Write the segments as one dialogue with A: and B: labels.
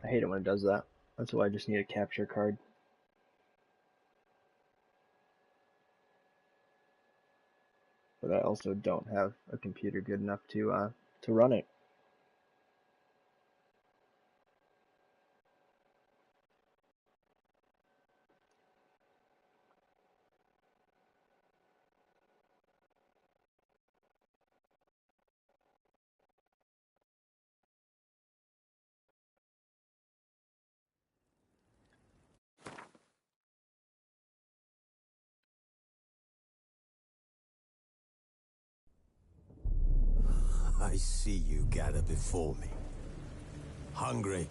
A: I hate it when it does that. That's why I just need a capture card. But I also don't have a computer good enough to run it.
B: I see you gather before me. Hungry.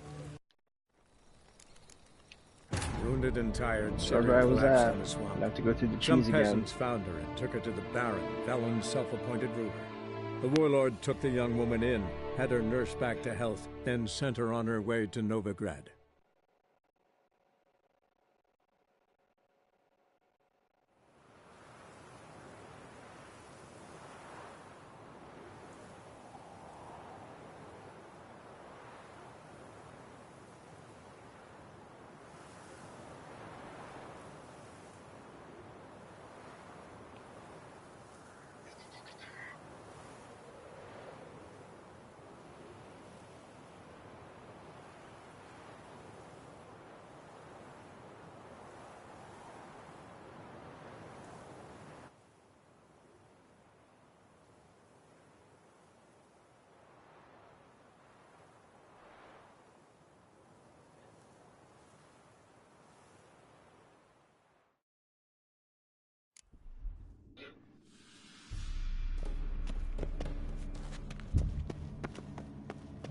C: Wounded and tired,
A: Wherever I was
C: collapsed
A: at,
C: in the swamp.
A: I'd have to go through the
C: Some
A: cheese again.
C: peasants found her and took her to the Baron, Velen's self-appointed ruler. The warlord took the young woman in, had her nursed back to health, then sent her on her way to Novigrad.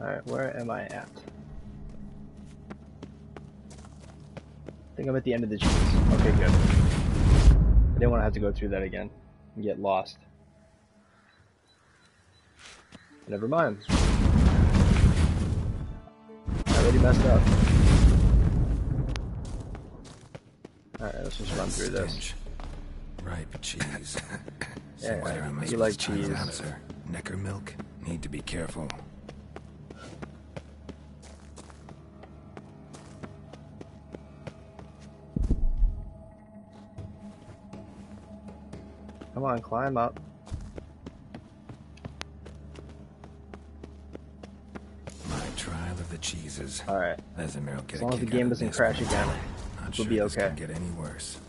A: Alright, where am I at? I think I'm at the end of the cheese. Okay, good. I didn't want to have to go through that again and get lost. Never mind. I already messed up. Alright, let's just run through this.
D: Ripe cheese.
A: Yeah, you like cheese.
D: Necker milk. Need to be careful.
A: Come on, climb up.
D: My trial of the cheeses.
A: Alright.
D: As
A: long as the game doesn't crash again, we'll be okay.
D: Get any worse.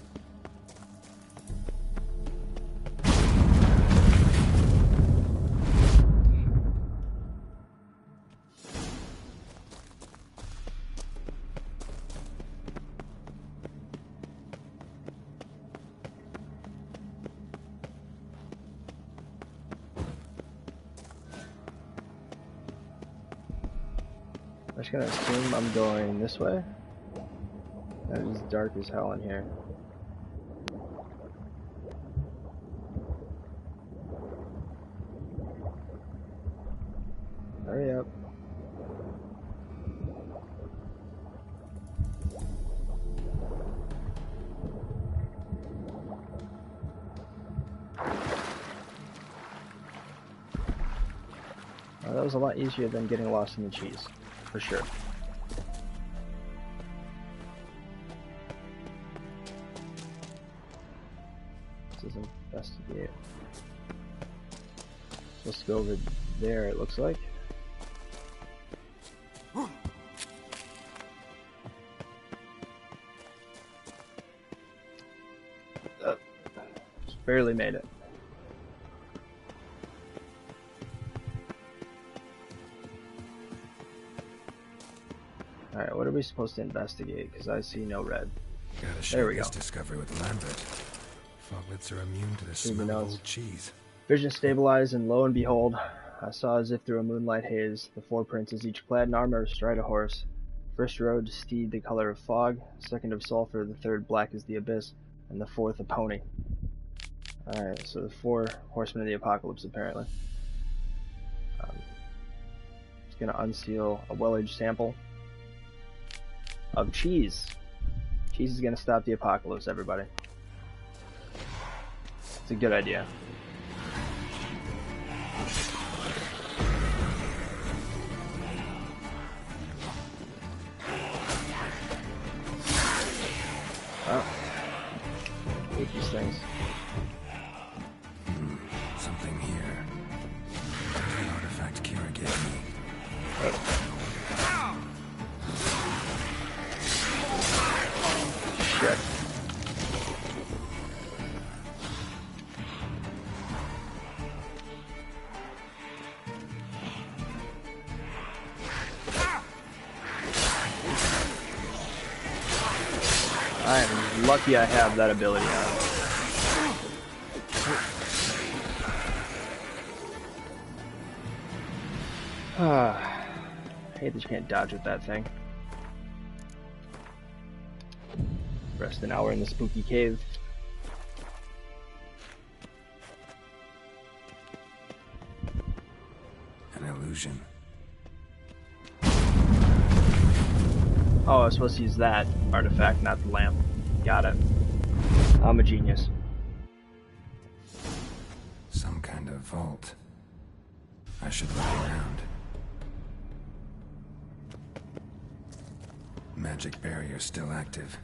A: I'm just gonna assume I'm going this way. It is dark as hell in here. Hurry up. That was a lot easier than getting lost in the cheese, for sure. This is investigate. Supposed to go over there, it looks like. Just barely made it. Alright, what are we supposed to investigate? Because I see no red.
D: Gotta share this discovery with Lambert. Foglets are immune to the smell of old cheese.
A: Vision stabilized, and lo and behold, I saw as if through a moonlight haze the four princes, each clad in armor, astride a horse. First rode steed the color of fog, second of sulfur, the third black as the abyss, and the fourth a pony. Alright, so the four horsemen of the apocalypse, apparently. It's gonna unseal a well-aged sample of cheese. Cheese is gonna stop the apocalypse, everybody. It's a good idea. Take these things.
D: Something here. The artifact Kira gave me.
A: Shit. I am lucky I have that ability on. I hate that you can't dodge with that thing. Rest an hour in the spooky cave.
D: An illusion.
A: Oh, I was supposed to use that artifact, not the lamp. Got it. I'm a genius.
D: Some kind of vault. I should look around. Magic barrier still active.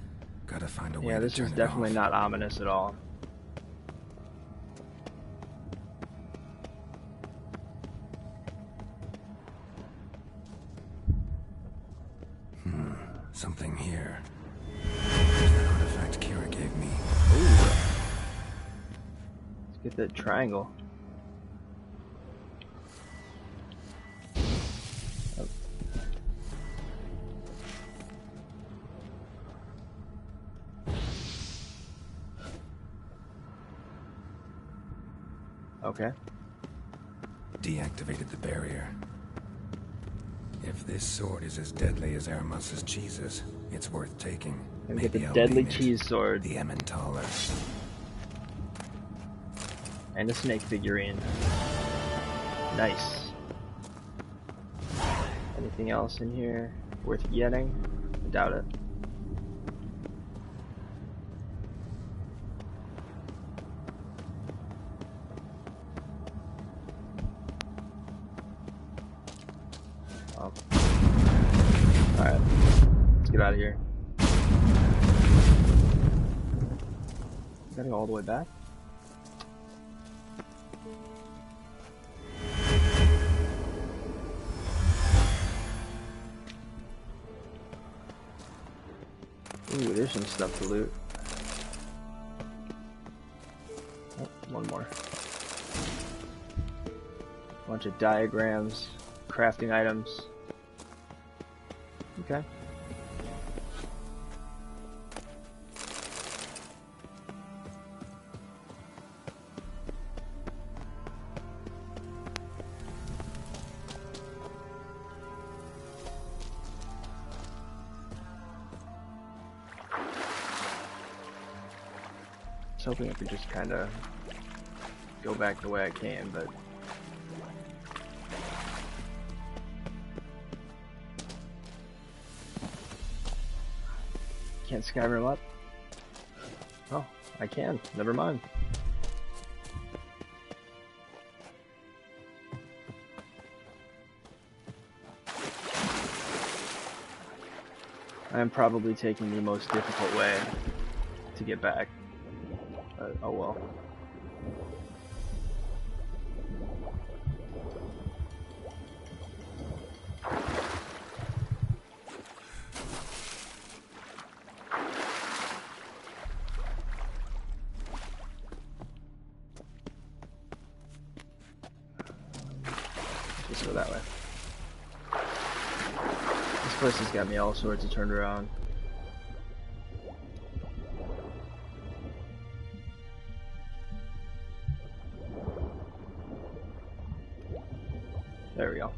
D: Gotta find a way to turn it off.
A: Yeah, this is definitely not ominous at all.
D: Something here. There's that artifact Kira gave me.
A: Ooh. Let's get that triangle. Oh. Okay.
D: Deactivated the barrier. If this sword is as deadly as Aramus's cheeses, it's worth taking.
A: And get the
D: I'll
A: deadly
D: name it
A: cheese sword.
D: The Emmentaler.
A: And a snake figurine. Nice. Anything else in here worth getting? I doubt it. Oh. Alright. Let's get out of here. Gotta go all the way back? Ooh, there's some stuff to loot. Oh, one more. Bunch of diagrams, crafting items. Okay. I was hoping I could just kind of go back the way I came, but can't Skyrim up? Oh, I can. Never mind. I am probably taking the most difficult way to get back. Oh well. Just go that way. This place has got me all sorts of turned around. There we go.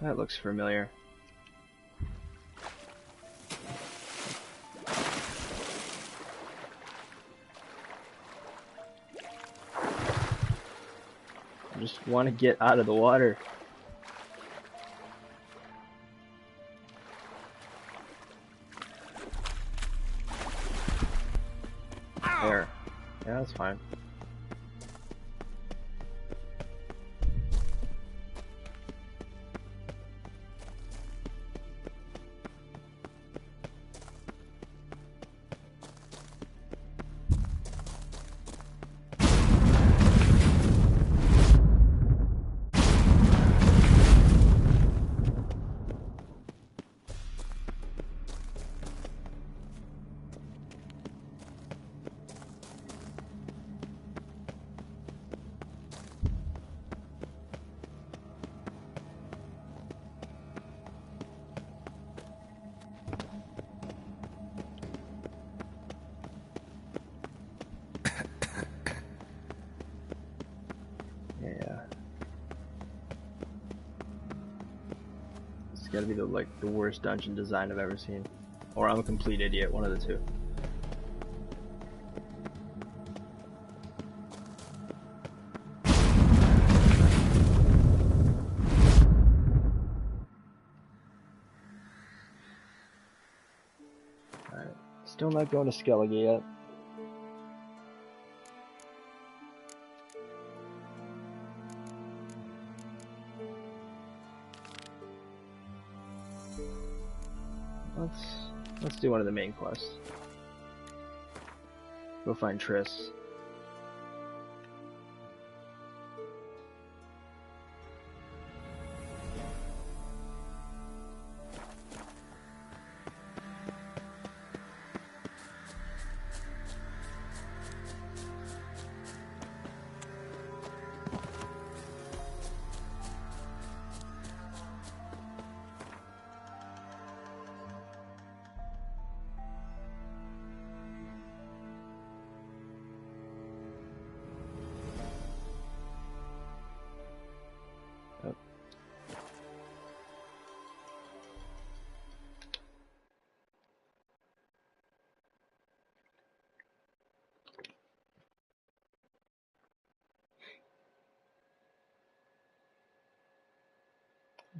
A: That looks familiar. I just want to get out of the water. There. Yeah, that's fine. gotta be the worst dungeon design I've ever seen. Or I'm a complete idiot, one of the two. Alright, still not going to Skellige yet. Let's do one of the main quests. Go find Triss.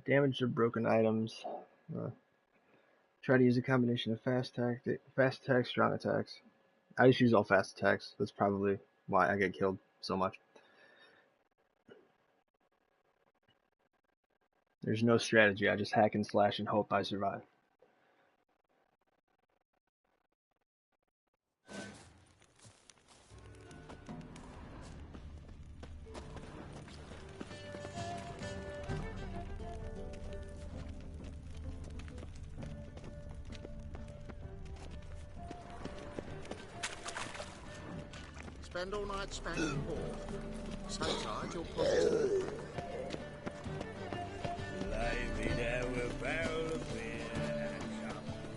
A: Damaged or broken items. Try to use a combination of fast attacks, strong attacks. I just use all fast attacks. That's probably why I get killed so much. There's no strategy. I just hack and slash and hope I survive.
E: Spend all night spanking ball. So tired you'll put it.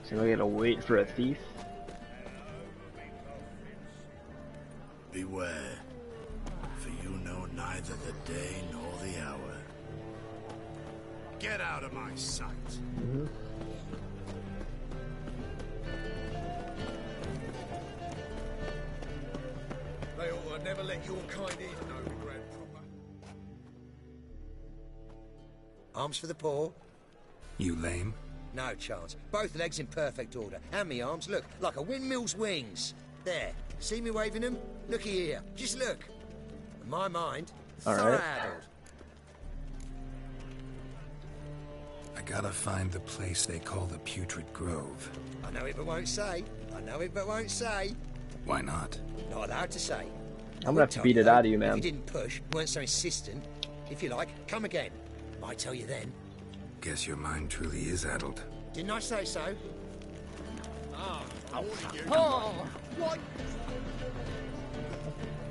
A: So I gotta wait for a thief.
B: Beware, for you know neither the day nor the hour. Get out of my sight.
A: Mm-hmm.
D: They ought to never let your kind in, no regret proper.
F: Arms for the poor?
D: You lame?
F: No chance. Both legs in perfect order. And me arms, look, like a windmill's wings. There. See me waving them? Looky here. Just look. In my mind,
A: All right.
F: throttled.
D: I gotta find the place they call the Putrid Grove.
F: I know it but won't say. I know it but won't say.
D: Why not?
F: Not allowed to say.
A: I'm gonna have to beat it out of you, man.
F: If you didn't push, weren't so insistent. If you like, come again. Might tell you then.
D: Guess your mind truly is addled.
F: Didn't I say so?
E: What?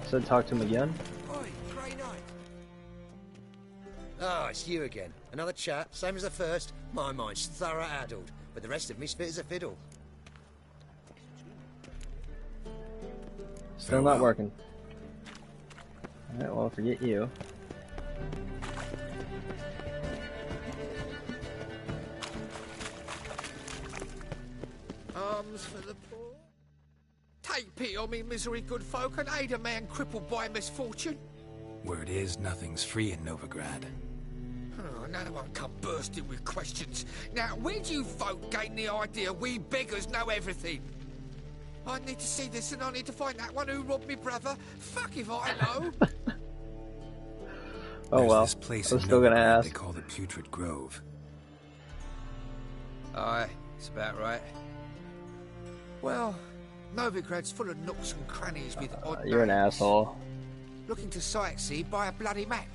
A: So talk to him again.
F: Oi, grey night. Oh, it's you again. Another chat, same as the first. My mind's thorough addled, but the rest of me's fit as a fiddle.
A: Still not working. Alright, well, forget you.
E: Arms for the poor. Take pity on me, misery, good folk, and aid a man crippled by misfortune.
D: Word is, nothing's free in Novigrad.
E: Oh, now one come bursting with questions. Now, where do you folk gain the idea we beggars know everything? I need to see this and I need to find that one who robbed me brother. Fuck if I know.
A: Oh
D: There's
A: well,
D: this place
A: I'm
D: in
A: still gonna
D: Novigrad
A: ask.
D: they call the Putrid Grove.
E: Aye, it's about right. Well, Novigrad's full of nooks and crannies with odd
A: You're an
E: names.
A: asshole.
E: Looking to sightsee by a bloody map.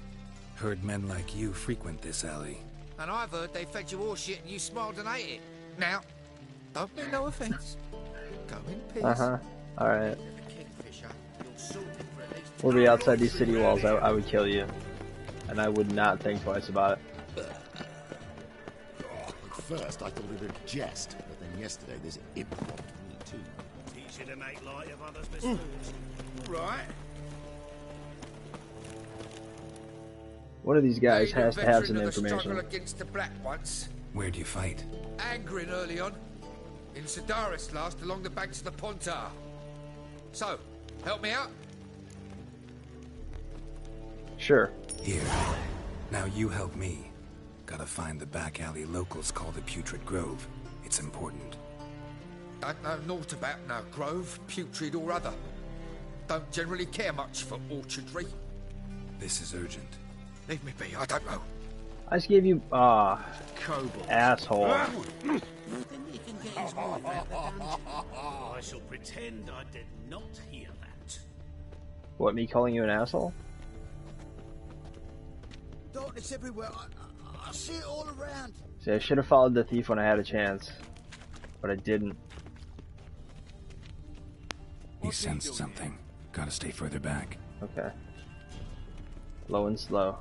D: Heard men like you frequent this alley.
E: And I've heard they fed you all shit and you smiled and ate it. Now, don't mean no offence. Go in peace.
A: Alright.
E: Kingfisher, you're sorted for at least
A: We'll be outside these city walls. I would kill you. And I would not think twice about it.
G: At first, I thought it was a jest, but then yesterday this imp robbed me too.
B: Teach you to make light of others' misfortunes.
E: right.
A: One of these guys
E: Made a
A: has to have
E: veteran
A: some
E: of the struggle
A: information.
E: against the black once.
D: Where'd you fight?
E: Angering early on. In Sedaris last, along the banks of the Pontar. So, help me out?
A: Sure.
D: Here. Now you help me. Gotta find the back alley locals call the Putrid Grove. It's important.
E: Don't know naught about no grove, putrid or other. Don't generally care much for orchardry.
D: This is urgent.
E: Leave me be, I don't know.
A: I just gave you,
H: Kobold.
A: asshole.
H: Then you can get his wife out the dungeon. I shall pretend I did not hear that.
A: What, me calling you an asshole?
F: Darkness everywhere. I see it all around.
A: See, I should have followed the thief when I had a chance, but I didn't.
D: He sensed something. Gotta stay further back.
A: Okay. Low and slow.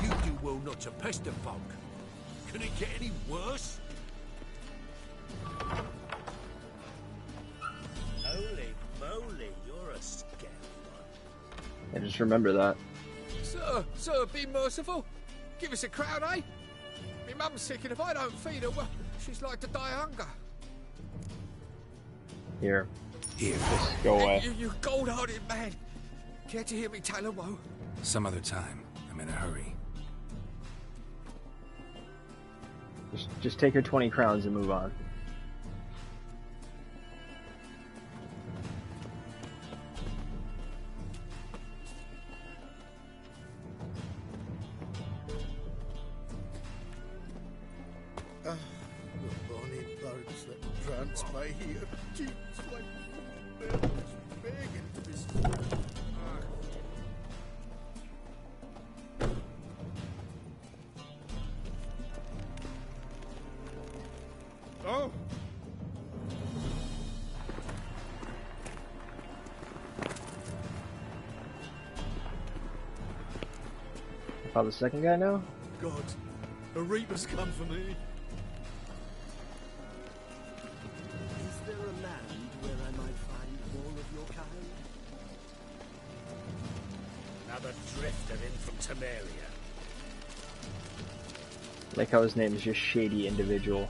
H: You do well not to pester folk. Can it get any worse? Holy moly, you're a scary one.
A: Yeah, just remember that.
E: Sir, be merciful. Give us a crown, eh? Me mum's sick, and if I don't feed her, well, she's like to die of hunger.
A: Here.
D: Here.
A: Just go away.
E: You gold-hearted man. Care to hear me tell a woe?
D: Some other time. I'm in a hurry.
A: Just take her 20 crowns and move on.
B: The bonny birds that prance by here, cheeks like bells begging to be sung. Oh!
A: How the second guy now?
B: God, a reaper's come for me.
H: Is there a land where I might find more of your kind? Another drifter in from Temeria.
A: Like how his name is just Shady Individual.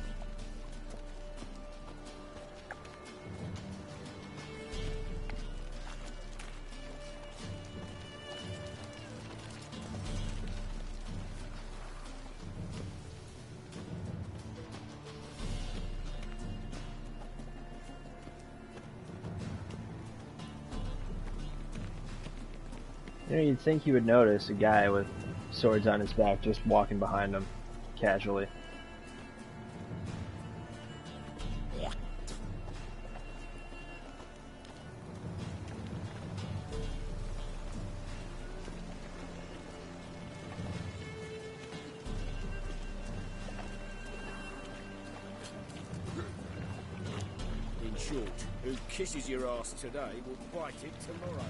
A: You know, you'd think he would notice a guy with swords on his back just walking behind him, casually.
H: In short, who kisses your ass today will bite it tomorrow.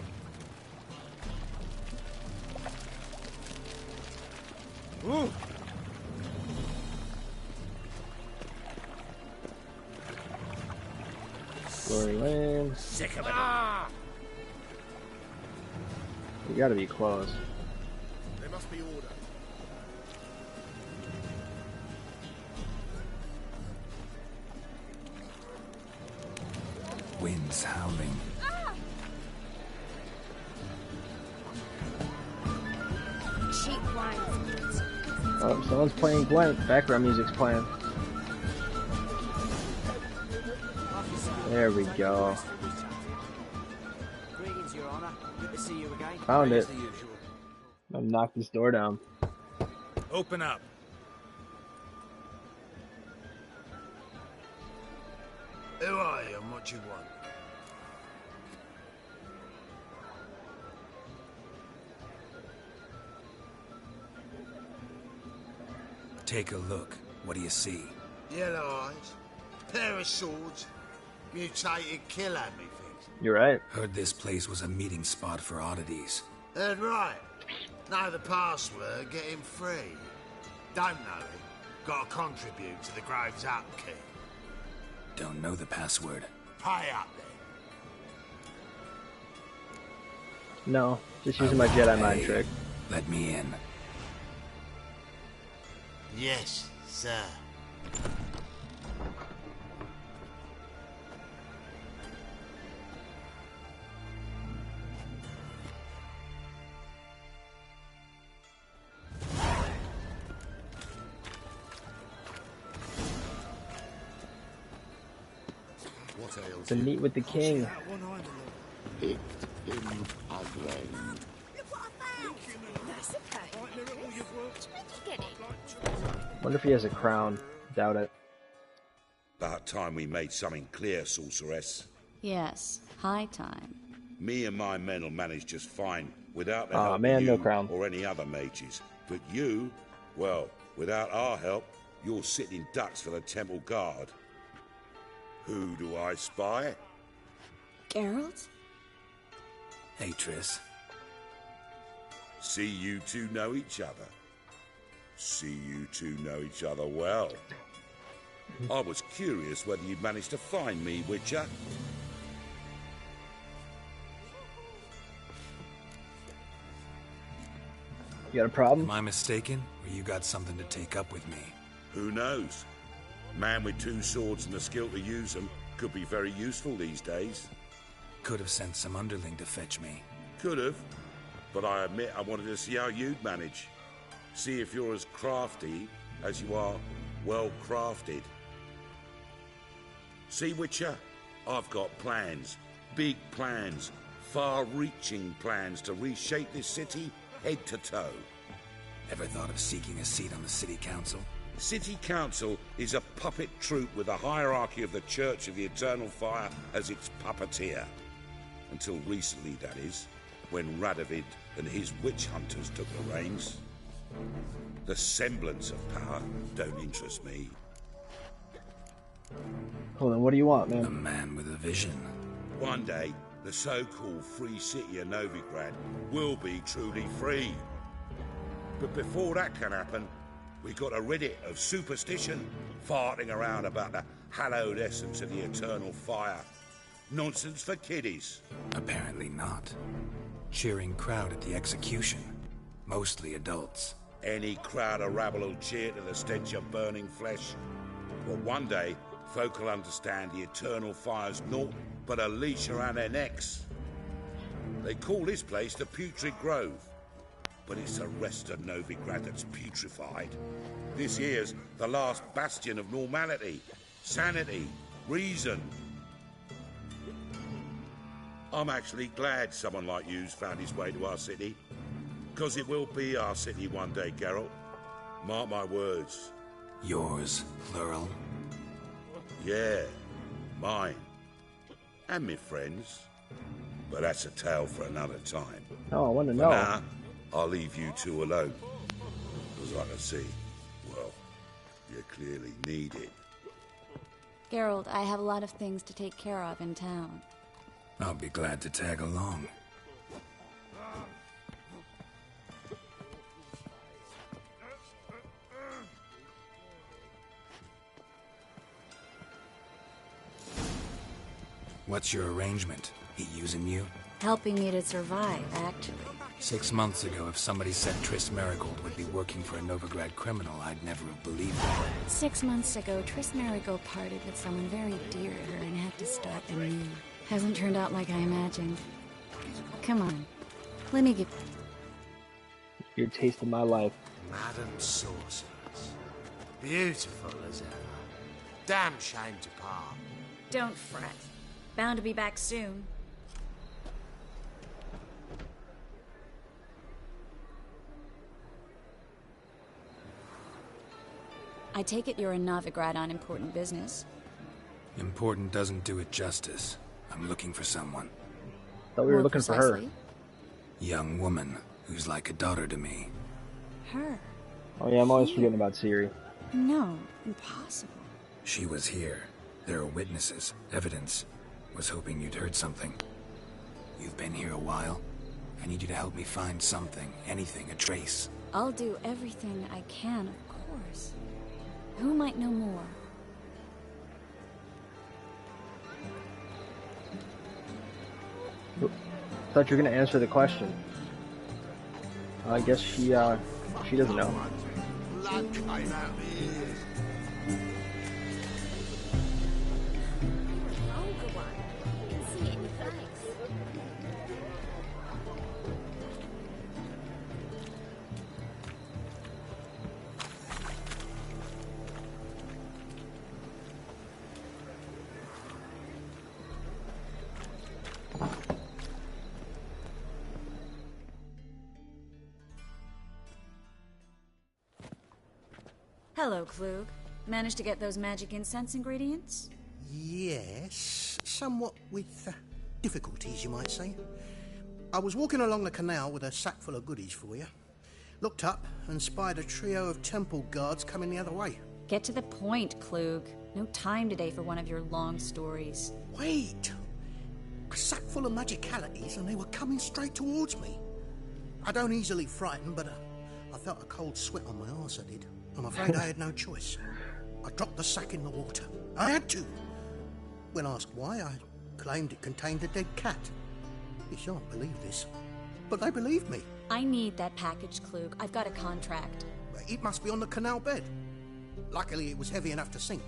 B: Ooh!
A: Glory Lane.
H: Sick of it.
A: You gotta be close.
B: There must be order.
D: Winds howling.
I: Cheap wines.
A: Oh, someone's playing Gwent. Background music's playing. There we go.
J: Greetings, Your Honor. Good to see you again.
A: Found it.
J: As the usual.
A: I'll knock this door down.
H: Open up.
B: Who are you and what you want?
D: Take a look. What do you see?
B: Yellow eyes, pair of swords, mutated killer, methinks.
A: You're right.
D: Heard this place was a meeting spot for oddities.
B: Heard right. Know the password, get him free. Don't know it, gotta contribute to the Grove's upkeep.
D: Don't know the password.
H: pay up then.
A: No, just using my Jedi mind
D: Hey,
A: trick.
D: let me in.
H: Yes, sir.
G: What ails
A: To
G: you?
A: meet with the king.
G: Picked in ugly.
A: Wonder if he has a crown. Doubt it.
K: About time we made something clear, sorceress.
L: Yes, high time.
K: Me and my men will manage just fine without the
A: Aw,
K: help
A: man,
K: of
A: no
K: you
A: crown.
K: or any other mages. But you, well, without our help, you're sitting ducks for the temple guard. Who do I spy?
L: Geralt?
D: Hey, Triss.
K: See you two know each other. See you two know each other well. I was curious whether you'd managed to find me, Witcher.
A: You got a problem?
D: Am I mistaken, or you got something to take up with me?
K: Who knows? Man with two swords and the skill to use them could be very useful these days.
D: Could have sent some underling to fetch me.
K: Could have, but I admit I wanted to see how you'd manage. See if you're as crafty as you are well crafted. See, Witcher, I've got plans, big plans, far-reaching plans to reshape this city head to toe.
D: Ever thought of seeking a seat on the city council?
K: City Council is a puppet troupe with a hierarchy of the Church of the Eternal Fire as its puppeteer. Until recently, that is, when Radovid and his witch hunters took the reins. The semblance of power don't interest me.
A: Hold on, what do you want,
D: A
A: man?
D: man with a vision.
K: One day, the so-called free city of Novigrad will be truly free. But before that can happen, we got to rid it of superstition, farting around about the hallowed essence of the eternal fire. Nonsense for kiddies.
D: Apparently not. Cheering crowd at the execution. Mostly adults.
K: Any crowd of rabble will cheer to the stench of burning flesh. But one day, folk will understand the eternal fire's naught but a leash around their necks. They call this place the Putrid Grove, but it's the rest of Novigrad that's putrefied. This here's the last bastion of normality, sanity, reason. I'm actually glad someone like you's found his way to our city, because it will be our city one day, Geralt. Mark my words.
D: Yours, plural.
K: Yeah, mine. And me friends. But that's a tale for another time.
A: Oh, I want to
K: For
A: know.
K: now, I'll leave you two alone. Because I can see, well, you clearly need it.
L: Geralt, I have a lot of things to take care of in town.
D: I'll be glad to tag along. What's your arrangement? He using you?
L: Helping me to survive, actually.
D: 6 months ago, if somebody said Triss Marigold would be working for a Novigrad criminal, I'd never have believed it.
L: 6 months ago, Triss Marigold parted with someone very dear to her and had to start anew. Hasn't turned out like I imagined. Come on. Let me get...
A: You're tasting my life.
H: Madam Sorceress. Beautiful as ever. Damn shame to part.
L: Don't fret. Bound to be back soon. I take it you're in Novigrad on important business.
D: Important doesn't do it justice. I'm looking for someone.
A: Thought we were
L: More
A: looking for her.
L: precisely,
D: Young woman who's like a daughter to me.
L: her.
A: Oh yeah, I'm always forgetting about Ciri.
L: No, impossible.
D: She was here. There are witnesses, evidence. Was hoping you'd heard something. You've been here a while. I need you to help me find something, anything, a trace.
L: I'll do everything I can, of course. Who might know more?
A: I thought you were gonna answer the question. I guess she doesn't know.
B: Blood came out of my ears.
I: Older one. You can see it in your face.
L: Hello, Klug. Managed to get those magic incense ingredients?
B: Yes, somewhat with difficulties, you might say. I was walking along the canal with a sack full of goodies for you. Looked up and spied a trio of temple guards coming the other way.
L: Get to the point, Klug. No time today for one of your long stories.
B: Wait! A sack full of magicalities and they were coming straight towards me. I don't easily frighten, but I felt a cold sweat on my arse, I did. I'm afraid I had no choice. I dropped the sack in the water. I had to. When asked why, I claimed it contained a dead cat. You shan't believe this, but they believed me.
L: I need that package, Klug. I've got a contract.
B: It must be on the canal bed. Luckily, it was heavy enough to sink.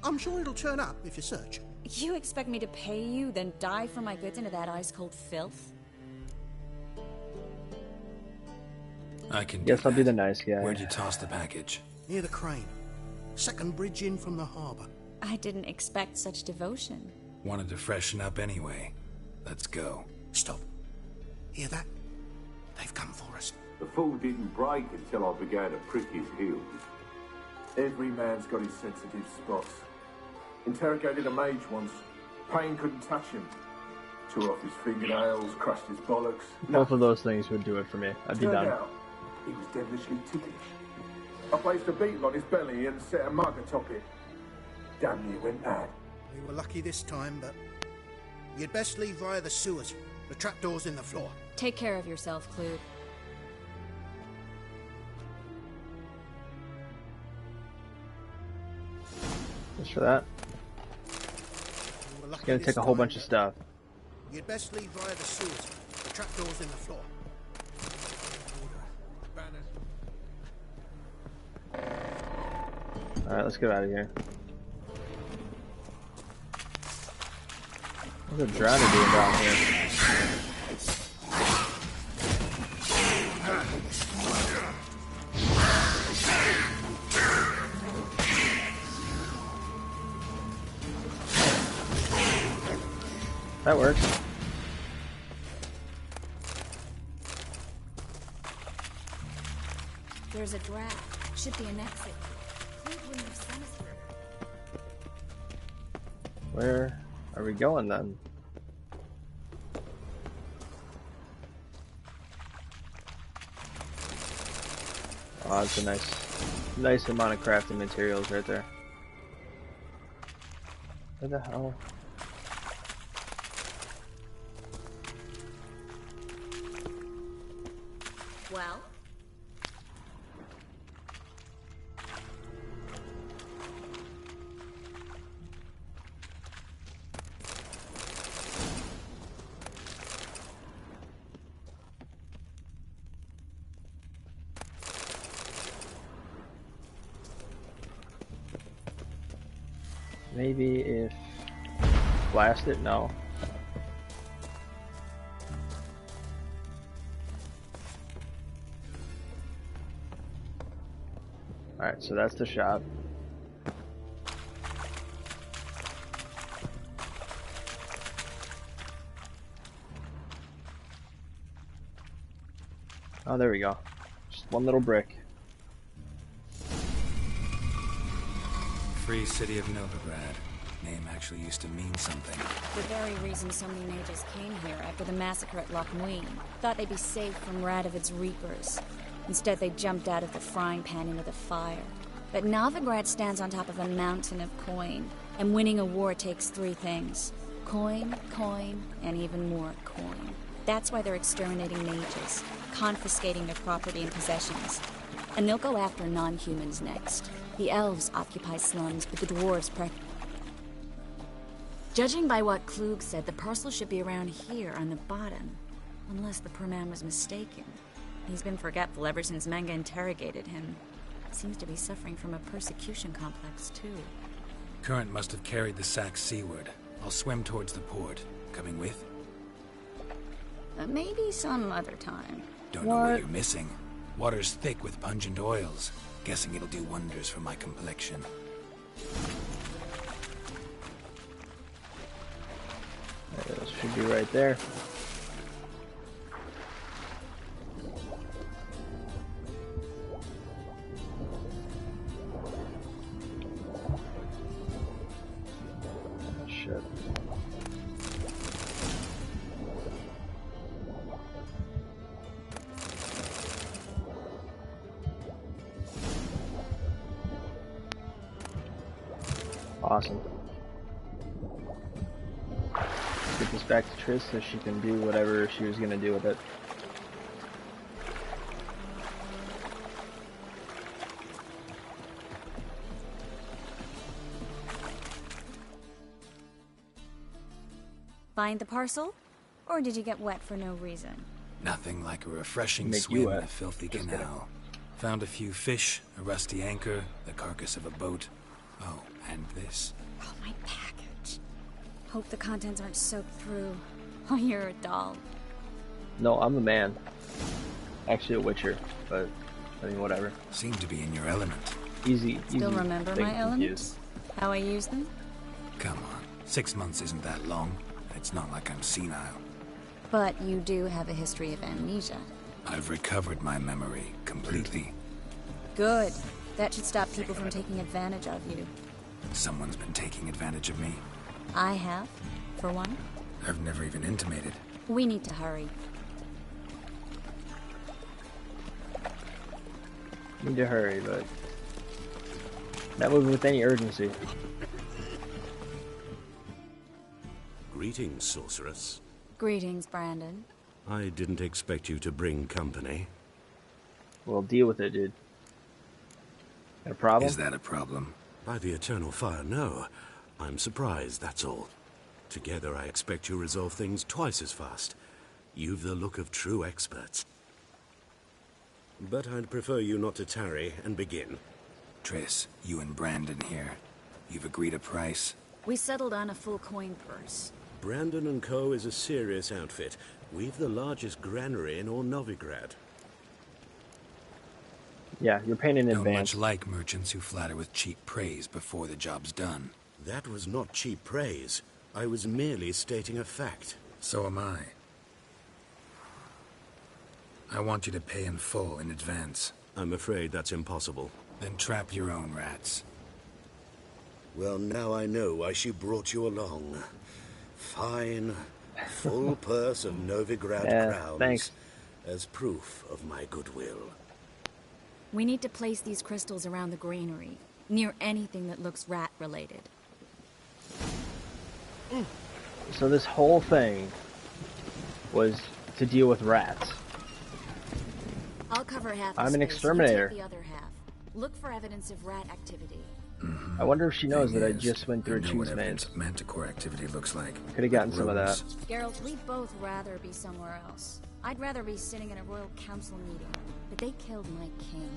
B: I'm sure it'll turn up if you search.
L: You expect me to pay you, then dive for my goods into that ice-cold filth?
D: I can do
A: Guess I'll be
D: that.
A: the nice guy.
D: Where'd you toss the package?
B: Near the crane. Second bridge in from the harbour.
L: I didn't expect such devotion.
D: Wanted to freshen up anyway. Let's go.
B: Stop. Hear that? They've come for us.
M: The fall didn't break until I began to prick his heels. Every man's got his sensitive spots. Interrogated a mage once. Pain couldn't touch him. Tore off his fingernails, crushed his bollocks.
A: Both of those things would do it for me. I'd be
M: Turned
A: done.
M: out, he was devilishly ticklish. I placed a beetle on his belly and set a mug atop it. Damn near went mad.
B: We were lucky this time, but you'd best leave via the sewers. The trapdoor's in the floor.
L: Take care of yourself, Klug.
A: Just for that.
B: We were lucky
A: It's gonna
B: this
A: take a whole
B: time,
A: bunch of stuff.
B: You'd best leave via the sewers. The trapdoor's in the floor.
A: Alright, let's get out of here. What's a drowner doing down here? That works.
L: There's a draft. Should be an exit. Klug wouldn't have sent us here.
A: Where are we going then? Oh, that's a nice amount of crafting materials right there. Where the hell?
L: Well?
A: Maybe if blast it? No. Alright, so that's the shop. Oh, there we go. Just one little brick.
D: Free city of Novigrad. Name actually used to mean something.
L: The very reason so many mages came here after the massacre at Loch Muin. Thought they'd be safe from Radovid's reapers. Instead, they jumped out of the frying pan into the fire. But Novigrad stands on top of a mountain of coin, and winning a war takes three things. Coin, coin, and even more coin. That's why they're exterminating mages, confiscating their property and possessions. And they'll go after non-humans next. The elves occupy slums, but the dwarves Judging by what Klug said, the parcel should be around here on the bottom. Unless the poor man was mistaken. He's been forgetful ever since Manga interrogated him. Seems to be suffering from a persecution complex, too.
D: Current must have carried the sack seaward. I'll swim towards the port. Coming with?
L: Maybe some other time.
D: Don't know what you're missing. Water's thick with pungent oils. Guessing it'll do wonders for my complexion.
A: Those should be right there. Shit. Awesome. Get this back to Triss so she can do whatever she was gonna do with it.
L: Find the parcel? Or did you get wet for no reason?
D: Nothing like a refreshing
A: Make
D: swim
A: you
D: in a filthy canal. Found a few fish, a rusty anchor, the carcass of a boat. Oh, and this.
L: Oh, my package. Hope the contents aren't soaked through. Oh, you're a doll.
A: No, I'm a man. Actually a witcher, but I mean whatever.
D: Seem to be in your element.
A: Easy.
L: Still remember my elements? How I use them?
D: Come on. 6 months isn't that long. It's not like I'm senile.
L: But you do have a history of amnesia.
D: I've recovered my memory completely.
L: Good. That should stop people from taking advantage of you.
D: Someone's been taking advantage of me.
L: I have, for one.
D: I've never even intimated.
L: We need to hurry.
A: Need to hurry, but not moving with any urgency.
N: Greetings, sorceress.
L: Greetings, Brandon.
N: I didn't expect you to bring company.
A: Well, deal with it, dude. Got a problem?
D: Is that a problem?
N: By the eternal fire, no. I'm surprised, that's all. Together, I expect you resolve things twice as fast. You've the look of true experts. But I'd prefer you not to tarry and begin.
D: Triss, you and Brandon here. You've agreed a price?
L: We settled on a full coin purse.
N: Brandon & Co. is a serious outfit. We've the largest granary in all Novigrad.
A: Yeah, you're paying in
D: Don't
A: advance.
D: much like merchants who flatter with cheap praise before the job's done.
N: That was not cheap praise. I was merely stating a fact.
D: So am I. I want you to pay in full in advance.
N: I'm afraid that's impossible.
D: Then trap your own rats.
N: Well, now I know why she brought you along. Fine, full purse of Novigrad crowns.
A: Thanks.
N: As proof of my goodwill.
L: We need to place these crystals around the granary, near anything that looks rat-related.
A: So this whole thing was to deal with rats.
L: I'll cover half the
A: I'm an
L: space,
A: exterminator.
L: you take the other half. Look for evidence of rat activity.
A: I wonder if she knows that I
D: Thing is,
A: just went through a
D: I know
A: choose
D: what
A: maze.
D: evidence of manticore activity looks like.
A: Could have gotten some of that.
L: Geralt, we'd both rather be somewhere else. I'd rather be sitting in a royal council meeting, but they killed my king.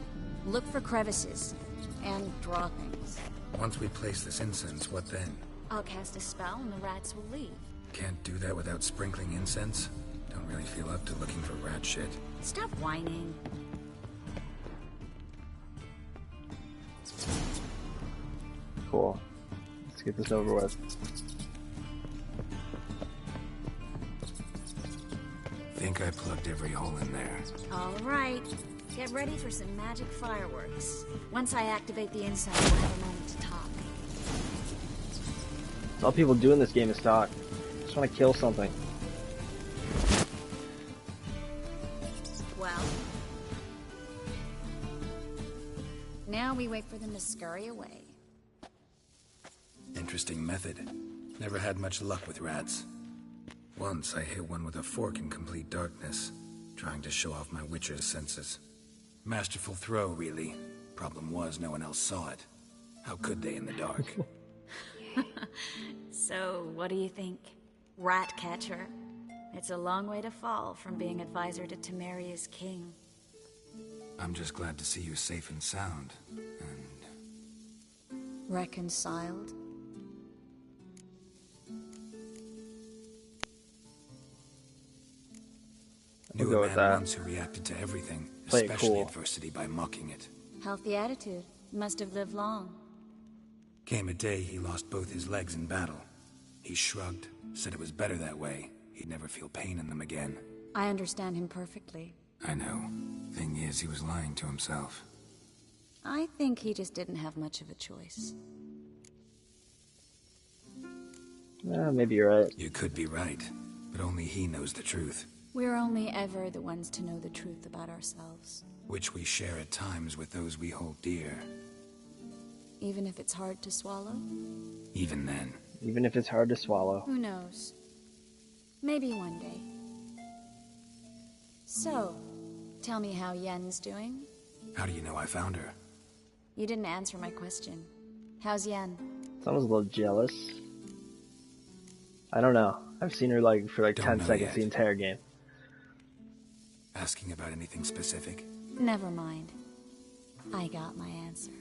L: Look for crevices and droppings.
D: Once we place this incense, what then?
L: I'll cast a spell and the rats will leave.
D: Can't do that without sprinkling incense? Don't really feel up to looking for rat shit.
L: Stop whining.
A: Cool. Let's get this over with.
D: Think I plugged every hole in there.
L: All right. Get ready for some magic fireworks. Once I activate the incense, we'll have a moment to talk.
A: That's all people do in this game is talk. Just want to kill something.
L: Well, now we wait for them to scurry away.
D: Interesting method. Never had much luck with rats. Once I hit one with a fork in complete darkness, trying to show off my witcher's senses. Masterful throw, really. Problem was, no one else saw it. How could they in the dark?
L: So, what do you think? Rat catcher? It's a long way to fall from being advisor to Temeria's king.
D: I'm just glad to see you safe and sound.
L: Reconciled?
D: Knew
A: go
D: a
A: with
D: man
A: that.
D: once who reacted to everything,
A: Play it
D: especially
A: cool.
D: adversity, by mocking it.
L: Healthy attitude. Must have lived long.
D: Came a day he lost both his legs in battle. He shrugged, said it was better that way. He'd never feel pain in them again.
L: I understand him perfectly.
D: I know. Thing is, he was lying to himself.
L: I think he just didn't have much of a choice.
A: Maybe you're right.
D: You could be right, but only he knows the truth.
L: We're only ever the ones to know the truth about ourselves.
D: Which we share at times with those we hold dear.
L: Even if it's hard to swallow?
D: Even then.
A: Even if it's hard to swallow.
L: Who knows? Maybe one day. So, tell me how Yen's doing?
D: How do you know I found her?
L: You didn't answer my question. How's Yen?
A: Someone's a little jealous. I don't know. I've seen her for 10
D: know
A: seconds
D: yet.
A: the entire game.
D: Asking about anything specific?
L: Never mind. I got my answer.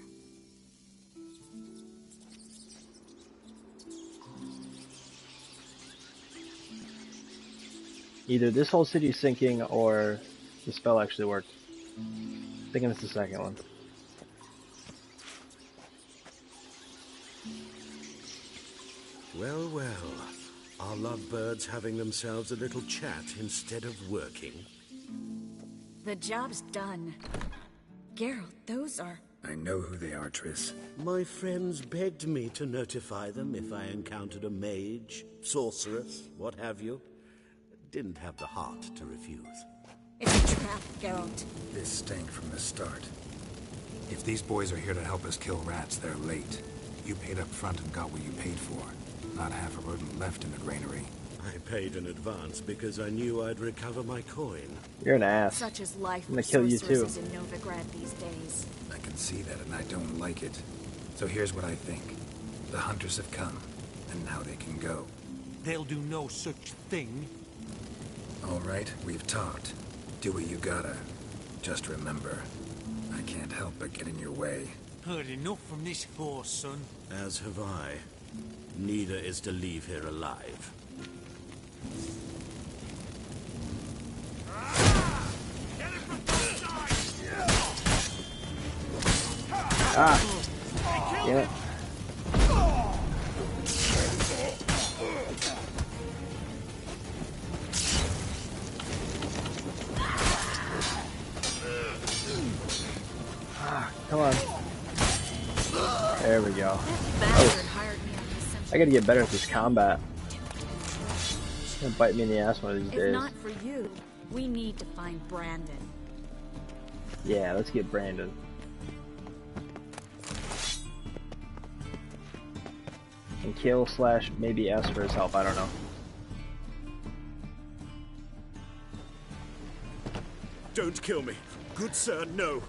A: Either this whole city's sinking or the spell actually worked. Thinking it's the second one.
N: Well, well. Are lovebirds having themselves a little chat instead of working?
L: The job's done. Geralt, those are...
D: I know who they are, Triss.
N: My friends begged me to notify them if I encountered a mage, sorceress, what have you. Didn't have the heart to refuse.
L: It's a trap, Geralt.
D: This stank from the start. If these boys are here to help us kill rats, they're late. You paid up front and got what you paid for. Not half a rodent left in the granary.
N: I paid in advance because I knew I'd recover my coin.
A: You're an ass.
L: Such is life
A: I'm gonna
L: for
A: kill you too.
L: sorceresses in Novigrad these days.
D: I can see that and I don't like it. So here's what I think. The hunters have come, and now they can go.
H: They'll do no such thing.
D: All right, we've talked. Do what you gotta. Just remember, I can't help but get in your way.
H: Heard enough from this force, son.
N: As have I. Neither is to leave here alive.
A: Ah! Damn it. Ah, come on. There we go. I gotta get better at this combat. It's gonna bite me in the ass one of these
L: If
A: days.
L: not for you, we need to find Brandon.
A: Yeah, let's get Brandon. And kill / maybe ask for his help, I don't know.
N: Don't kill me. Good sir, no.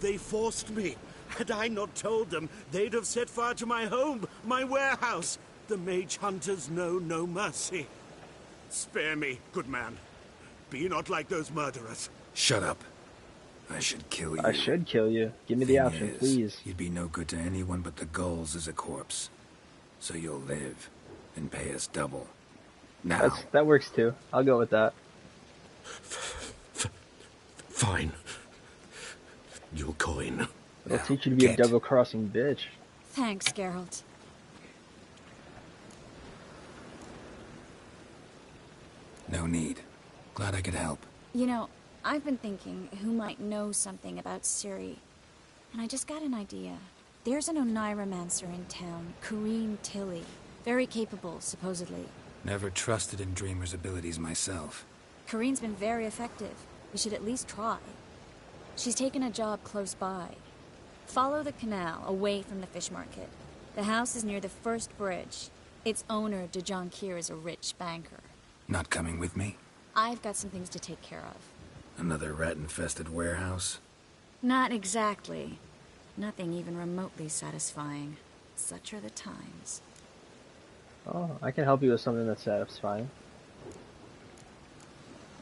N: They forced me. Had I not told them, they'd have set fire to my home, my warehouse. The mage hunters know no mercy. Spare me, good man. Be not like those murderers.
D: Shut up. I should kill you.
A: I should kill you. Give me the
D: Thing
A: option,
D: is,
A: please.
D: You'd be no good to anyone but the gulls as a corpse. So you'll live and pay us double. Now.
A: That works too. I'll go with that.
N: Fine. Your coin.
A: It'll teach you to be a double-crossing bitch.
L: Thanks, Geralt.
D: No need. Glad I could help.
L: You know, I've been thinking who might know something about Ciri. And I just got an idea. There's an Oneiromancer in town, Corrine Tilly. Very capable, supposedly.
D: Never trusted in Dreamer's abilities myself.
L: Corrine's been very effective. We should at least try. She's taken a job close by. Follow the canal, away from the fish market. The house is near the first bridge. Its owner, de Jonquier, is a rich banker.
D: Not coming with me?
L: I've got some things to take care of.
D: Another rat-infested warehouse?
L: Not exactly. Nothing even remotely satisfying. Such are the times.
A: Oh, I can help you with something that's satisfying.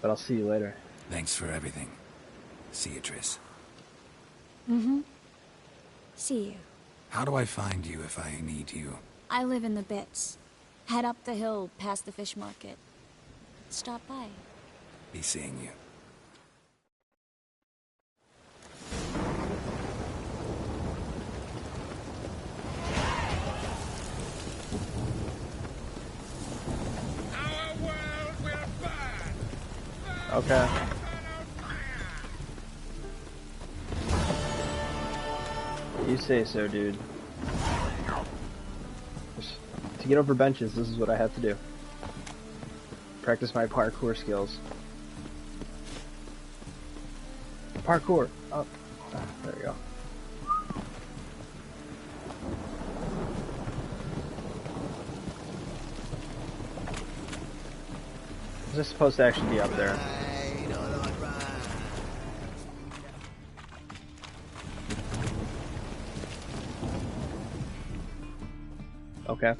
A: But I'll see you later.
D: Thanks for everything. See you, Triss.
L: Mm-hmm. See you.
D: How do I find you if I need you?
L: I live in the Bits. Head up the hill past the fish market. Stop by.
D: Be seeing you.
A: Okay. You say so, dude. To get over benches, this is what I have to do. Practice my parkour skills. Parkour! Oh, there we go. Is this supposed to actually be up there? Okay.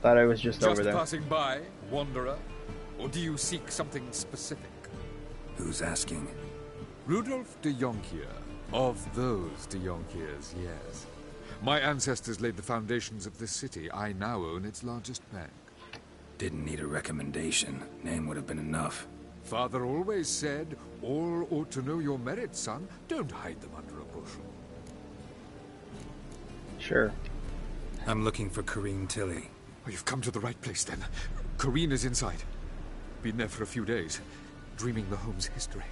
A: Thought I was just over there.
E: Passing by, wanderer? Or do you seek something specific?
D: Who's asking?
E: Rudolf de Jonkier. Of those de Jonkiers, yes. My ancestors laid the foundations of this city. I now own its largest bank.
D: Didn't need a recommendation. Name would have been enough.
E: Father always said, all ought to know your merits, son. Don't hide them under a bushel.
A: Sure.
D: I'm looking for Corrine Tilly.
E: Oh, you've come to the right place, then. Corrine is inside. Been there for a few days, dreaming the home's history.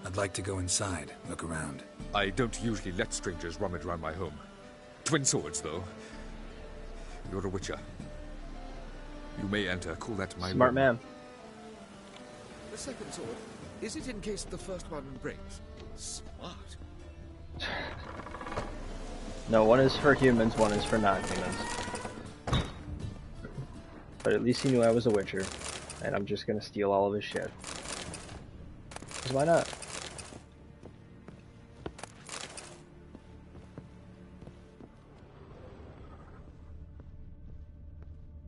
D: I'd like to go inside, look around.
E: I don't usually let strangers rummage around my home. Twin swords, though. You're a witcher. You may enter. Call that my
A: Smart
E: room.
A: man.
E: The second sword, is it in case the first one breaks? Smart.
A: No, one is for humans, one is for non-humans. But at least he knew I was a witcher, and I'm just gonna steal all of his shit. 'Cause why not?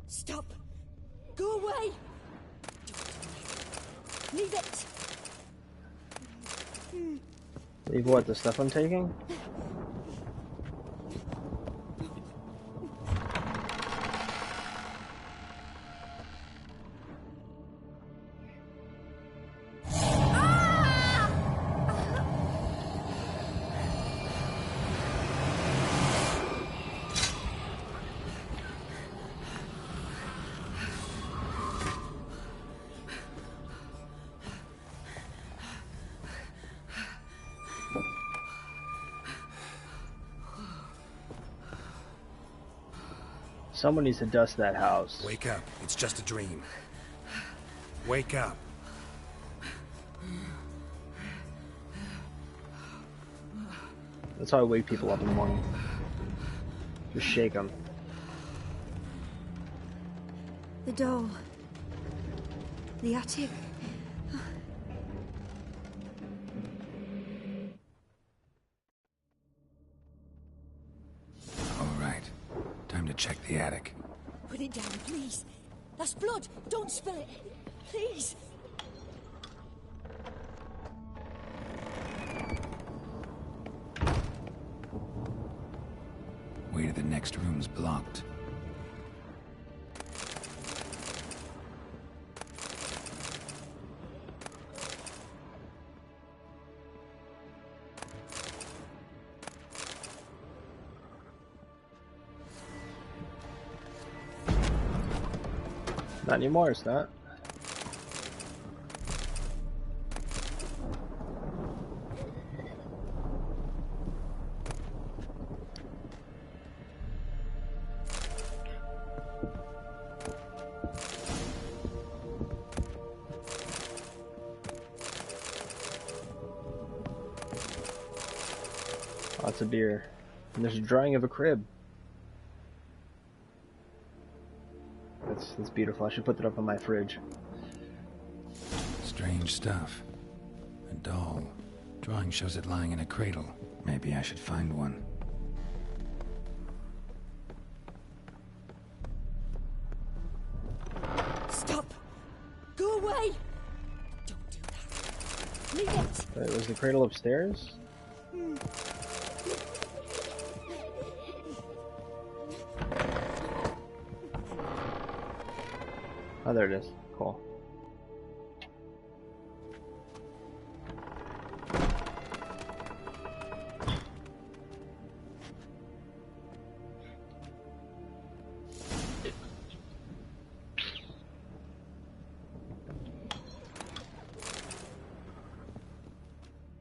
I: Stop! Go away! Leave it!
A: Leave what? The stuff I'm taking? Someone needs to dust that house.
D: Wake up. It's just a dream. Wake up.
A: That's how I wake people up in the morning. Just shake them.
I: The doll. The attic.
D: All right. Time to check the attic.
I: Put it down, please. That's blood. Don't spill it. Please.
D: Way to the next room's blocked.
A: Not anymore, it's not. Lots of beer. And there's a drawing of a crib. That's beautiful. I should put that up on my fridge.
D: Strange stuff. A doll. Drawing shows it lying in a cradle. Maybe I should find one.
I: away! Don't do that. Leave it!
A: Wait, was the cradle upstairs? Oh, there it is. Cool.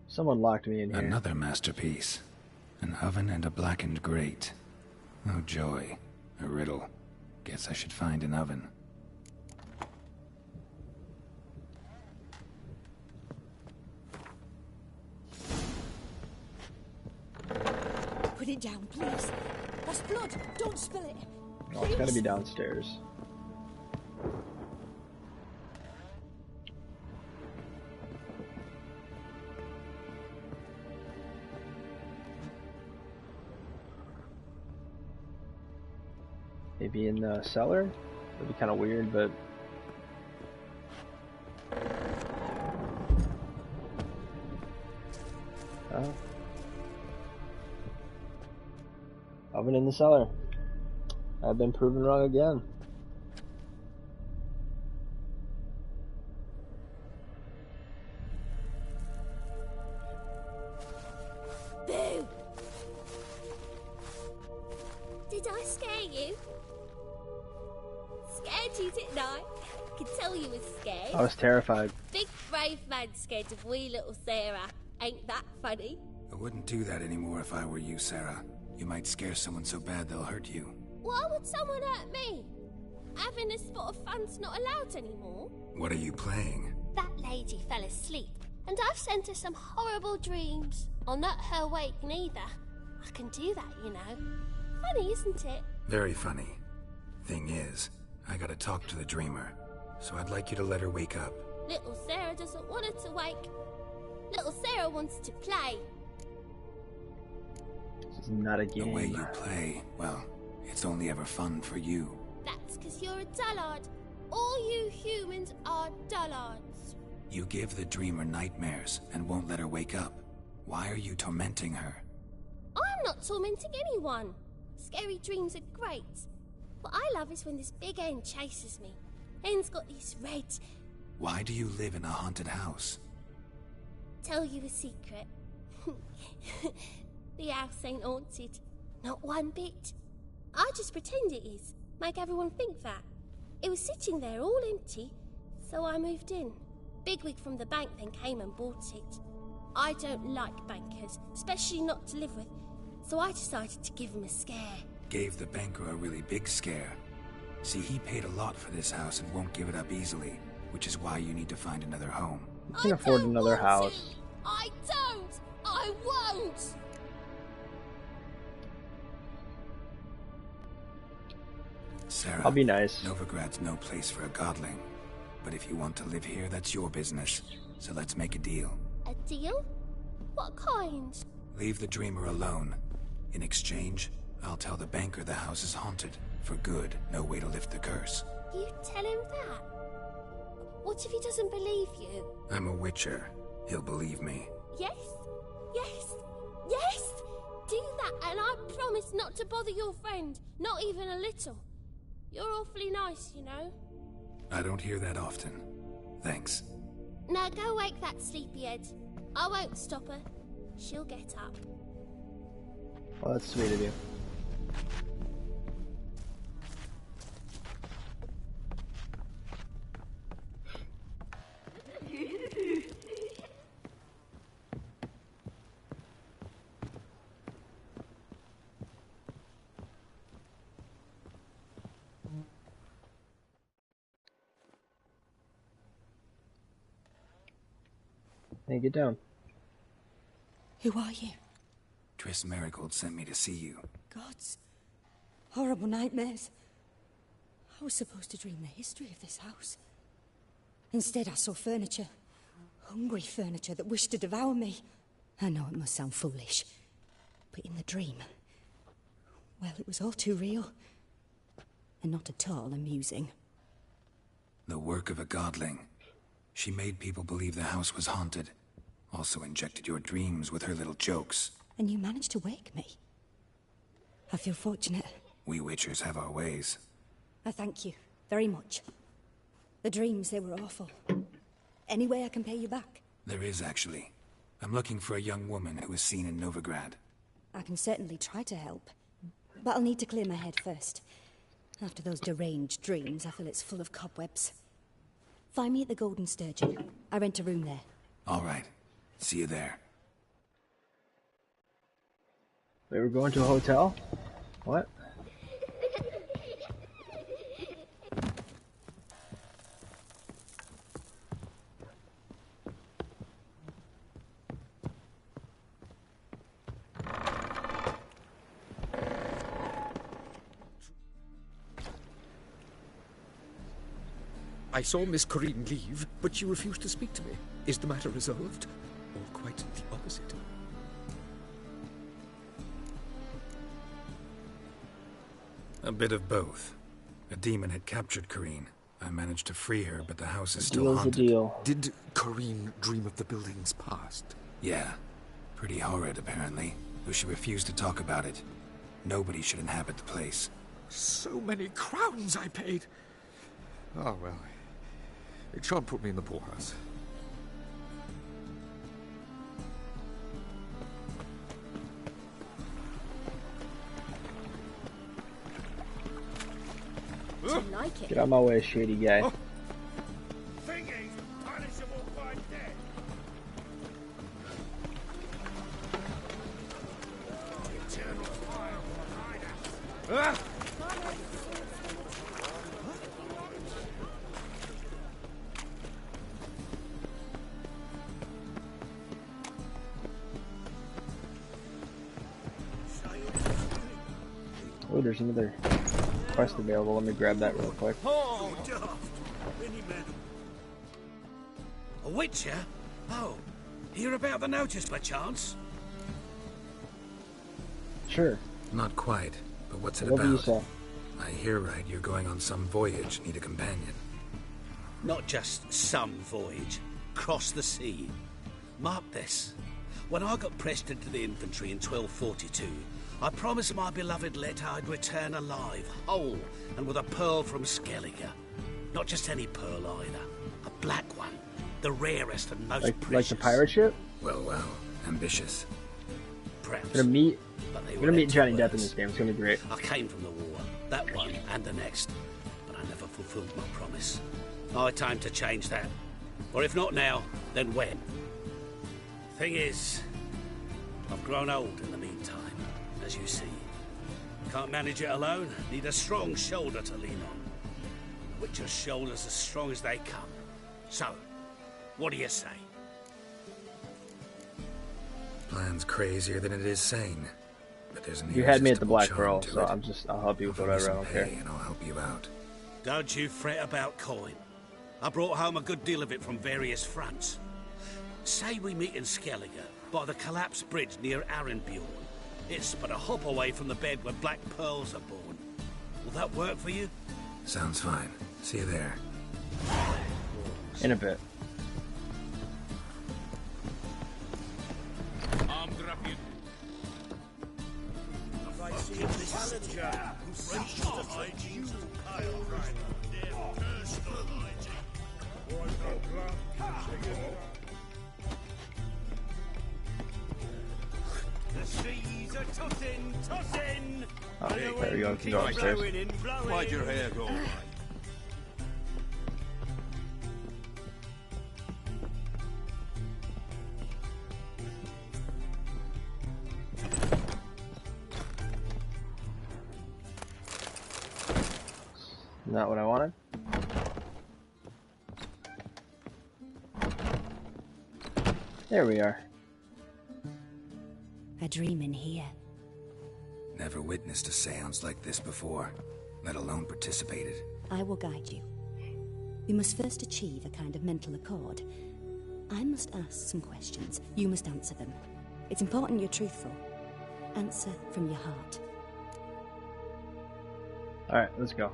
A: Someone locked me in here.
D: Another masterpiece. An oven and a blackened grate. Oh joy. A riddle. Guess I should find an oven.
I: Put it down, please. That's blood. Don't spill it.
A: Oh, it's gotta be downstairs. Maybe in the cellar? That'd be kind of weird, but... Oh. Oven in the cellar. I've been proven wrong again.
O: Boo! Did I scare you? Scared you, didn't I? Could tell you was scared.
A: I was terrified.
O: Big brave man scared of wee little Sarah. Ain't that funny?
D: I wouldn't do that anymore if I were you, Sarah. You might scare someone so bad they'll hurt you.
O: Why would someone hurt me? Having a spot of fun's not allowed anymore.
D: What are you playing?
O: That lady fell asleep, and I've sent her some horrible dreams. I'll not her wake neither. I can do that, you know. Funny, isn't it?
D: Very funny. Thing is, I gotta talk to the dreamer, so I'd like you to let her wake up.
O: Little Sarah doesn't want her to wake. Little Sarah wants to play.
A: This is not a game.
D: The way you play, well, it's only ever fun for you.
O: That's because you're a dullard. All you humans are dullards.
D: You give the dreamer nightmares and won't let her wake up. Why are you tormenting her?
O: I'm not tormenting anyone. Scary dreams are great. What I love is when this big hen chases me. Hen's got these red...
D: Why do you live in a haunted house?
O: Tell you a secret. The house ain't haunted. Not one bit. I just pretend it is. Make everyone think that. It was sitting there all empty, so I moved in. Bigwig from the bank then came and bought it. I don't like bankers, especially not to live with, so I decided to give him a scare.
D: Gave the banker a really big scare. See, he paid a lot for this house and won't give it up easily, which is why you need to find another home.
A: You can afford another house.
O: I don't! I won't!
D: Sarah,
A: I'll be nice.
D: Novigrad's no place for a godling. But if you want to live here, that's your business. So let's make a deal.
O: A deal? What kind?
D: Leave the dreamer alone. In exchange, I'll tell the banker the house is haunted. For good, no way to lift the curse.
O: You tell him that? What if he doesn't believe you?
D: I'm a witcher. He'll believe me.
O: Yes? Yes? Yes! Do that and I promise not to bother your friend. Not even a little. You're awfully nice, you know.
D: I don't hear that often. Thanks.
O: Now go wake that sleepyhead. I won't stop her. She'll get up.
A: Well, that's sweet of you. Hey, get down.
I: Who are you?
D: Triss Marigold sent me to see you.
I: Gods. Horrible nightmares. I was supposed to dream the history of this house. Instead, I saw furniture. Hungry furniture that wished to devour me. I know it must sound foolish, but in the dream, well, it was all too real. And not at all amusing.
D: The work of a godling. She made people believe the house was haunted. Also injected your dreams with her little jokes.
I: And you managed to wake me. I feel fortunate.
D: We Witchers have our ways.
I: I thank you very much. The dreams, they were awful. Any way I can pay you back?
D: There is, actually. I'm looking for a young woman who was seen in Novigrad.
I: I can certainly try to help. But I'll need to clear my head first. After those deranged dreams, I feel it's full of cobwebs. Find me at the Golden Sturgeon. I rent a room there.
D: All right. See you there.
A: We were going to a hotel? What?
E: I saw Miss Corinne leave, but she refused to speak to me. Is the matter resolved? Or quite the opposite?
D: A bit of both. A demon had captured Corinne. I managed to free her, but the house is still
A: Deal's a
D: haunted.
A: deal.
E: Did Corinne dream of the building's past?
D: Yeah. Pretty horrid, apparently. Though she refused to talk about it. Nobody should inhabit the place.
E: So many crowns I paid. Oh, well. It shan't put me in the poorhouse.
O: Like it.
A: Get out of my way, shady guy.
E: Oh.
K: Thingies, punishable by death. Eternal fire behind us. Ah!
A: Oh, there's another quest available. Let me grab that real quick.
N: Oh, daft. Any man.
H: A witcher? Oh, hear about the notice by chance?
A: Sure.
D: Not quite, but what's it
A: Whatever you
D: about?
A: say.
D: I hear right, you're going on some voyage, need a companion.
H: Not just some voyage. Cross the sea. Mark this. When I got pressed into the infantry in 1242, I promised my beloved Let I'd return alive, whole, and with a pearl from Skellige. Not just any pearl either. A black one. The rarest and most precious.
A: Like the pirate ship?
D: Well, well. Ambitious.
H: Perhaps.
A: We're gonna meet
H: But they
A: We're
H: were
A: gonna meet
H: empty
A: Johnny Depp in
H: words.
A: this game. It's gonna be great.
H: I came from the war. That one and the next. But I never fulfilled my promise. High time to change that. Or if not now, then when? Thing is, I've grown old in the meantime, as you see. Can't manage it alone. Need a strong shoulder to lean on. Witcher's shoulders as strong as they come. So, what do you say?
D: Plan's crazier than it is sane. But there's an
A: You had me at the
D: irresistible
A: Black
D: charm
A: Pearl,
D: to
A: so
D: it.
A: I'll help you with
D: Offer me
A: whatever. I
D: some
A: don't care.
D: pay and I'll help you out.
H: Don't you fret about coin. I brought home a good deal of it from various fronts. Say we meet in Skellige, by the collapsed bridge near Arenbjorn. It's but a hop away from the bed where black pearls are born. Will that work for you?
D: Sounds fine. See you there.
A: In a bit.
H: Armed ruffian.
N: I see the challenger who French to fight you, Kyle Ryder. Their personal The seas are tossing, tossing.
A: Oh, there we go. Can go upstairs.
N: Why'd your hair go?
A: Not what I wanted. There we are.
I: A dream in here.
D: Never witnessed a seance like this before, let alone participated.
I: I will guide you. We must first achieve a kind of mental accord. I must ask some questions. You must answer them. It's important you're truthful. Answer from your heart.
A: Alright, let's go.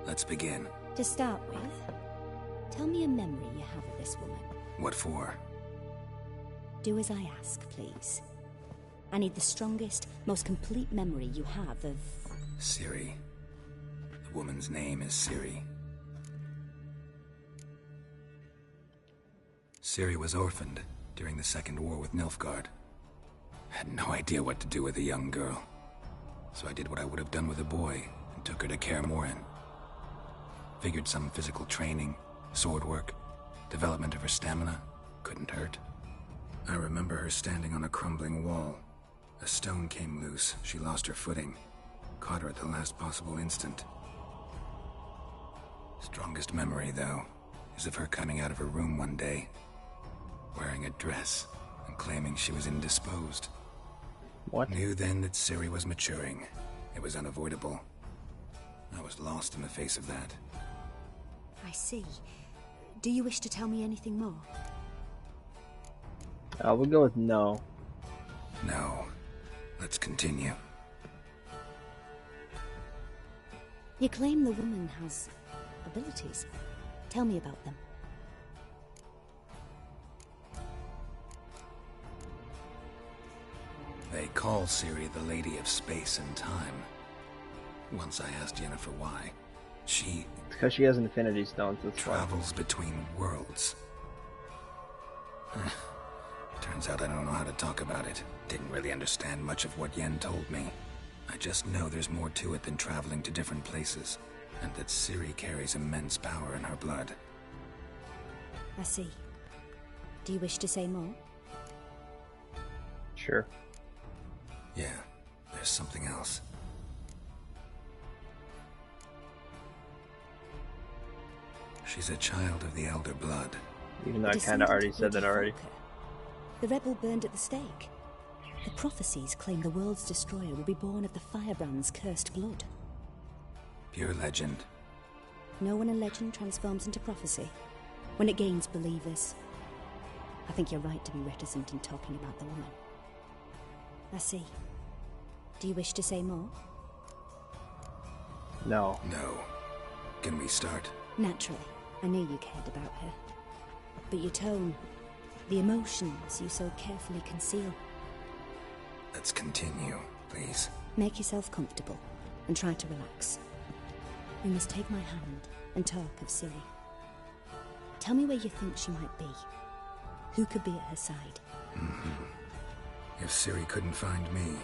D: Let's begin.
I: To start with, Tell me a memory you have of this woman.
D: What for?
I: Do as I ask, please. I need the strongest, most complete memory you have of...
D: Ciri. The woman's name is Ciri. Ciri was orphaned during the Second War with Nilfgaard. Had no idea what to do with a young girl. So I did what I would have done with a boy and took her to Kaer Morhen. Figured some physical training, sword work, development of her stamina couldn't hurt. I remember her standing on a crumbling wall. A stone came loose, she lost her footing. Caught her at the last possible instant. Strongest memory, though, is of her coming out of her room one day, wearing a dress and claiming she was indisposed.
A: What?
D: Knew then that Ciri was maturing. It was unavoidable. I was lost in the face of that.
I: I see. Do you wish to tell me anything more?
A: We'll go with no.
D: No. Let's continue.
I: You claim the woman has abilities. Tell me about them.
D: They call Ciri the Lady of Space and Time. Once I asked Yennefer why. She...
A: Because she has an Infinity Stone, so it's
D: travels between worlds. Turns out I don't know how to talk about it. Didn't really understand much of what Yen told me. I just know there's more to it than traveling to different places, and that Ciri carries immense power in her blood.
I: I see. Do you wish to say more?
A: Sure.
D: Yeah, there's something else. She's a child of the Elder Blood.
A: Even though I kind of already said that already.
I: The rebel burned at the stake. The prophecies claim the world's destroyer will be born of the Firebrand's cursed blood.
D: Pure legend.
I: Know when a legend transforms into prophecy? When it gains believers. I think you're right to be reticent in talking about the woman. I see. Do you wish to say more?
A: No.
D: No. Can we start?
I: Naturally. I knew you cared about her. But your tone, the emotions you so carefully conceal.
D: Let's continue, please.
I: Make yourself comfortable and try to relax. You must take my hand and talk of Ciri. Tell me where you think she might be. Who could be at her side?
D: If Ciri couldn't find me,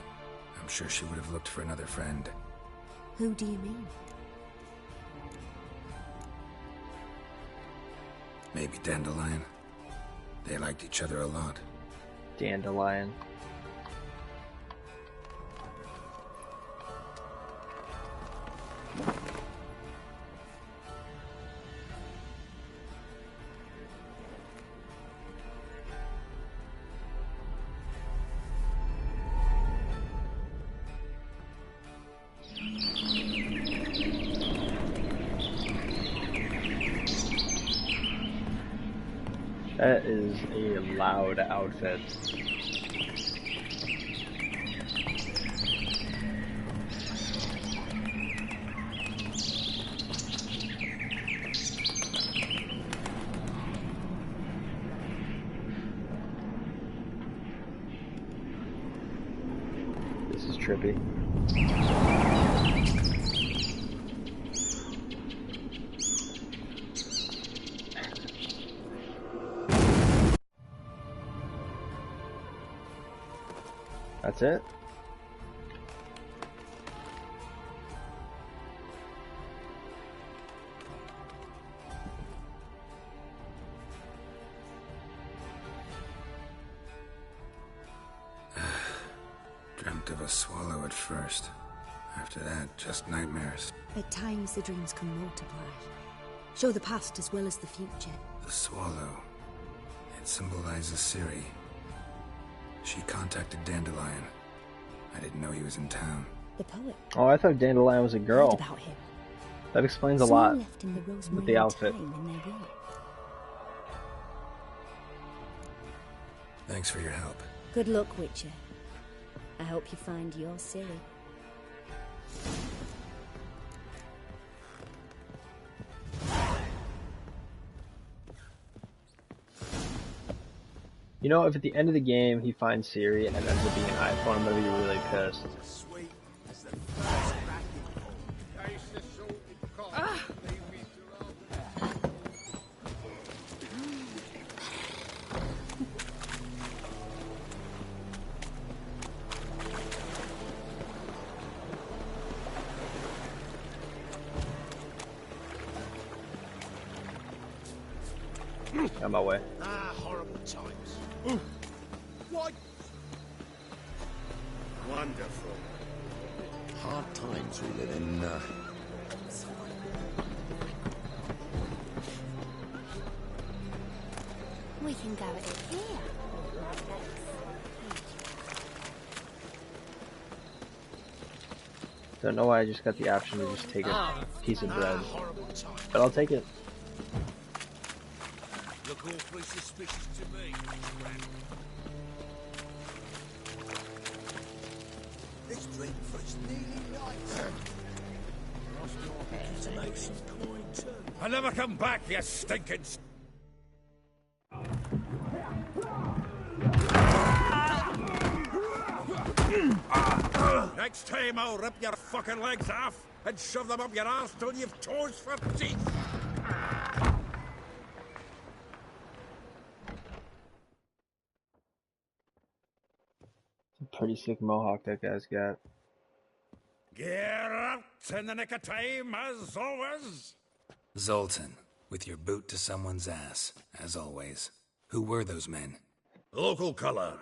D: I'm sure she would have looked for another friend.
I: Who do you mean?
D: Maybe Dandelion. They liked each other a lot.
A: Dandelion. That is a loud outfit. This is trippy. That's it?
D: Dreamt of a swallow at first. After that, just nightmares.
I: At times the dreams can multiply. Show the past as well as the future.
D: The swallow. It symbolizes Ciri. She contacted Dandelion. I didn't know he was in town.
I: The poet.
A: Oh, I thought Dandelion was a girl.
I: Heard about him.
A: That explains a
I: Someone
A: lot
I: left him the rosemary
A: with the
I: and
A: outfit.
I: thyme in their will.
D: Thanks for your help.
I: Good luck, Witcher. I hope you find your Ciri.
A: You know, if at the end of the game he finds Siri and it ends up being an iPhone, I'm gonna be really pissed.
J: Sweet as the first cracking
A: On my way.
N: Ah, horrible times. What? Wonderful.
G: Hard times we live in,
O: We can go at it here.
A: Don't know why I just got the option to just take a piece of bread. But I'll take it.
E: Look awfully suspicious to me.
B: This drink for its nearly night.
E: Lost your head to make some coin too. I'll never come back, you stinking... Next time I'll rip your fucking legs off and shove them up your arse till you've toes for teeth.
A: Pretty sick mohawk that guy's got.
E: Get out in the nick of time, as always.
D: Zoltan, with your boot to someone's ass, as always. Who were those men?
K: Local colour.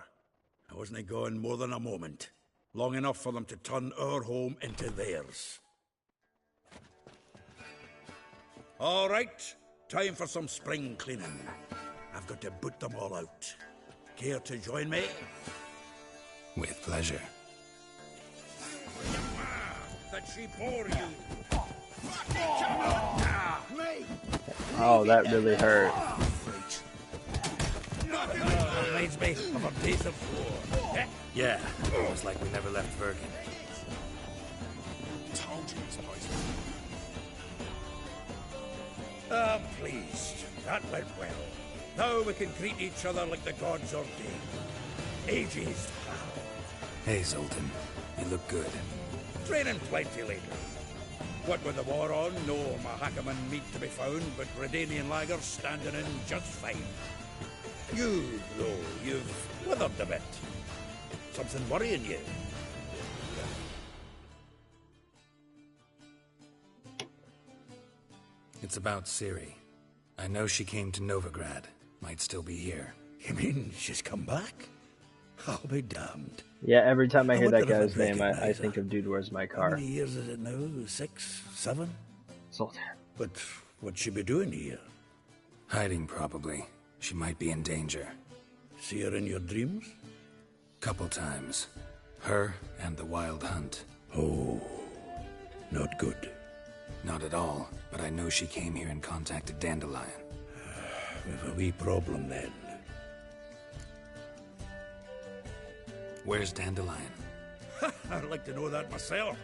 K: I wasn't gone more than a moment. Long enough for them to turn our home into theirs. All right, time for some spring cleaning. I've got to boot them all out. Care to join me?
D: With pleasure.
K: That she bore you.
E: Me!
A: Oh, that really hurt.
E: Reminds me of a piece of war.
D: Yeah, it was like we never left Virgin.
E: Told you this place was... I'm pleased. That went well. Now we can treat each other like the gods ordained. Ages, pal.
D: Hey, Zoltan. You look good.
E: Training plenty lately. What with the war on, no Mahakaman meat to be found, but Redanian lagers standing in just fine. You, though, you've withered a bit. Something worrying you?
D: It's about Ciri. I know she came to Novigrad. Might still be here.
E: You mean she's come back? I'll be damned.
A: Yeah, every time I hear that
E: wonder if
A: guy's
E: I'd
A: name, I
E: recognize
A: think of Dude, Where's My
E: How
A: Car?
E: many years is it now? 6, 7?
A: Zoltan.
E: But what'd she be doing here?
D: Hiding, probably. She might be in danger.
E: See her in your dreams?
D: Couple times. Her and the Wild Hunt.
E: Oh, not good.
D: Not at all, but I know she came here and contacted Dandelion.
E: We've a wee problem then.
D: Where's Dandelion?
E: I'd like to know that myself.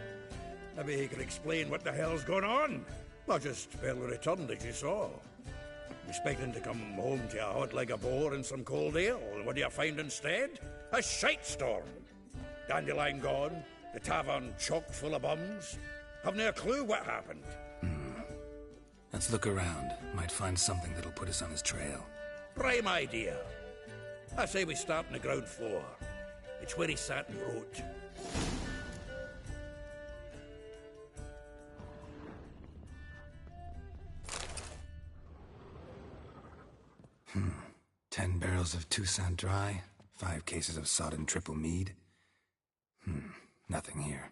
E: Maybe he could explain what the hell's going on. I just barely returned, as you saw. Expecting to come home to a hot leg of boar and some cold ale. What do you find instead? A shite storm. Dandelion gone, the tavern chock full of bums. Haven't a clue what happened.
D: Let's look around. Might find something that'll put us on his trail.
E: Prime idea. I say we start on the ground floor. It's where he sat and wrote.
D: 10 barrels of Toussaint Dry, 5 cases of sodden triple mead. Nothing here.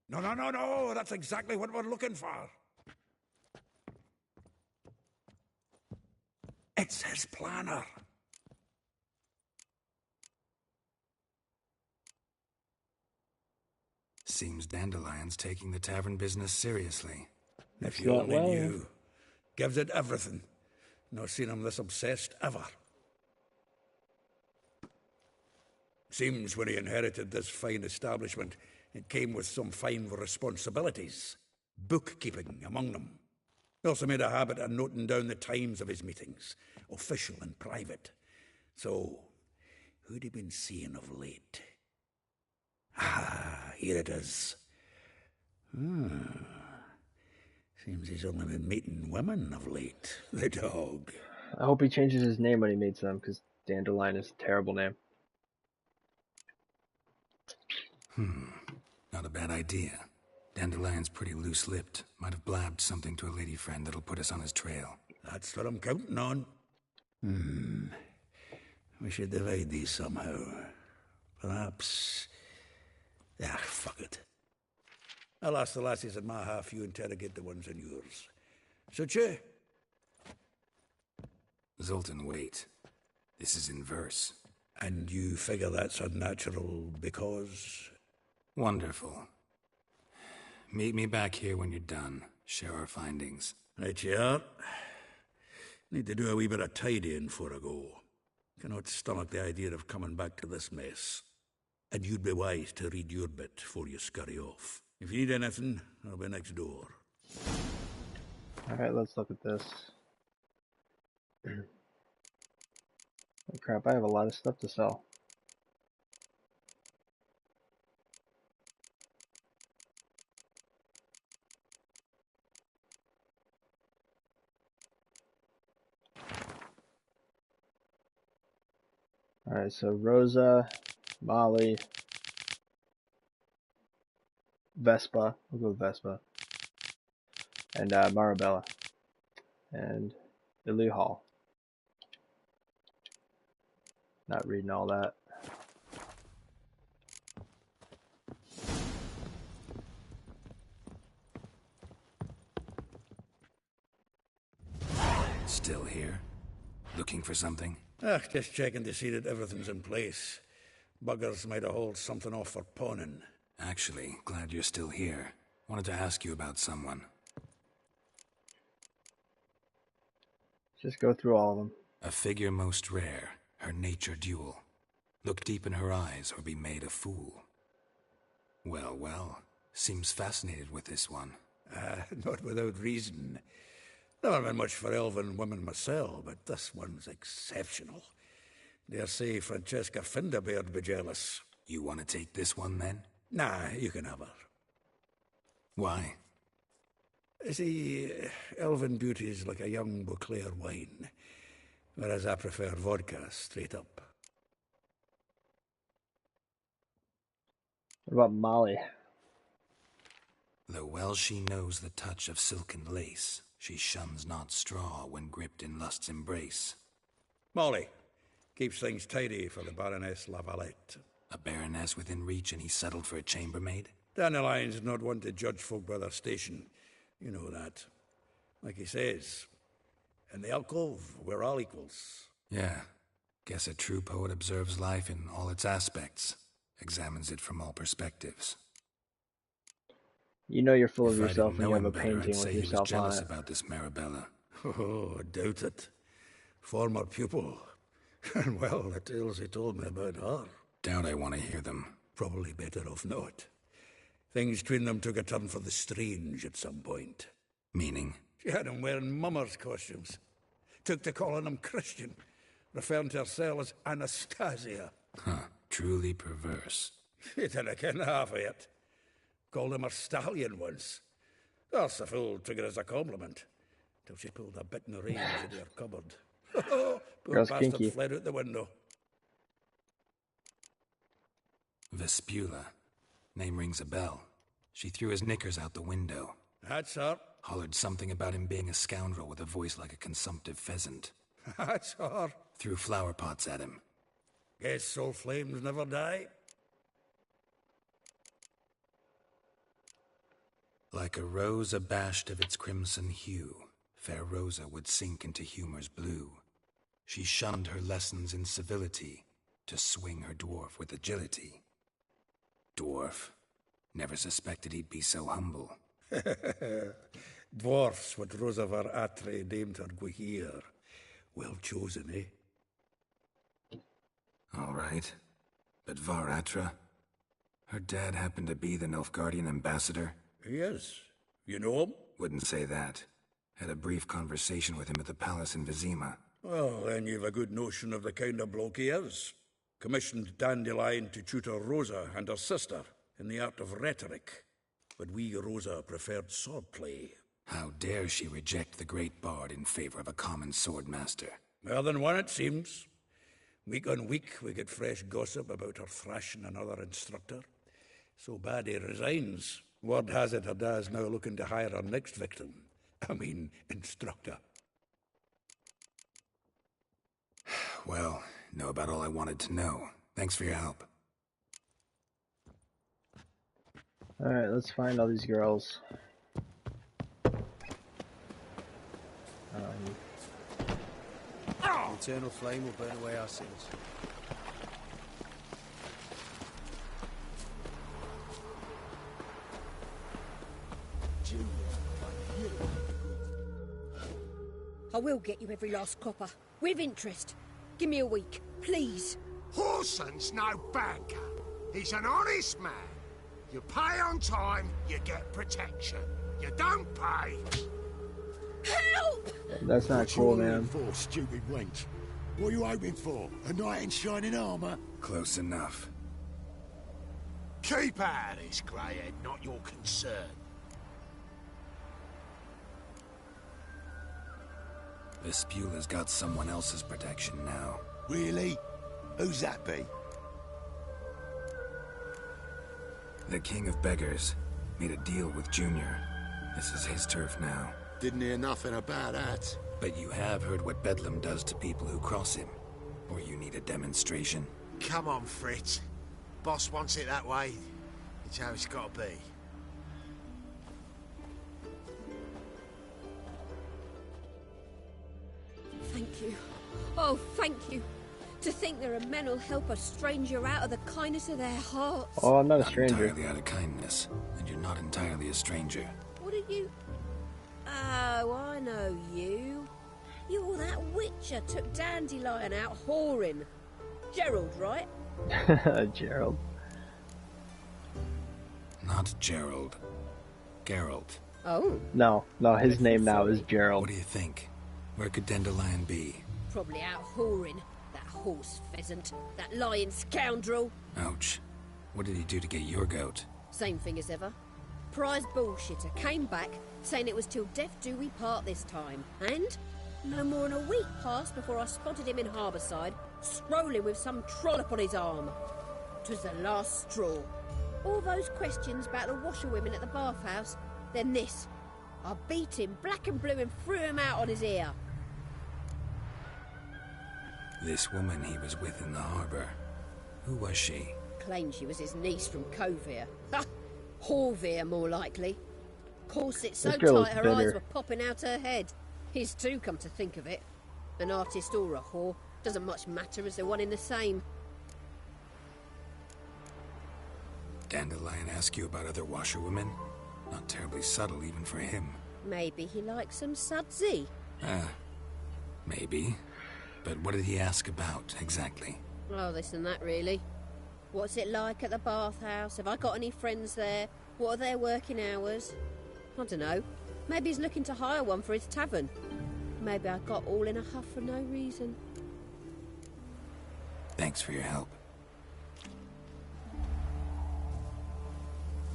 E: No, that's exactly what we're looking for. It's his planner.
D: Seems Dandelion's taking the tavern business seriously.
E: If you only knew. Gives it everything. Not seen him this obsessed ever. Seems when he inherited this fine establishment, it came with some fine responsibilities. Bookkeeping among them. He also made a habit of noting down the times of his meetings, official and private. So,
N: Who'd he been seeing of late? Ah, here it is. Seems he's only been meeting women of late, the dog.
A: I hope he changes his name when he meets them, because Dandelion is a terrible name.
D: Not a bad idea. Dandelion's pretty loose-lipped. Might have blabbed something to a lady friend that'll put us on his trail.
N: That's what I'm counting on. We should divide these somehow. Perhaps... fuck it. I'll ask the lassies in my half, you interrogate the ones in yours. Should you?
D: Zoltan, wait. This is in verse.
N: And you figure that's unnatural because...
D: Wonderful. Meet me back here when you're done. Share our findings.
N: Right you are. Need to do a wee bit of tidying before I go. Cannot stomach the idea of coming back to this mess. And you'd be wise to read your bit before you scurry off. If you need anything, I'll be next door.
A: Alright, let's look at this. Oh crap, I have a lot of stuff to sell. Alright, so Rosa, Molly, Vespa, we'll go with Vespa, and Marabella, and Illy Hall. Not reading all that.
D: Still here? Looking for something?
N: Just checking to see that everything's in place. Buggers might have hauled something off for pawning.
D: Actually, glad you're still here. Wanted to ask you about someone.
A: Just go through all of them.
D: A figure most rare, her nature dual. Look deep in her eyes or be made a fool. Well, well, seems fascinated with this one.
N: Not without reason. Never been much for elven women myself, but this one's exceptional. Dare say Francesca Finderbeard be jealous.
D: You want to take this one, then?
N: Nah, you can have her.
D: Why?
N: See, elven beauty's like a young Beauclair wine, whereas I prefer vodka straight up.
A: What about Molly?
D: Though well she knows the touch of silken lace, she shuns not straw when gripped in lust's embrace.
N: Molly keeps things tidy for the Baroness Lavalette.
D: A baroness within reach and he settled for a chambermaid?
N: Dandelion's not one to judge folk by their station. You know that. Like he says, in the alcove, we're all equals.
D: Yeah. Guess a true poet observes life in all its aspects, examines it from all perspectives.
A: You know you're full of
D: If I
A: yourself
D: didn't
A: when
D: know
A: you have
D: him
A: a
D: better,
A: painting
D: I'd say
A: with
D: he was
A: yourself on
D: jealous
A: it.
D: about this Marabella.
N: Oh, I doubt it. Former pupil. And well, the tales he told me about her.
D: Doubt I want to hear them.
N: Probably better off not. Things between them took a turn for the strange at some point.
D: Meaning?
N: She had him wearing mummers' costumes. Took to calling him Christian, referring to herself as Anastasia.
D: Huh, truly perverse.
N: She didn't ken half of it. Called him a stallion once. That's the fool took it as a compliment. Till she pulled a bit in the reins into her cupboard. Poor
A: Girl's
N: bastard
A: kinky.
N: fled out the window.
D: Vespula. Name rings a bell. She threw his knickers out the window.
N: That's her.
D: Hollered something about him being a scoundrel with a voice like a consumptive pheasant.
N: That's her.
D: Threw flower pots at him.
N: Guess soul flames never die.
D: Like a rose abashed of its crimson hue, fair Rosa would sink into humor's blue. She shunned her lessons in civility to swing her dwarf with agility. Dwarf. Never suspected he'd be so humble.
N: Dwarfs what Rosa var Atre named her Guihir. Well chosen, eh?
D: All right. But Varatra? Her dad happened to be the Nilfgaardian ambassador?
N: He is. You know him?
D: Wouldn't say that. Had a brief conversation with him at the palace in Vizima.
N: Well, then you've a good notion of the kind of bloke he is.
K: Commissioned Dandelion to tutor Rosa and her sister in the art of rhetoric. But we, Rosa, preferred swordplay.
D: How dare she reject the great bard in favor of a common swordmaster?
K: More than one, it seems. Week on week, we get fresh gossip about her thrashing another instructor. So bad he resigns. Word has it her dad's now looking to hire her next victim. Instructor.
D: Well, know about all I wanted to know. Thanks for your help.
A: Alright, let's find all these girls.
J: The eternal flame will burn away our sins.
P: I will get you every last copper, with interest. Give me a week, please.
Q: Horson's no banker. He's an honest man. You pay on time, you get protection. You don't pay.
P: Help!
A: That's not cool, man.
G: For stupid wench. What are you hoping for? A knight in shining armor?
D: Close enough.
Q: Keep out of this, greyhead, not your concern.
D: Vespula's got someone else's protection now.
G: Really? Who's that be?
D: The King of Beggars made a deal with Junior. This is his turf now.
G: Didn't hear nothing about that.
D: But you have heard what Bedlam does to people who cross him. Or you need a demonstration?
Q: Come on, Fritz. Boss wants it that way. It's how it's got to be.
P: Thank you. Oh, thank you. To think there are men who'll help a stranger out of the kindness of their hearts.
A: Oh, I'm not a
D: Not
A: stranger.
D: entirely out of kindness, and you're not entirely a stranger.
P: What are you? Oh, I know you. You're that witcher took Dandelion out whoring. Gerald, right?
A: Gerald.
D: Not Gerald. Geralt.
P: Oh.
A: No, his name now is Gerald.
D: What do you think? Where could Dandelion be?
P: Probably out whoring. That horse pheasant. That lying scoundrel.
D: Ouch. What did he do to get your goat?
P: Same thing as ever. Prize bullshitter came back saying it was till death do we part this time. And no more than a week passed before I spotted him in Harbourside, strolling with some trollop on his arm. 'Twas the last straw. All those questions about the washerwomen at the bathhouse, then this. I beat him black and blue and threw him out on his ear.
D: This woman he was with in the harbour. Who was she?
P: Claimed she was his niece from Kovir. Ha! Horvir, more likely. Corset so
A: This girl
P: tight
A: is
P: her
A: bitter.
P: eyes were popping out her head. His too, come to think of it. An artist or a whore doesn't much matter as they're one in the same.
D: Dandelion ask you about other washerwomen? Not terribly subtle even for him.
P: Maybe he likes some sudsy.
D: Maybe. But what did he ask about, exactly?
P: Oh, this and that, really. What's it like at the bathhouse? Have I got any friends there? What are their working hours? I don't know. Maybe he's looking to hire one for his tavern. Maybe I got all in a huff for no reason.
D: Thanks for your help.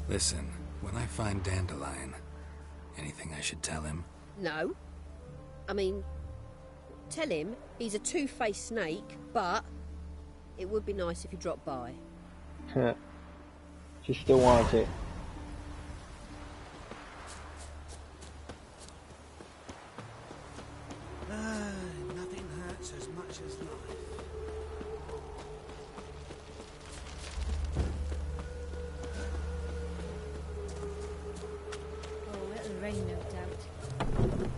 D: Listen, when I find Dandelion, anything I should tell him?
P: No. I mean, tell him he's a two-faced snake, but it would be nice if he dropped by.
A: She still wants it.
J: Nothing hurts as much as life.
L: Oh, it'll rain, no doubt.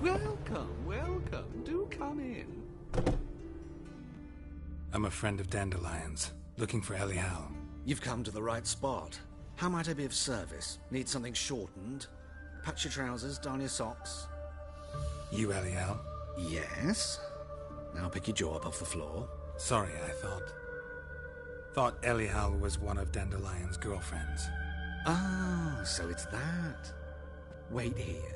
R: Welcome, welcome. Do come in.
D: I'm a friend of Dandelion's, looking for Elial.
S: You've come to the right spot. How might I be of service? Need something shortened? Patch your trousers, darn your socks.
D: You, Elial?
S: Yes. Now pick your jaw up off the floor.
D: Sorry, I thought Elial was one of Dandelion's girlfriends.
S: Ah, so it's that. Wait here.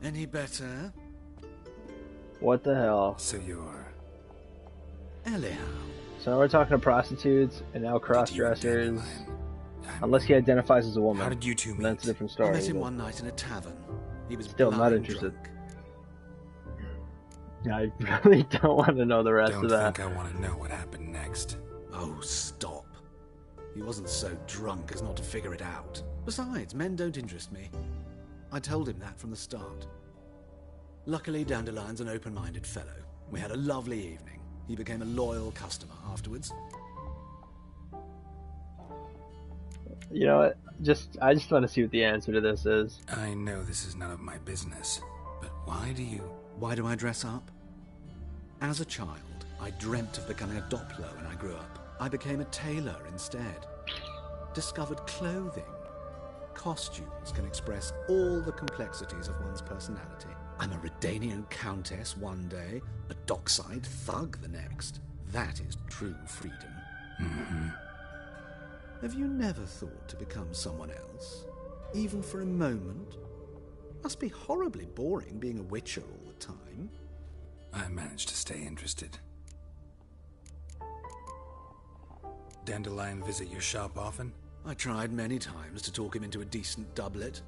S: Any better?
A: What the hell?
D: So you're...
S: Anyhow.
A: So now we're talking to prostitutes and now cross-dressers. Unless he identifies as a woman.
D: How did you two meet?
A: That's a different
S: I
A: story.
S: met him one night in a tavern. He was
A: Still not
S: blind
A: interested.
S: drunk.
A: I really don't want to know the rest
D: Don't
A: of that.
D: think I want to know what happened next.
S: Oh, stop. He wasn't so drunk as not to figure it out. Besides, men don't interest me. I told him that from the start. Luckily, Dandelion's an open-minded fellow. We had a lovely evening. He became a loyal customer afterwards.
A: You know what? I just want to see what the answer to this is.
D: I know this is none of my business, but why do
S: I dress up? As a child, I dreamt of becoming a Doppler when I grew up. I became a tailor instead. Discovered clothing. Costumes can express all the complexities of one's personality. I'm a Redanian countess one day, a dockside thug the next. That is true freedom.
D: Mm-hmm.
S: Have you never thought to become someone else? Even for a moment? Must be horribly boring being a witcher all the time.
D: I managed to stay interested. Dandelion visit your shop often?
S: I tried many times to talk him into a decent doublet.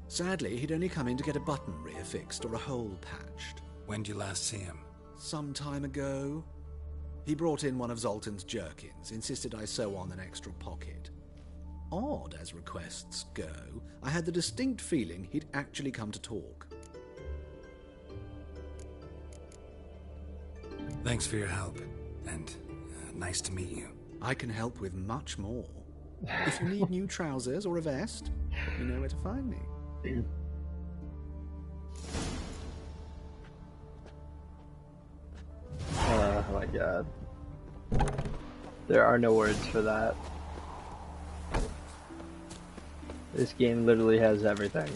S: Sadly, he'd only come in to get a button reaffixed or a hole patched.
D: When did you last see him?
S: Some time ago. He brought in one of Zoltan's jerkins, insisted I sew on an extra pocket. Odd as requests go, I had the distinct feeling he'd actually come to talk.
D: Thanks for your help, and nice to meet you.
S: I can help with much more. If you need new trousers or a vest, you know where to find me.
A: Oh my god. There are no words for that. This game literally has everything.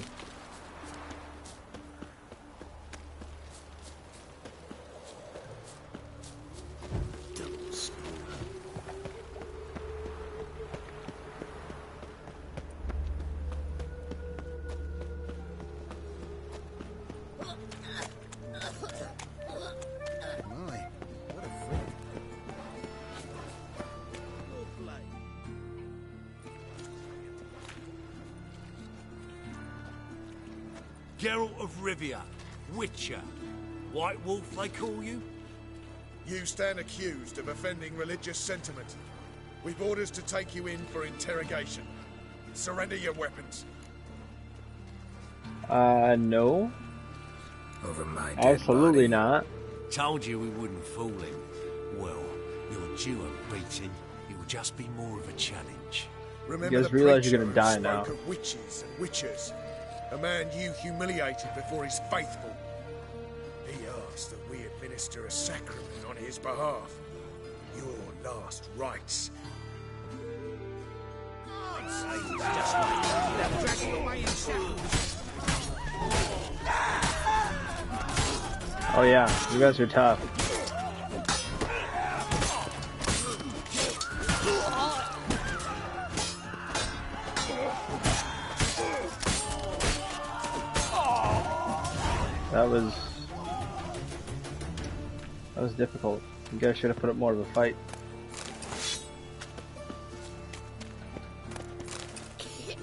Q: Geralt of Rivia, Witcher. White Wolf, they call you?
G: You stand accused of offending religious sentiment. We've orders to take you in for interrogation. Surrender your weapons.
A: No.
D: Over my dead
A: Absolutely
D: body.
A: not.
N: Told you we wouldn't fool him. Well, you're due a beating. It will just be more of a challenge.
G: Remember
A: You guys
G: the
A: realize you're
G: preacher
A: gonna
G: who
A: die
G: spoke
A: now.
G: of witches and witchers. A man you humiliated before his faithful. He asked that we administer a sacrament on his behalf. Your last rites.
E: Just like that dragging away in shackles.
A: Oh yeah, you guys are tough. That was difficult. You guys should have put up more of a fight.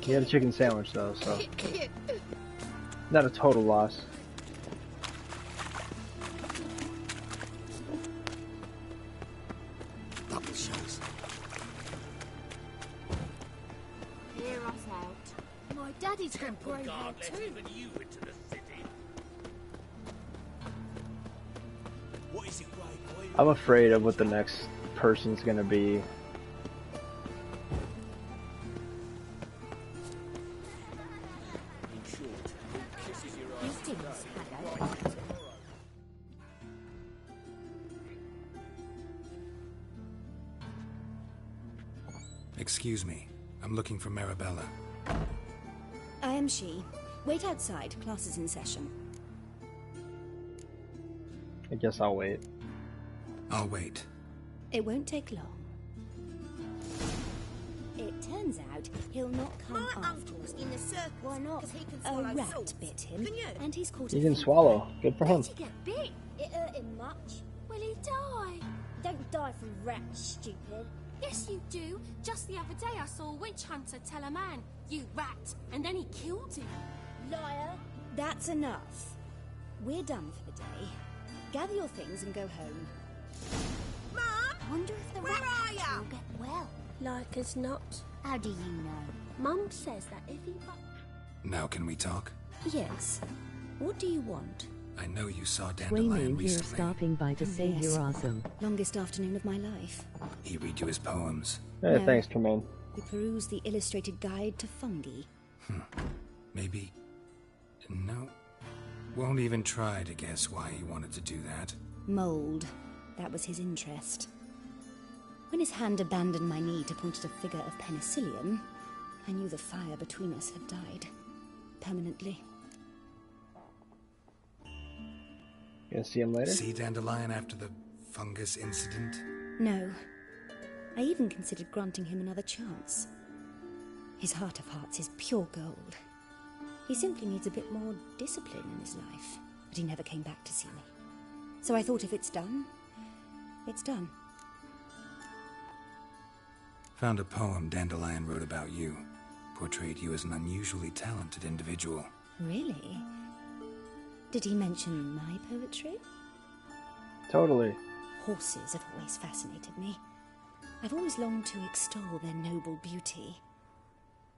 A: You had a chicken sandwich though, so not a total loss.
O: Hear us out. My daddy's got grey hair too.
N: you into the city. What is it, Grey?
A: I'm afraid of what the next person's gonna be.
D: Excuse me. I'm looking for Marabella.
I: I am she. Wait outside. Class is in session.
A: I guess I'll wait.
D: I'll wait.
I: It won't take long. It turns turns out he'll not come after us.
P: In the circus.
I: Why not?
P: Because he can
I: A
P: swallow
I: rat
P: salts.
I: bit him,
P: Can you?
I: and he's caught
A: He
I: a
A: can
I: fever.
A: swallow. Good for him.
O: Did he get bit?
I: It hurt him much.
O: Will he die?
I: Don't die from rats, stupid.
O: Yes, you do. Just the other day I saw a witch hunter tell a man, "You rat," and then he killed him.
I: Liar. That's enough. We're done for the day. Gather your things and go home.
P: Mum!
I: Wonder if the
P: Where
I: rat
P: are ya?
I: will get well.
O: Like as not.
I: How do you know?
O: Mum says that if he...
D: Now can we talk?
L: Yes. What do you want?
D: I know you saw Dandelion
T: Wayne here
D: recently.
T: stopping by to say
I: Yes.
T: you're awesome.
I: Longest afternoon of my life.
D: He read you his poems.
A: Hey,
I: No.
A: thanks, Tremaine.
I: We perused the illustrated guide to fungi.
D: Maybe... No. Won't even try to guess why he wanted to do that.
I: Mold. That was his interest. When his hand abandoned my knee to point at a figure of penicillium, I knew the fire between us had died. Permanently.
A: Gonna see him later?
D: See Dandelion after the fungus incident?
I: No. I even considered granting him another chance. His heart of hearts is pure gold. He simply needs a bit more discipline in his life. But he never came back to see me. So I thought if it's done, it's done.
D: Found a poem Dandelion wrote about you. Portrayed you as an unusually talented individual.
I: Really? Did he mention my poetry?
A: Totally.
I: Horses have always fascinated me. I've always longed to extol their noble beauty.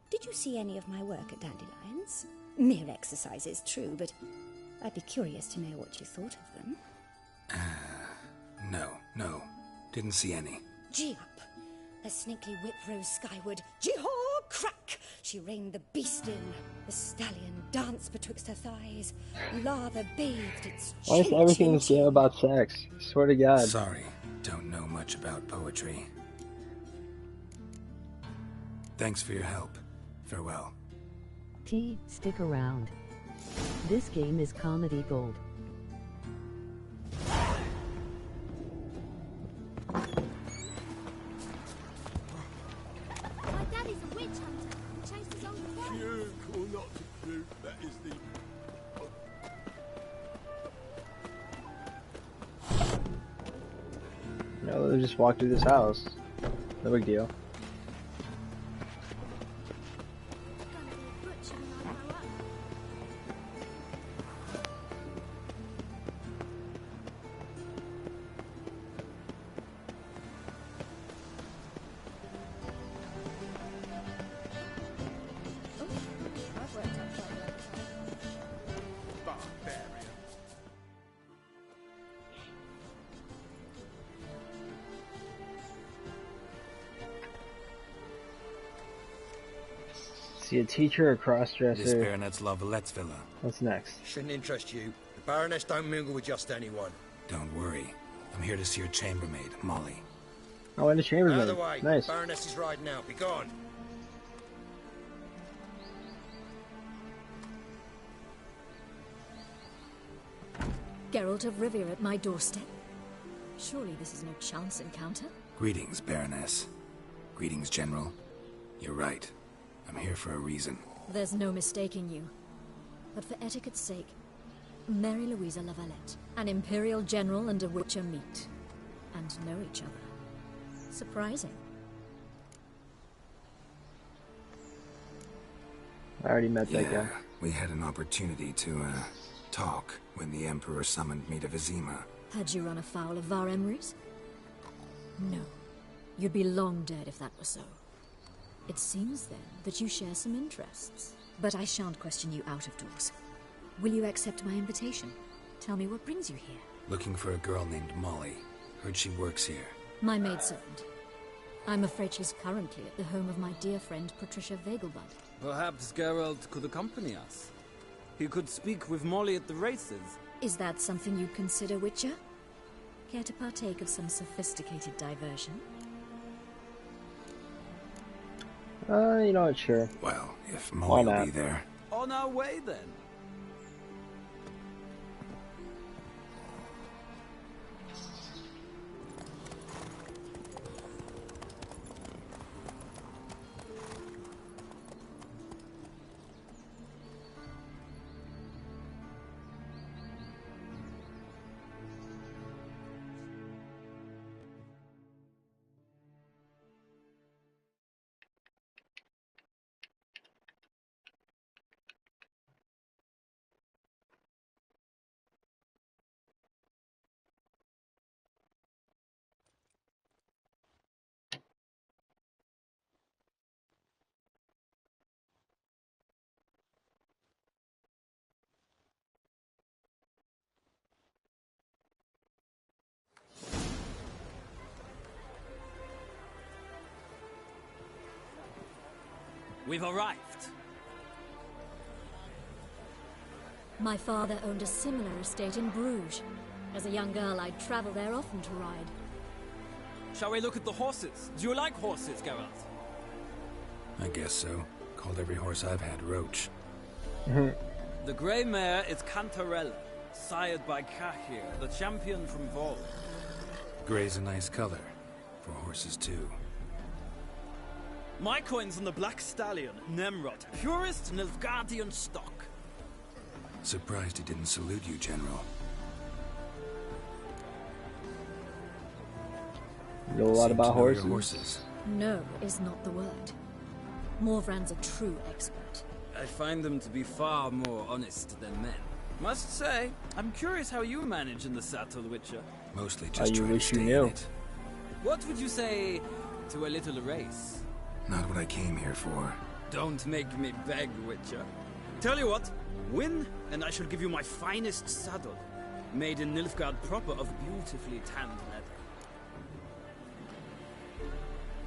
I: Did you see any of my work at Dandelion's? Mere exercises, true, but I'd be curious to know what you thought of them.
D: No. Didn't see any.
I: Gee up! The snaky whip rose skyward. Jee-haw! Crack! She reined the beast in. The stallion danced betwixt her thighs. Lather bathed its
A: Why is everything in this game about sex? Swear to God.
D: Sorry, don't know much about poetry. Thanks for your help. Farewell.
T: T, stick around. This game is comedy gold.
O: My daddy's a witch hunter. He chased his own father.
G: Puke or not to puke, that is the...
A: No, they just walk through this house. No big deal. See a teacher or
D: This
A: cross-dresser.
D: baronet's La Vallette's villa.
A: What's next?
F: Shouldn't interest you. The Baroness don't mingle with just anyone.
D: Don't worry. I'm here to see your chambermaid, Molly.
A: Oh, and the
F: Out of the
A: chambermaid.
F: way.
A: Nice.
F: Baroness is riding out. Be gone.
L: Geralt of Rivia at my doorstep. Surely this is no chance encounter.
D: Greetings, Baroness. Greetings, General. You're right. I'm here for a reason.
L: There's no mistaking you. But for etiquette's sake, Mary Louisa La Valette, an Imperial General and a Witcher meet. And know each other. Surprising.
A: I already met that
D: Yeah,
A: guy.
D: we had an opportunity to, talk when the Emperor summoned me to Vizima.
L: Had you run afoul of Var Emrys? No. You'd be long dead if that were so. It seems, then, that you share some interests. But I shan't question you out of doors. Will you accept my invitation? Tell me what brings you here.
D: Looking for a girl named Molly. Heard she works here.
L: My maidservant. I'm afraid she's currently at the home of my dear friend Patricia Vegelbud.
U: Perhaps Geralt could accompany us. He could speak with Molly at the races.
L: Is that something you'd consider, Witcher? Care to partake of some sophisticated diversion?
A: You know what, sure.
D: Well, if
A: Why
D: Molly will
A: not?
D: be there.
U: On our way, then. We've arrived.
C: My father owned a similar estate in Bruges. As a young girl, I'd travel there often to ride.
U: Shall we look at the horses? Do you like horses, Geralt?
D: I guess so. Called every horse I've had Roach.
U: The grey mare is Cantarella, sired by Cahir, the champion from Vol.
D: Grey's a nice color. For horses, too.
U: My coin's on the black stallion, Nemrod, purest Nilfgaardian stock.
D: Surprised he didn't salute you, General.
A: You know a lot about horses?
C: No is not the word. Morvran's a true expert.
U: I find them to be far more honest than men. Must say, I'm curious how you manage in the saddle, Witcher.
D: Mostly just
A: you
D: trying to
A: wish you
D: stay
A: knew.
D: in it.
U: What would you say to a little race?
D: Not what I came here for.
U: Don't make me beg, Witcher. Tell you what, win, and I shall give you my finest saddle. Made in Nilfgaard proper of beautifully tanned leather.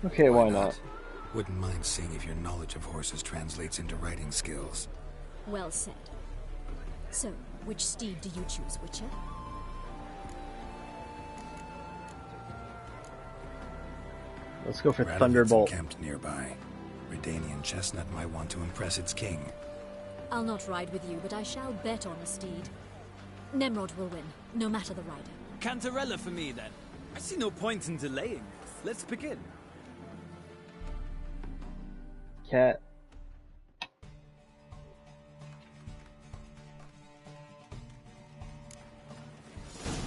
A: Okay, why not?
D: Wouldn't mind seeing if your knowledge of horses translates into riding skills.
C: Well said. So, which steed do you choose, Witcher?
A: Let's go for
D: Radovid's
A: Thunderbolt.
D: Encamped nearby. Redanian chestnut might want to impress its king.
C: I'll not ride with you, but I shall bet on a steed. Nemrod will win, no matter the rider.
U: Cantarella for me, then. I see no point in delaying this. Let's begin.
A: Cat.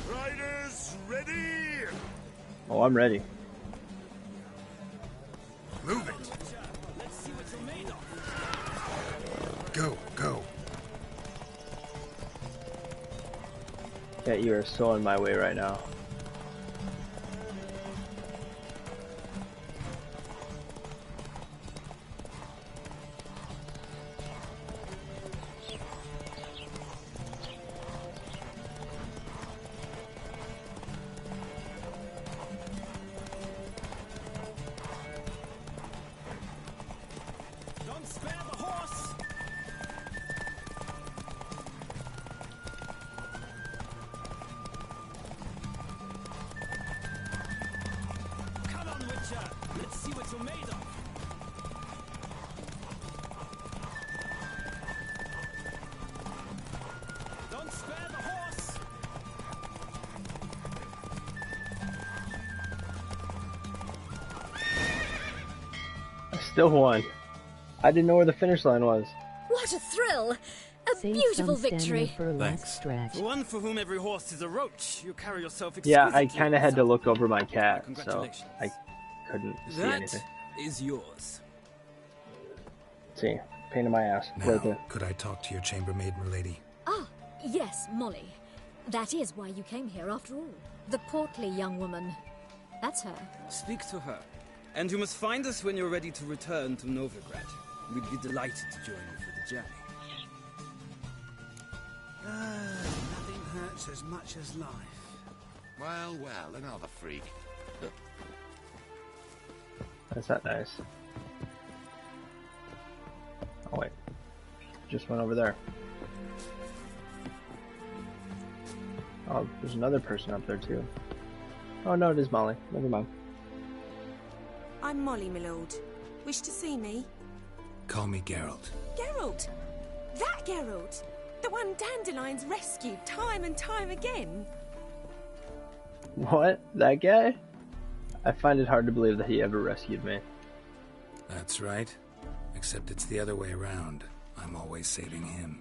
Q: Riders, ready?
A: Oh, I'm ready.
Q: Move it.
U: Let's see what you're made of.
Q: Go, go.
A: Cat, you are so in my way right now.
U: Don't spare the horse! Come on, Witcher! Let's see what you're made of! Don't spare the horse!
A: I still won. I didn't know where the finish line was.
C: What a thrill! A
T: Save
C: beautiful
T: some stamina
C: victory!
T: for a last
U: Thanks.
T: stretch.
U: For one for whom every horse is a roach, you carry yourself
A: Yeah, I
U: exquisitely
A: kind of had to
U: well.
A: look over my cat, so
U: Congratulations.
A: I couldn't see
U: That
A: anything.
U: is yours.
A: See, pain in my ass.
D: Now,
A: Right there.
D: could I talk to your chambermaid, milady?
C: Ah, yes, Molly. That is why you came here after all. The portly young woman. That's her.
U: Speak to her. And you must find us when you're ready to return to Novigrad. We'd be delighted to join you for the journey.
J: Nothing hurts as much as life.
Q: Well, well, another freak.
A: That's not nice. Oh wait, just went over there. Oh, there's another person up there too. Oh no, it is Molly. Never mind.
V: I'm Molly, my lord. Wish to see me?
D: Call me Geralt.
V: Geralt! That Geralt! The one Dandelion's rescued time and time again.
A: What? That guy? I find it hard to believe that he ever rescued me.
D: That's right. Except it's the other way around. I'm always saving him.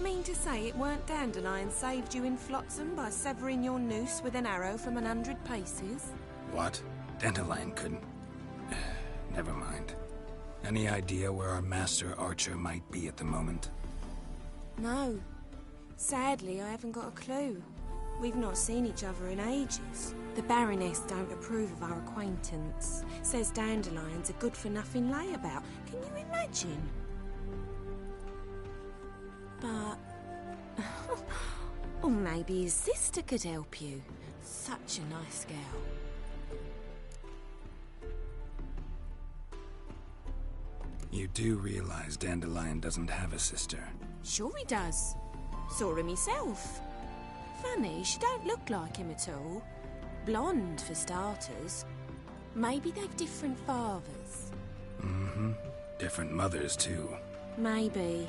V: Mean to say it weren't Dandelion saved you in Flotsam by severing your noose with an arrow from 100 paces?
D: What? Dandelion couldn't... Never mind. Any idea where our master archer might be at the moment?
V: No. Sadly, I haven't got a clue. We've not seen each other in ages. The Baroness don't approve of our acquaintance. Says Dandelion's a good-for-nothing layabout. Can you imagine? But... or maybe his sister could help you. Such a nice girl.
D: You do realize Dandelion doesn't have a sister?
V: Sure he does. Saw him himself. Funny, she don't look like him at all. Blonde, for starters. Maybe they've different fathers.
D: Mm-hmm. Different mothers, too.
V: Maybe.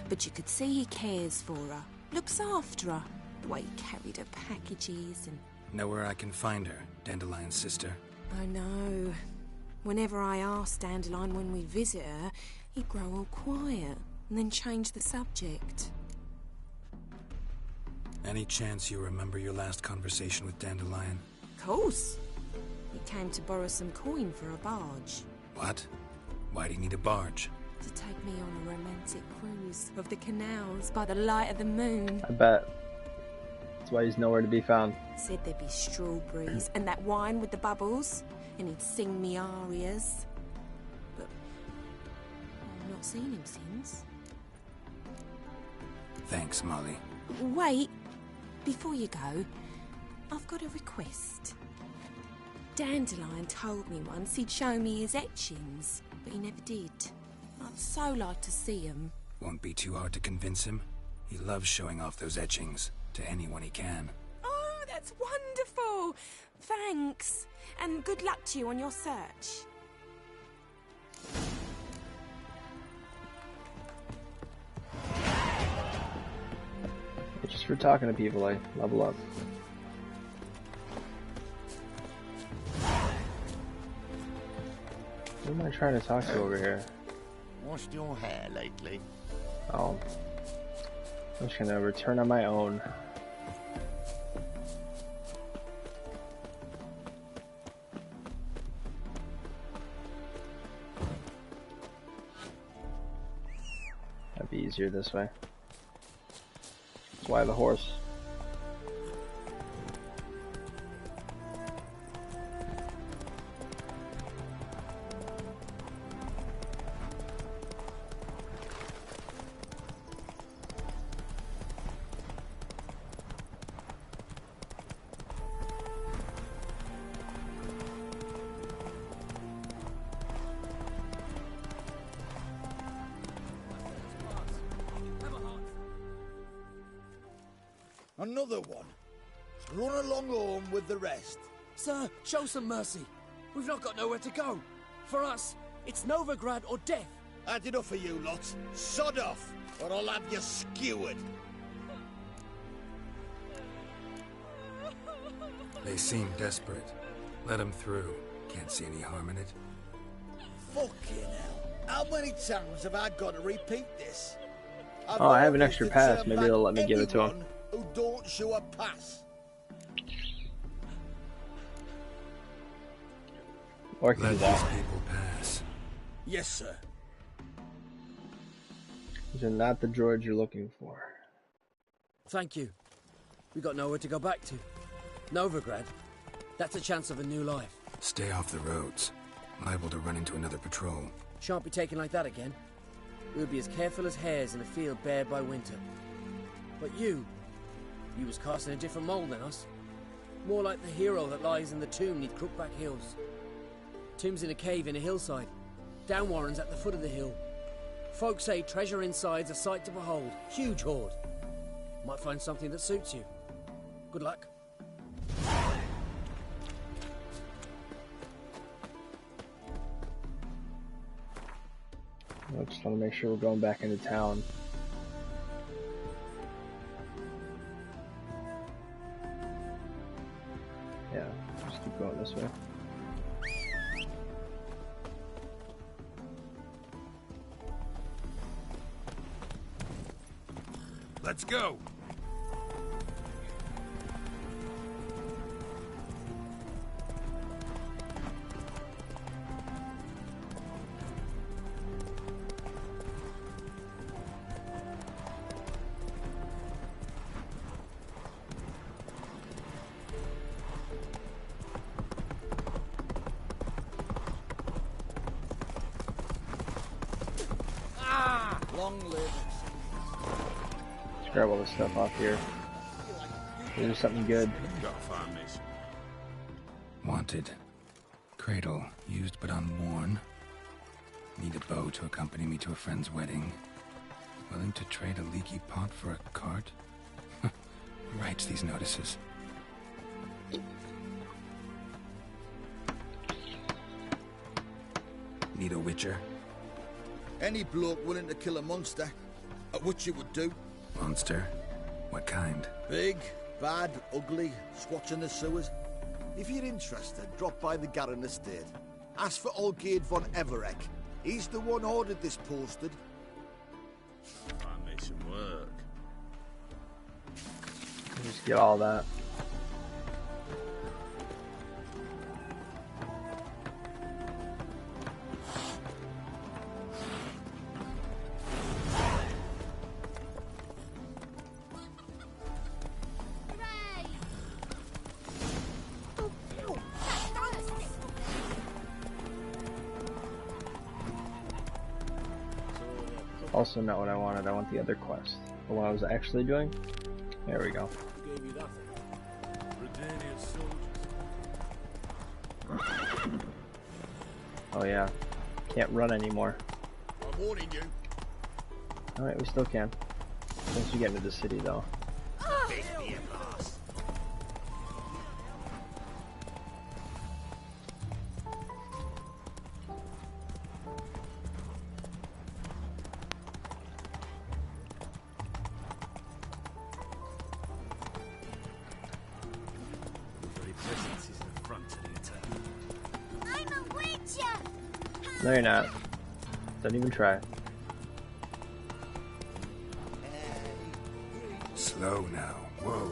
V: But you could see he cares for her. Looks after her. The way he carried her packages and...
D: Know where I can find her, Dandelion's sister?
V: I know. Whenever I asked Dandelion when we'd visit her, he'd grow all quiet and then change the subject.
D: Any chance you remember your last conversation with Dandelion?
V: Of course. He came to borrow some coin for a barge.
D: What? Why do you need a barge?
V: To take me on a romantic cruise of the canals by the light of the moon.
A: I bet. That's why he's nowhere to be found.
V: Said there'd be strawberries and that wine with the bubbles, and he'd sing me arias. But I've not seen him since.
D: Thanks, Molly.
V: Wait, before you go, I've got a request. Dandelion told me once he'd show me his etchings, but he never did. I'd so like to see them.
D: Won't be too hard to convince him. He loves showing off those etchings to anyone he can.
V: Oh, that's wonderful! Thanks, and good luck to you on your search.
A: Just for talking to people, I level up. Who am I trying to talk to over here?
H: Washed your hair lately?
A: Oh. I'm just gonna return on my own. That'd be easier this way. That's why I have a horse.
M: Another one. Run along home with the rest.
W: Sir, show some mercy. We've not got nowhere to go. For us, it's Novigrad or death.
M: Had enough of you lot. Sod off, or I'll have you skewered.
D: They seem desperate. Let them through. Can't see any harm in it.
M: Fucking hell. How many times have I got to repeat this?
A: Oh, I have an extra pass. Maybe they'll let me give it to him.
M: Who don't show a pass.
A: Or can
D: let
A: do
D: these
A: that.
D: people pass.
M: Yes, sir.
A: These are not the droids you're looking for.
U: Thank you. We got nowhere to go back to. Novigrad. That's a chance of a new life.
D: Stay off the roads. Liable to run into another patrol.
U: Shan't be taken like that again. We'll be as careful as hares in a field bared by winter. But you was cast in a different mould than us. More like the hero that lies in the tomb neath Crookback Hills. Tomb's in a cave in a hillside. Down Warren's at the foot of the hill. Folk say treasure inside's a sight to behold. Huge hoard. Might find something that suits you. Good luck.
A: I just want to make sure we're going back into town. Yeah, just keep going this way.
K: Let's go.
M: Long live.
A: Let's grab all this stuff off here. Do something good.
K: Gotta find this.
D: Wanted. Cradle, used but unworn. Need a bow to accompany me to a friend's wedding. Willing to trade a leaky pot for a cart? Who writes these notices? Need a witcher?
M: Any bloke willing to kill a monster, a witcher would do.
D: Monster? What kind?
M: Big, bad, ugly, squats in the sewers.
B: If you're interested, drop by the Garren estate. Ask for Olgierd von Everek. He's the one ordered this posted.
G: I need some work.
A: Just get all that. Also not what I wanted. I want the other quest. The one I was actually doing. There we go. Oh yeah. Can't run anymore.
M: I'm warning you.
A: Alright, we still can. Once we get into the city though. No, you're not. Don't even try.
D: Slow now. Whoa.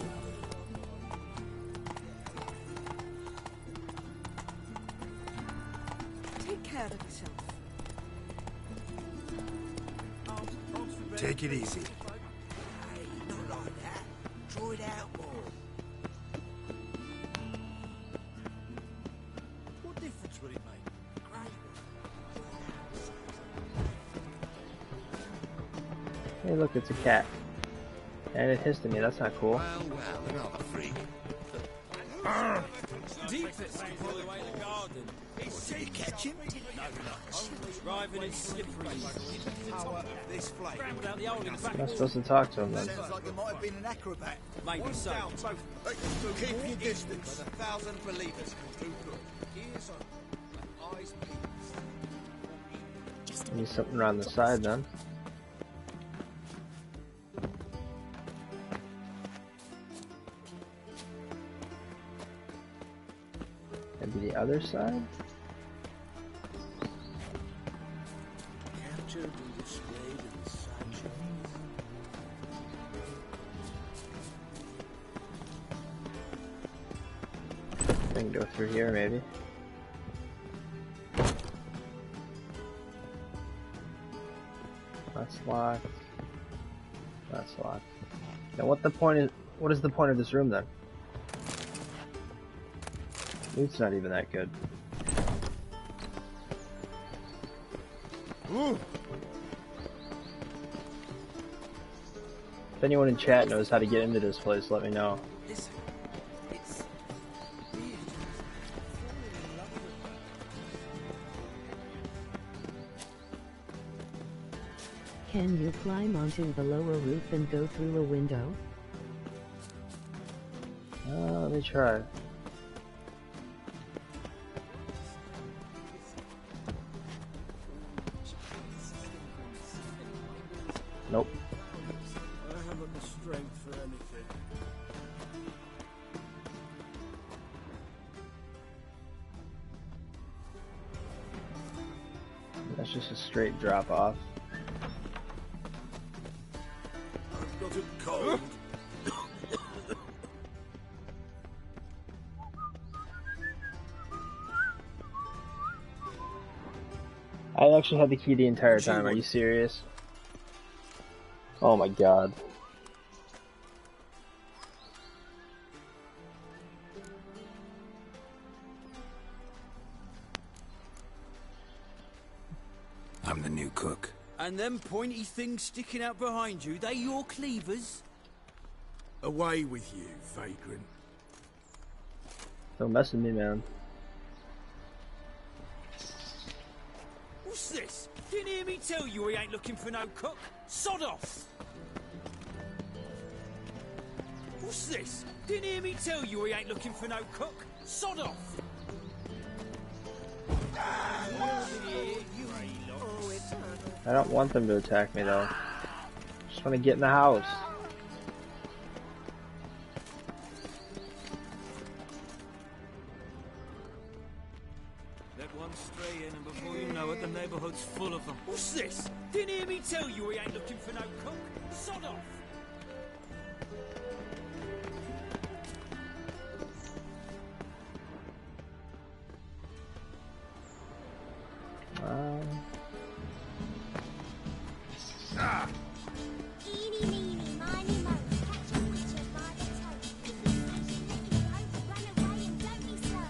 J: Take care of yourself.
D: Take it easy.
Q: Hey, not like that. Draw it out more. What difference would it make?
A: Hey look, it's a cat. And it hissed at me, that's not cool.
Q: Well, another freak.
U: Deepest all the way in the garden.
Q: Did you catch him? No,
U: Driving in slippery.
Q: Power of this flame.
U: Scrambled out the hole in the back.
A: I'm not supposed to talk to him then.
B: Sounds like it might have been an acrobat.
U: Maybe so.
B: Hey, keep your distance.
Q: 1,000 believers can do good. Ears on, eyes peeled.
A: Need something around the side then. Maybe the other side?
Q: Captured and displayed in the sanctuary.
A: I can go through here maybe. That's locked. That's locked. Now what is the point of this room then? Loot's not even that good.
B: Ooh.
A: If anyone in chat knows how to get into this place, let me know.
T: Can you climb onto the lower roof and go through a window?
A: Let me try. Nope.
Q: I haven't the strength for anything.
A: That's just a straight drop off.
Q: I've got a cold.
A: I actually had the key the entire time. Are you serious? Oh my god.
D: I'm the new cook.
J: And them pointy things sticking out behind you, they your cleavers?
G: Away with you, vagrant.
A: Don't mess with me, man.
J: What's this? hear me tell you we ain't looking for no cook? Sod off! What's this? Didn't hear me tell you we ain't looking for no cook? Sod off!
A: I don't want them to attack me though. Just want to get in the house.
J: Let one stray in and before you know it, the neighborhood's full of them. What's this? Didn't hear me tell you we ain't looking for no cook? Sod off!
O: Eeny, meeny, miny, moe. Catch a witcher by the toe. If you catch a licking coat, run away and don't be slow.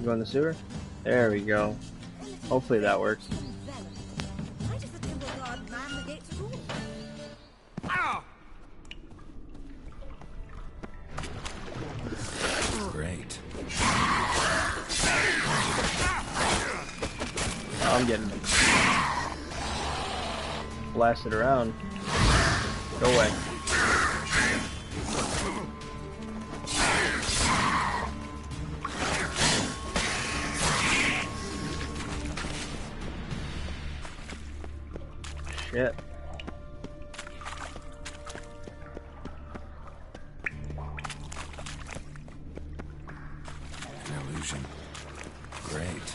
A: You go in the sewer? There we go. Hopefully that works.
P: Why does the temple guard man the gates at all?
D: Great.
A: I'm getting blasted around. Go away. Shit.
D: An illusion. Great.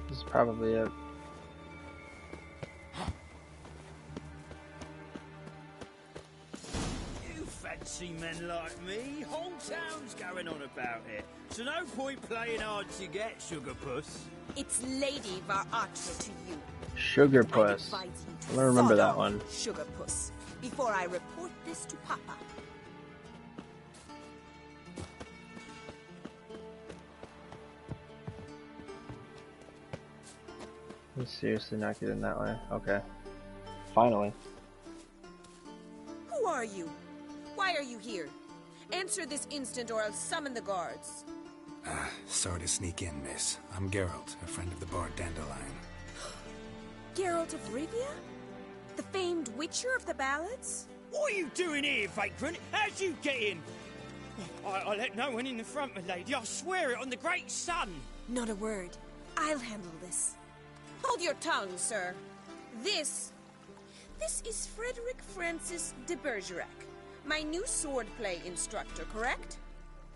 A: This is probably it.
J: You fancy men like me? Whole town's going on about it. So no point playing hard to get, Sugar Puss.
E: It's Lady Varatra to you.
A: Sugar Puss.
E: I advise you to
A: I'm gonna remember
E: sod
A: that
E: off,
A: one.
E: Sugar Puss, before I report this to Papa.
A: He's seriously not getting that way. Okay. Finally.
E: Who are you? Why are you here? Answer this instant or I'll summon the guards.
D: Sorry to sneak in, miss. I'm Geralt, a friend of the bard Dandelion.
E: Geralt of Rivia? The famed witcher of the ballads?
J: What are you doing here, vagrant? How'd you get in? I let no one in the front, my lady. I swear it on the great sun.
E: Not a word. I'll handle this. Hold your tongue, sir. This is Frederick Francis de Bergerac, my new swordplay instructor, correct?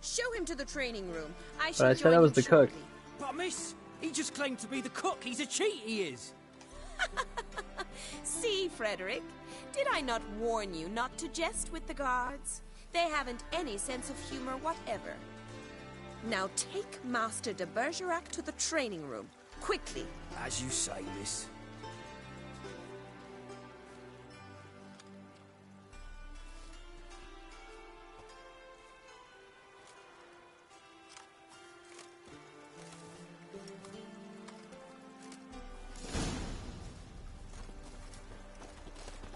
E: Show him to the training room. I
A: But I said I was the cook.
J: But miss, he just claimed to be the cook. He's a cheat, he is.
E: See, Frederick, did I not warn you not to jest with the guards? They haven't any sense of humor whatever. Now take Master de Bergerac to the training room, quickly.
J: As you say, miss.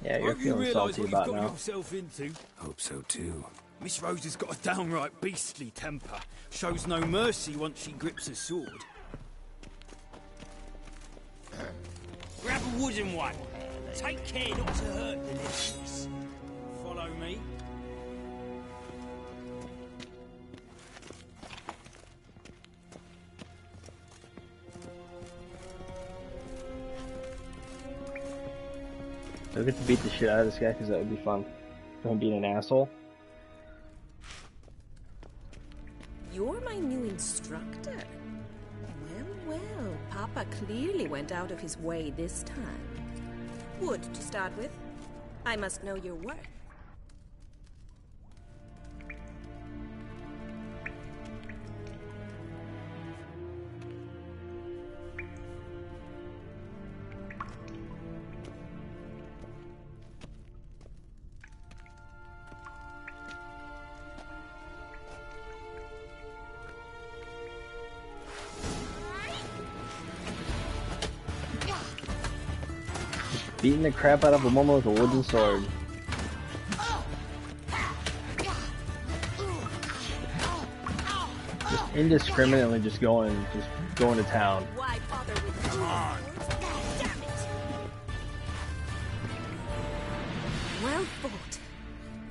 A: Yeah, you're
J: Hope you
A: feeling
J: realise
A: salty
J: what
A: about
J: you've got
A: now.
J: yourself into.
D: Hope so too.
J: Miss Rose has got a downright beastly temper. Shows no mercy once she grips a sword. Grab a wooden one. Take care not to hurt the listeners. Follow me.
A: I get to beat the shit out of this guy because that would be fun. For him being an asshole.
E: You're my new instructor. Well, well, Papa clearly went out of his way this time. Wood, to start with. I must know your worth.
A: Beating the crap out of a woman with a wooden sword. Just indiscriminately just going to town.
E: Why bother with Come on. Damn it. Well fought.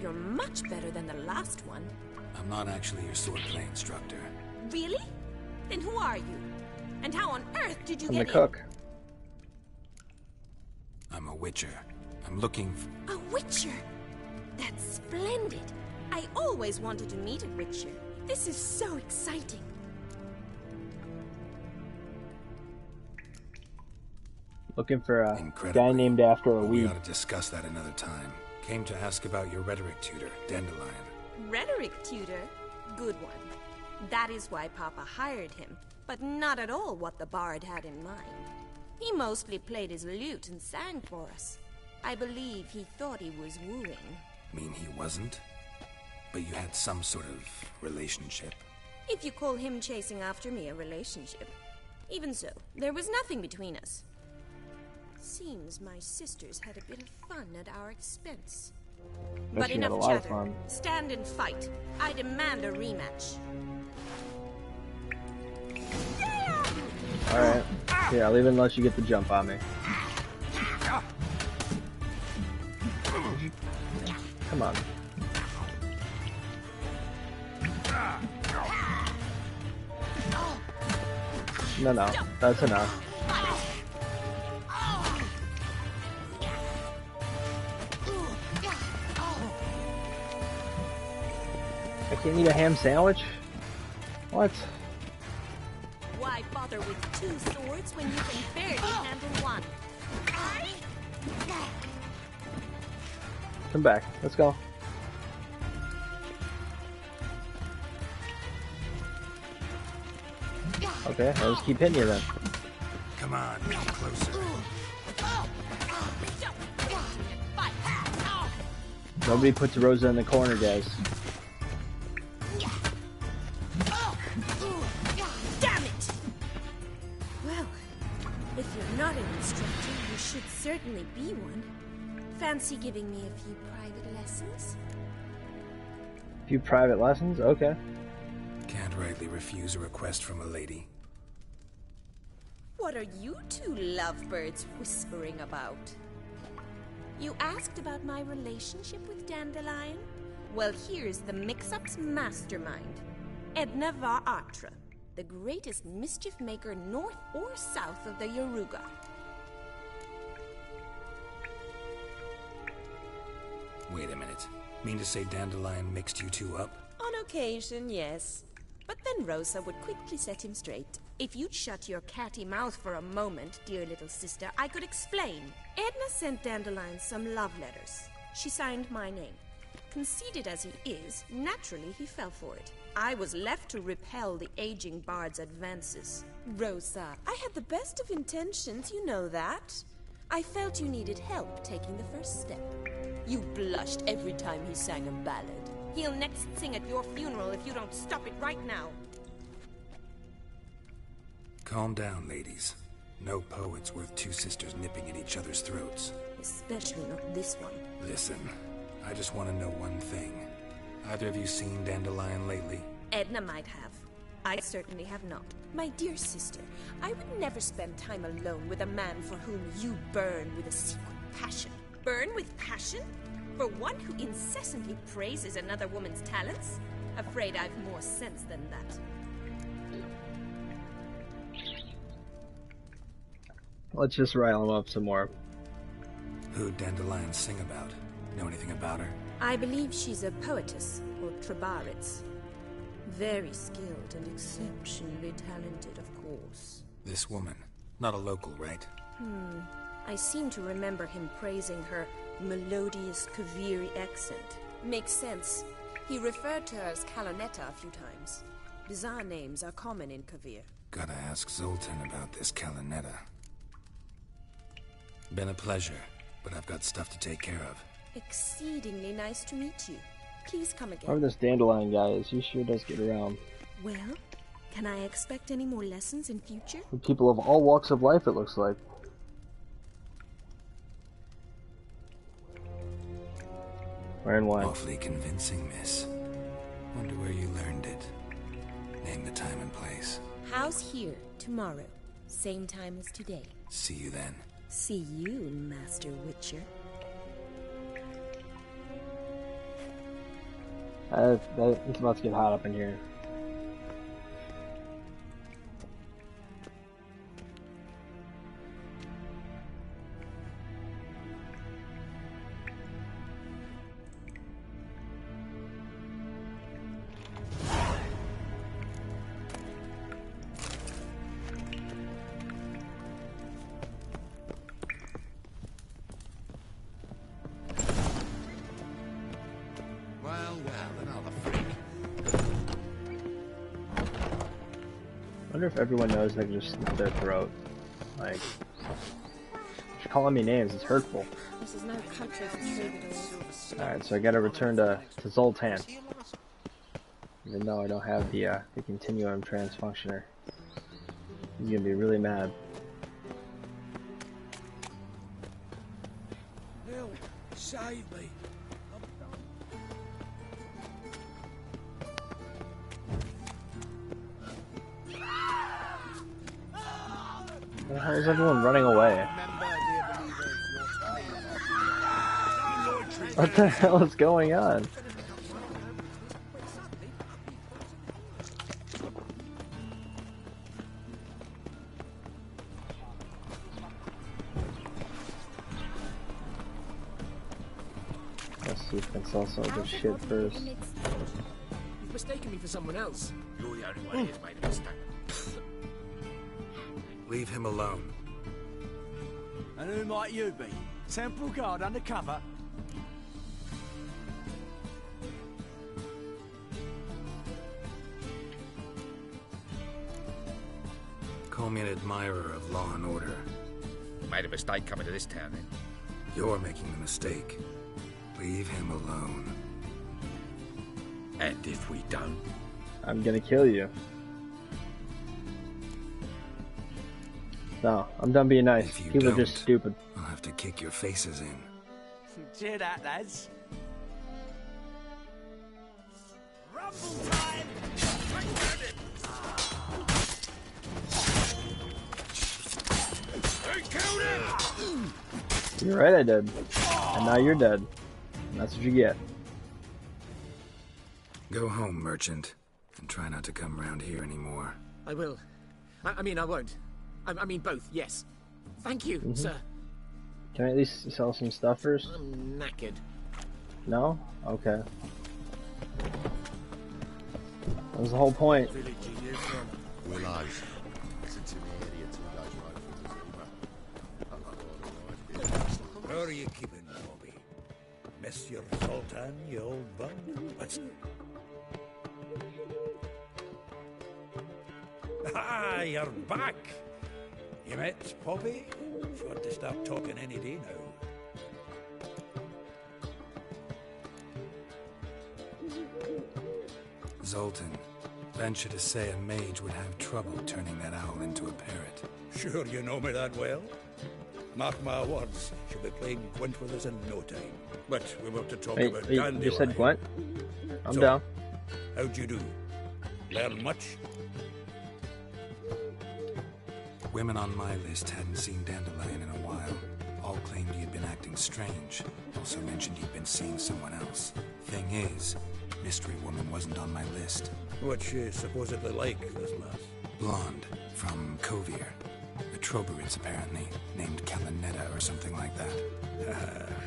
E: You're much better than the last one.
D: I'm not actually your swordplay instructor.
E: Really? Then who are you? And how on earth did you
A: I'm
E: get
A: the cook.
D: I'm a witcher. I'm looking for...
E: A witcher? That's splendid. I always wanted to meet a witcher. This is so exciting.
A: Looking for a guy named after a
D: We
A: weed.
D: ought to discuss that another time. Came to ask about your rhetoric tutor, Dandelion.
E: Rhetoric tutor? Good one. That is why Papa hired him, but not at all what the bard had in mind. He mostly played his lute and sang for us. I believe he thought he was wooing.
D: Mean he wasn't? But you had some sort of relationship?
E: If you call him chasing after me a relationship. Even so, there was nothing between us. Seems my sisters had a bit of fun at our expense. But
A: She had a
E: enough
A: lot of
E: chatter.
A: fun.
E: Stand and fight. I demand a rematch.
A: Alright. Yeah, I'll even let you get the jump on me. Come on. No, that's enough. I can't eat a ham sandwich? What?
E: Why bother with two swords when you can barely handle one?
A: Come back. Let's go. Okay, I'll just keep hitting you then.
D: Come on, come closer.
A: Nobody puts Rosa in the corner, guys.
E: Damn it! Well, if you're not an instructor, you should certainly be one. Fancy giving me a few private lessons?
A: A few private lessons? Okay.
D: Can't rightly refuse a request from a lady.
E: What are you two lovebirds whispering about? You asked about my relationship with Dandelion? Well, here's the mix-up's mastermind. Edna var Atra, the greatest mischief maker north or south of the Yaruga.
D: Wait a minute. Mean to say Dandelion mixed you two up?
E: On occasion, yes. But then Rosa would quickly set him straight. If you'd shut your catty mouth for a moment, dear little sister, I could explain. Edna sent Dandelion some love letters. She signed my name. Conceited as he is, naturally he fell for it. I was left to repel the aging bard's advances. Rosa, I had the best of intentions, you know that. I felt you needed help taking the first step. You blushed every time he sang a ballad. He'll next sing at your funeral if you don't stop it right now.
D: Calm down, ladies. No poet's worth two sisters nipping at each other's throats.
E: Especially not this one.
D: Listen, I just want to know one thing. Either of you seen Dandelion lately?
E: Edna might have. I certainly have not. My dear sister, I would never spend time alone with a man for whom you burn with a secret passion. Burn with passion? For one who incessantly praises another woman's talents? Afraid I've more sense than that.
A: Let's just rile him up some more.
D: Who'd Dandelion sing about? Know anything about her?
E: I believe she's a poetess, or Trebaritz. Very skilled and exceptionally talented, of course.
D: This woman. Not a local, right?
E: I seem to remember him praising her melodious Kaviri accent. Makes sense. He referred to her as Kalonetta a few times. Bizarre names are common in Kavir.
D: Gotta ask Zoltan about this Kalonetta. Been a pleasure, but I've got stuff to take care of.
E: Exceedingly nice to meet you. Please come again.
A: Whoever this Dandelion guy is, he sure does get around.
E: Well, can I expect any more lessons in future?
A: For people of all walks of life, it looks like. Wearing one.
D: Awfully convincing, miss. Wonder where you learned it. Name the time and place.
N: House here, tomorrow. Same time as today.
D: See you then.
N: See you, Master Witcher.
A: It's about to get hot up in here. I wonder if everyone knows they can just slit their throat. Like, just calling me names is hurtful.
E: This is no country for troubadours.
A: Alright, so I gotta return to Zoltan. Even though I don't have the continuum transfunctioner. He's gonna be really mad.
G: Help! Save me!
A: How is everyone running away? What the hell is going on? Let's see if I can sell some of this shit first.
U: You've mistaken me for someone else.
G: You're the only one who's made a mistake.
D: Leave him alone.
J: And who might you be? Temple Guard undercover?
D: Call me an admirer of law and order.
G: Made a mistake coming to this town, then.
D: You're making the mistake. Leave him alone.
G: And if we don't?
A: I'm gonna kill you. No, I'm done being nice. People are just stupid.
D: I'll have to kick your faces in.
J: Cheer that, lads. Rumble time!
G: They killed him!
A: You're right, I did. And now you're dead. And that's what you get.
D: Go home, merchant. And try not to come round here anymore.
U: I will. I mean, I won't. I mean both, yes. Thank you, sir.
A: Can I at least sell some stuff first?
U: I'm knackered.
A: No? Okay. That was the whole point.
K: Where are you keeping Bobby? Monsieur Sultan, you old bug? What's... Ah, you're back! You met Poppy? Sure to start talking any day now.
D: Zoltan, venture to say a mage would have trouble turning that owl into a parrot.
K: Sure you know me that well? Mark my words, she'll be playing Gwent with us in no time. But we were to talk about Dandelion.
A: You said Gwent? I'm
K: so,
A: down.
K: How'd you do? Learn much?
D: Women on my list hadn't seen Dandelion in a while. All claimed he had been acting strange. Also mentioned he'd been seeing someone else. Thing is, Mystery Woman wasn't on my list.
K: What's she supposedly like, this lass?
D: Blonde, from Kovier. A Troberits, apparently, named Calinetta or something like that.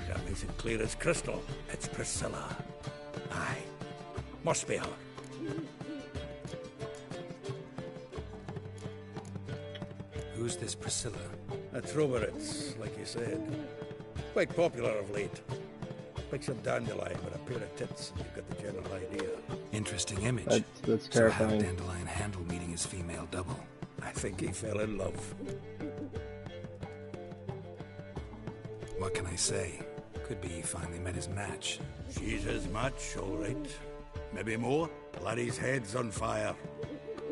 K: That makes it clear as crystal. It's Priscilla. Aye. Must be her.
D: Who's this Priscilla?
K: A Troberits, like you said. Quite popular of late. Picture Dandelion with a pair of tits, and you've got the general idea.
D: Interesting image.
A: That's
D: So how
A: terrifying.
D: did Dandelion handle meeting his female double?
K: I think he fell in love.
D: What can I say? Could be he finally met his match.
K: She's his match, all right. Maybe more. Laddie's head's on fire.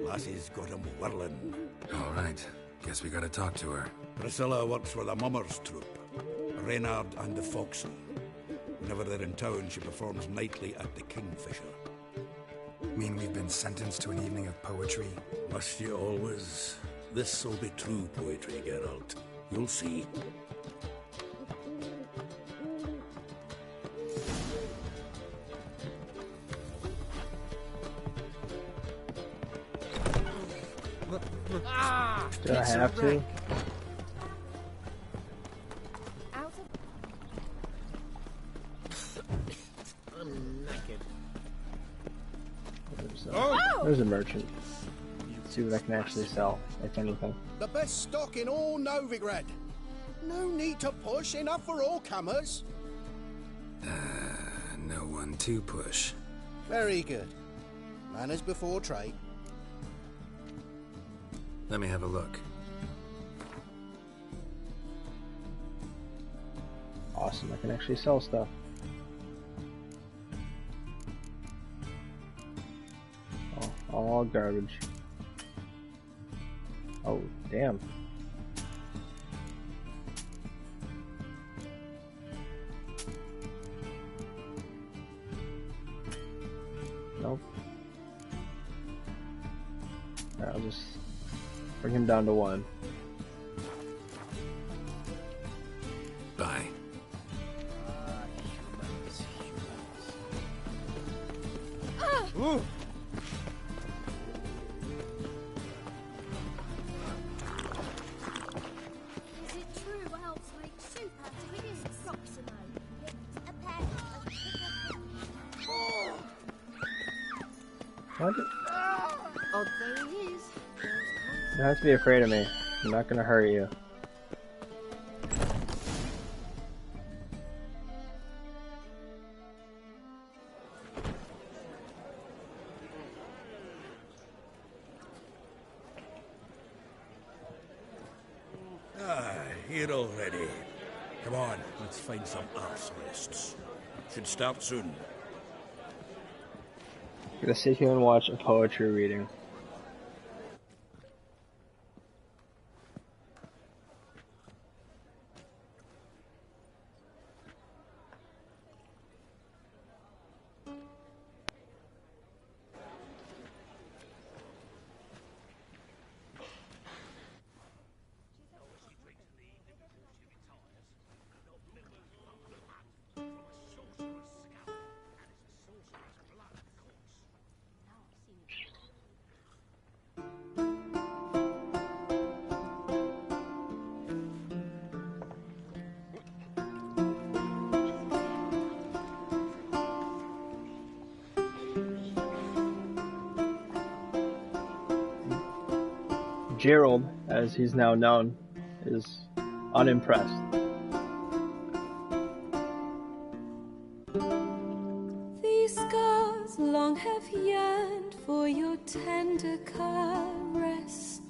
K: Lassie's got him whirling.
D: All right. Guess we gotta talk to her.
K: Priscilla works with the Mummers troupe. Reynard and the Foxy. Whenever they're in town, she performs nightly at the Kingfisher.
D: Mean we've been sentenced to an evening of poetry?
K: Must you always? This'll be true poetry, Geralt. You'll see.
A: Do I have to?
U: I'm naked.
A: There's a merchant. Let's see what I can actually sell, if anything.
M: The best stock in all Novigrad. No need to push, enough for all comers.
D: No one to push.
M: Very good. Manners before trade.
D: Let me have a look.
A: Awesome, I can actually sell stuff. Oh, all garbage. Oh, damn. Nope. Alright, I'll just bring him down to 1.
D: Bye.
U: Ooh.
O: Is it true elves make soup out of it? Is Proximo? A pair of
A: What?
O: Oh, there he is.
A: You don't have to be afraid of me. I'm not gonna hurt you.
K: Here already. Come on, let's find some arse rests. Should start soon.
A: I'm gonna sit here and watch a poetry reading. Gerald, as he's now known, is unimpressed.
I: These scars long have yearned for your tender caress,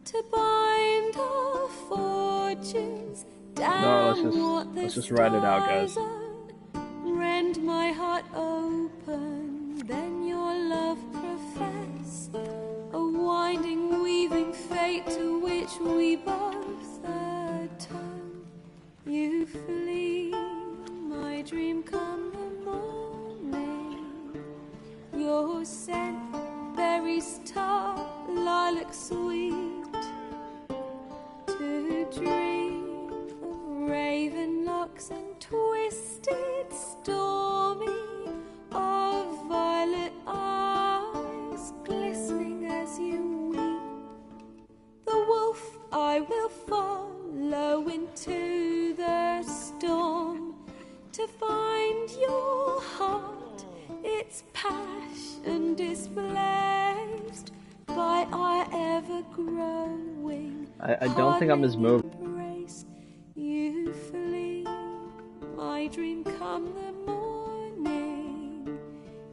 I: to bind our fortunes down.
A: Let's just ride it out, guys.
I: Rend my heart open, then your love profess, a winding, weaving fate to which we both atone. You flee, my dream come the morning. Your scent, berries tart, lilac sweet, to dream of raven locks and twisted, stormy, of violet eyes glistening as you weep. The wolf I will follow into the storm, to find your heart, its passion displaced by our ever-growing.
A: I don't think I'm as moved.
I: You flee, my dream come the morning.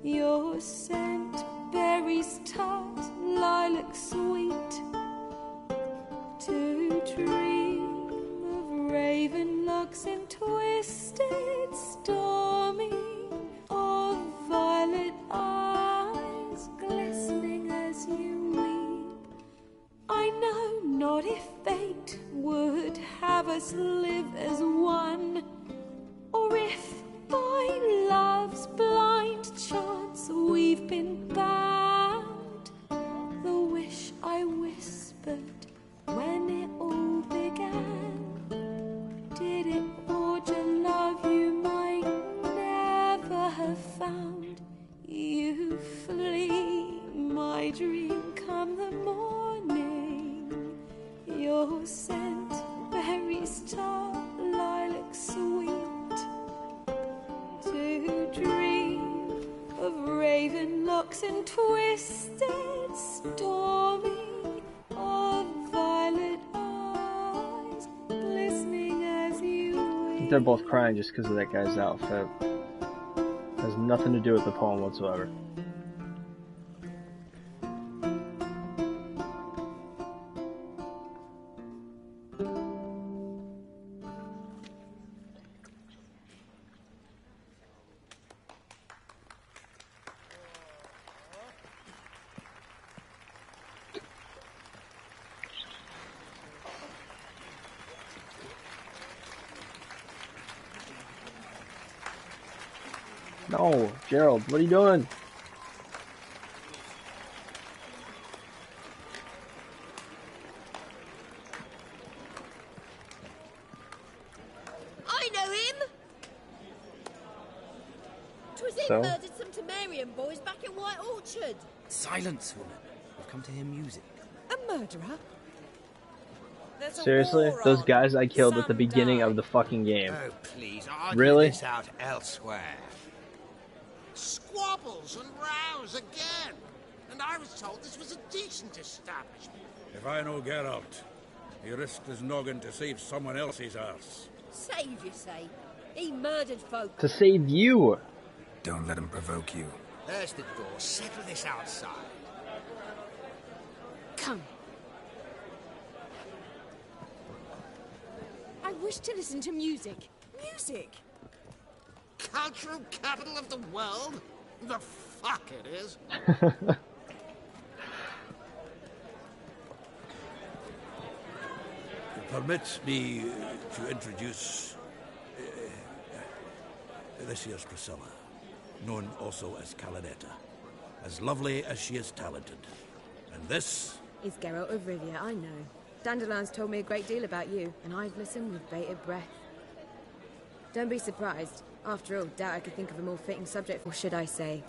I: Your scent, berries tart, lilac sweet, to dream of raven locks and twisted, stormy, of violet eyes glistening as you weep. I know not if fate would have us live as one, or if by love's blind chance we've been bound. come the morning, your scent, berries tart, lilac sweet, to dream of raven locks and twisted stormy, of violet eyes glistening as you
A: I think they're both crying just because of that guy's outfit. Has nothing to do with the poem whatsoever. No, Gerald, what are you doing?
P: I know him! 'Twas him
A: So?
P: murdered some Temerian boys back at White Orchard.
U: Silence, woman. We've come to hear music.
P: A murderer? There's a
A: Seriously?
P: war
A: Those
P: on.
A: guys I killed at the
P: Some
A: beginning
P: die.
A: of the fucking game.
Q: Oh, please, argue
A: Really?
Q: this out elsewhere. Squabbles and rows again. And I was told this was a decent establishment.
K: If I know Geralt, he risked his noggin to save someone else's arse.
P: Save, you say? He murdered folk.
A: To save you!
D: Don't let him provoke you.
Q: There's the door. Settle this outside.
P: Come. I wish to listen to music. Music!
Q: Cultural capital of the world? The fuck it is.
K: Permit me to introduce this here's Priscilla, known also as Calinetta, as lovely as she is talented. And this
F: is Geralt of Rivia, I know. Dandelion's told me a great deal about you, and I've listened with bated breath. Don't be surprised. After all, doubt I could think of a more fitting subject, or should I say,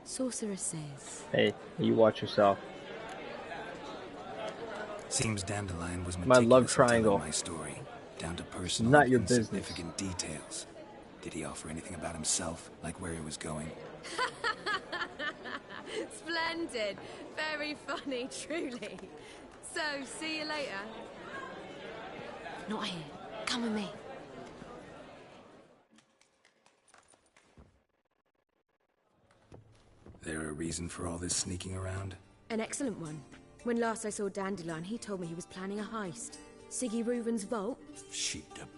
F: sorcerer says.
A: Hey, you watch yourself.
D: Seems Dandelion was
A: My love
D: meticulous in
A: triangle.
D: telling my story, down to personal,
A: Not your
D: insignificant details. Did he offer anything about himself, like where he was going?
F: Splendid. Very funny, truly. So, see you later. Not here. Come with me.
D: There a reason for all this sneaking around?
F: An excellent one. When last I saw Dandelion, he told me he was planning a heist. Siggy Reuven's vault.
K: sheeped up.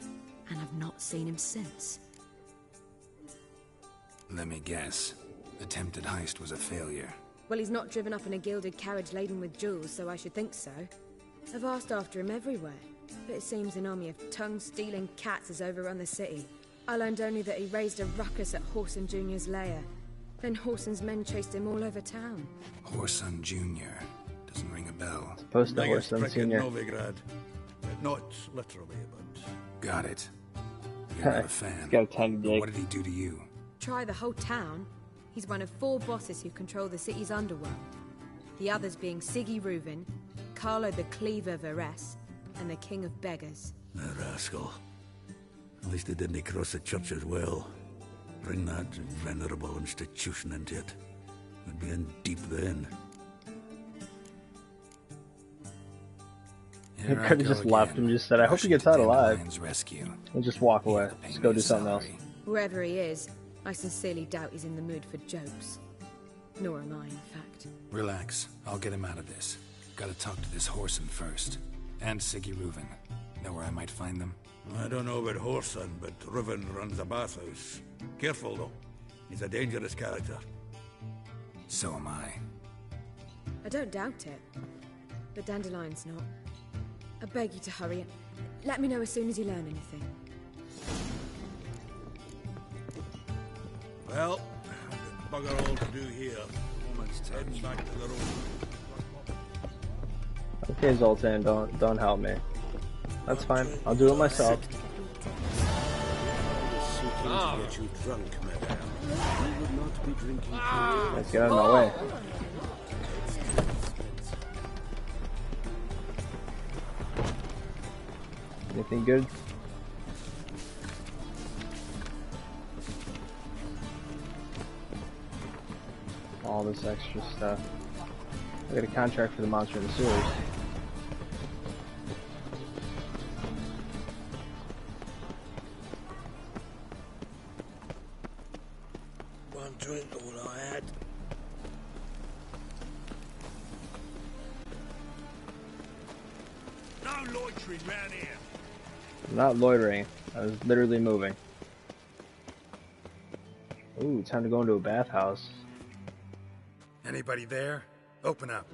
F: And I've not seen him since.
D: Let me guess. Attempted heist was a failure.
F: Well, he's not driven up in a gilded carriage laden with jewels, so I should think so. I've asked after him everywhere, but it seems an army of tongue-stealing cats has overrun the city. I learned only that he raised a ruckus at Whoreson Jr.'s lair. Then Whoreson's men chased him all over town.
D: Whoreson Jr. Doesn't ring a bell.
A: Supposed to
K: Biggest
A: Whoreson
K: prick in
A: Sr.
K: Novigrad. Not literally, but...
D: Got it. You're not a fan.
A: He's got a tiny
D: But
A: dick.
D: what did he do to you?
F: Try the whole town. He's one of 4 bosses who control the city's underworld. The others being Siggy Reuven, Carlo the Cleaver Varese, and the King of Beggars.
K: The rascal. At least he didn't cross the church as well. Bring that venerable institution into it. We'd be in deep then.
A: He could have just left and just said, I hope he gets out alive. And just walk away. Just go do something else.
F: Wherever he is, I sincerely doubt he's in the mood for jokes. Nor am I, in fact.
D: Relax. I'll get him out of this. Gotta talk to this Whoreson first. And Siggy Reuven. Know where I might find them?
K: I don't know about Whoreson, but Reuven runs a bathhouse. Careful, though. He's a dangerous character.
D: So am I.
F: I don't doubt it. But Dandelion's not. I beg you to hurry it. Let me know as soon as you learn anything.
K: Well, bugger all to do here. Heading back to the road.
A: Okay, Zoltan, don't help me. That's fine. I'll do it myself.
G: To get you drunk, madame. We would not be drinking.
A: Let's get out of my way. Anything good? All this extra stuff. I got a contract for the monster in the sewers.
G: One drink, all I had. No loitering round here.
A: I'm not loitering. I was literally moving. Ooh, time to go into a bathhouse.
D: Anybody there? Open up.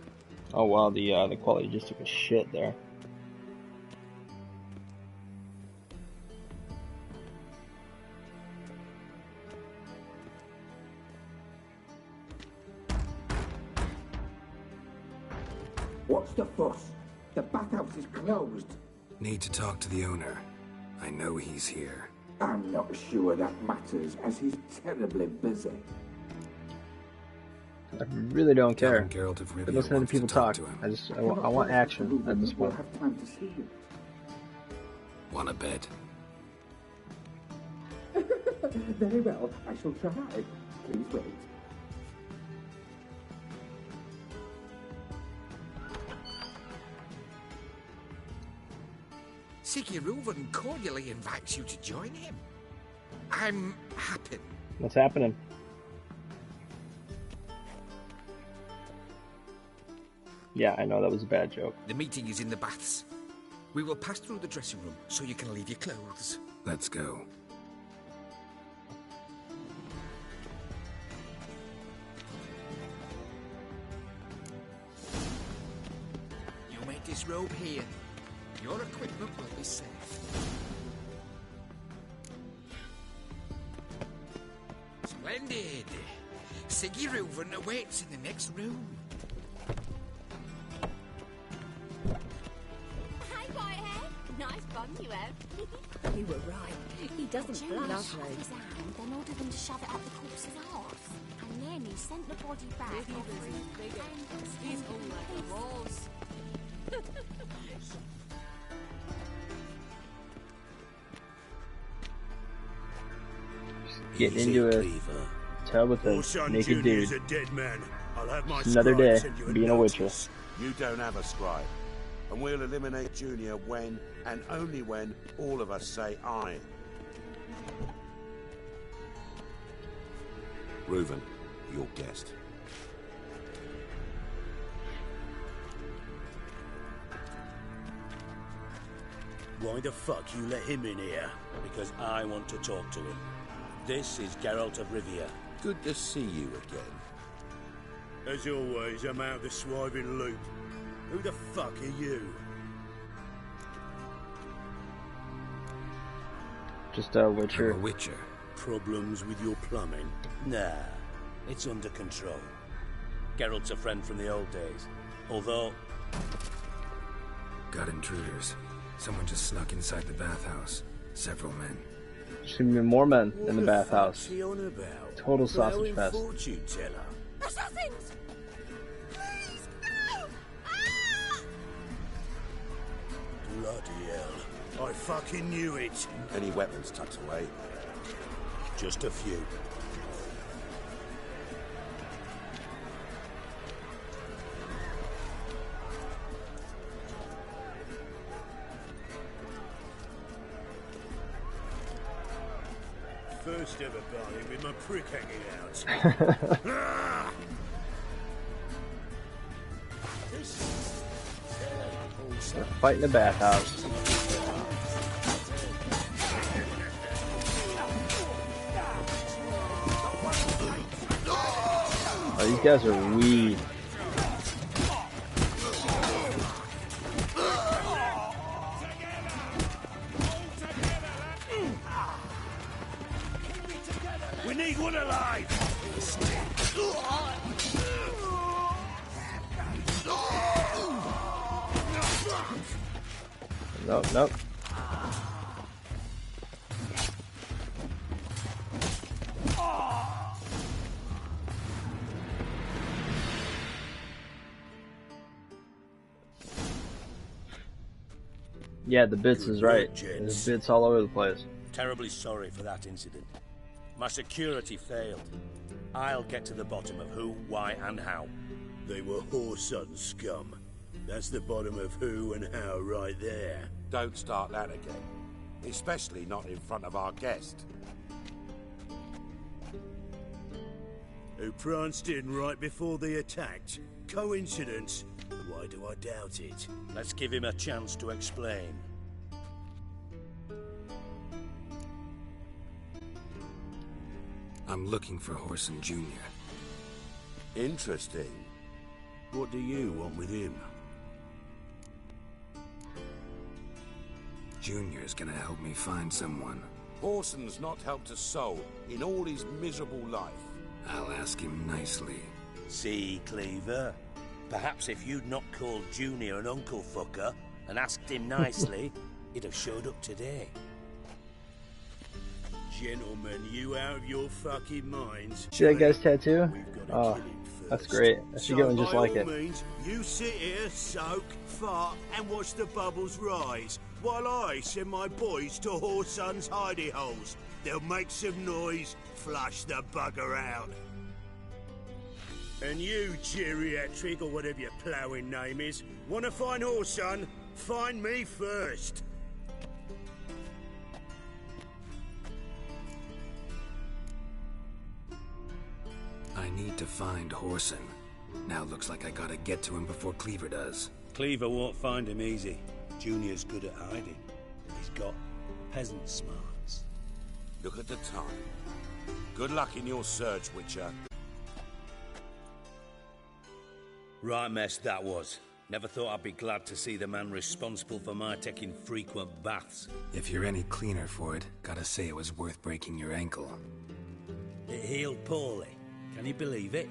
A: Oh wow, the quality just took a shit there.
L: What's the fuss? The bathhouse is closed.
D: Need to talk to the owner. I know he's here.
L: I'm not sure that matters, as he's terribly busy.
A: I really don't
D: Tell
A: care.
D: him Geralt of Rivia
A: But listen to the
D: wants to
A: people
D: talk
A: talk.
D: to him.
A: I want action at this
L: We'll
A: point.
L: have time to see you.
D: Want a bed?
L: Very well, I shall try. Please wait.
R: Sigurd cordially invites you to join him. I'm happy.
A: What's happening? Yeah, I know that was a bad joke.
R: The meeting is in the baths. We will pass through the dressing room so you can leave your clothes.
D: Let's go.
R: You make this robe here. Your equipment will be safe. Splendid. Sigurd awaits in the next room.
O: Hi, Whitehead. Nice bun you have.
P: You were right. He doesn't
C: Jim
P: blush.
C: shot his hand, then ordered them to shove it up the corpse's arse. And then he sent the body back.
P: He's all like a walls.
A: Get into a tub with a naked dude.
G: A dead man. I'll have my
A: It's another
G: scribe
A: day
G: send you
A: being a witcher.
G: notice.
K: You don't have a scribe. And we'll eliminate Junior when, and only when, all of us say aye. Reuven, your guest.
S: Why the fuck you let him in here? Because I want to talk to him. This is Geralt of Rivia.
K: Good to see you again.
G: As always, I'm out of the swiving loop. Who the fuck are you?
A: Just a witcher.
D: I'm a witcher.
S: Problems with your plumbing? Nah, it's under control. Geralt's a friend from the old days. Although...
D: Got intruders. Someone just snuck inside the bathhouse. Several men.
A: There's gonna be more men in the bathhouse.
S: What's he on about?
A: Total sausage fest.
S: Fortune teller.
O: Assassins! Please, no!
G: Bloody hell. I fucking knew it.
K: Any weapons tucked away?
S: Just a few.
G: First ever party with my prick hanging out.
A: They're fighting the bathhouse. Oh, these guys are weak.
G: We need one alive.
A: Nope, nope. Yeah, the bits
S: Good
A: is right.
S: work,
A: There's
S: gents.
A: bits all over the place.
S: Terribly sorry for that incident. My security failed. I'll get to the bottom of who, why, and how.
H: They were whoreson scum. That's the bottom of who and how right there.
K: Don't start that again. Especially not in front of our guest.
H: Who pranced in right before they attacked. Coincidence? Why do I doubt it?
S: Let's give him a chance to explain.
D: I'm looking for Horson Jr.
K: Interesting.
H: What do you want with him?
D: Junior's gonna help me find someone.
K: Horson's not helped a soul in all his miserable life.
D: I'll ask him nicely.
S: See, Cleaver? Perhaps if you'd not called Junior an uncle fucker and asked him nicely, he'd have showed up today.
H: Gentlemen, you out of your fucking minds?
A: See that guy's tattoo? Oh, that's great. I should get one just like it.
H: Means, you sit here, soak, fart, and watch the bubbles rise, while I send my boys to Horson's hidey holes. They'll make some noise, flush the bugger out. And you, geriatric, or whatever your ploughing name is, want to find Horson? Find me first.
D: I need to find Horson. Now looks like I gotta get to him before Cleaver does.
S: Cleaver won't find him easy. Junior's good at hiding. He's got peasant smarts.
K: Look at the time. Good luck in your search, Witcher.
S: Right mess that was. Never thought I'd be glad to see the man responsible for my taking frequent baths.
D: If you're any cleaner for it, gotta say it was worth breaking your ankle.
S: It healed poorly. Can you believe it?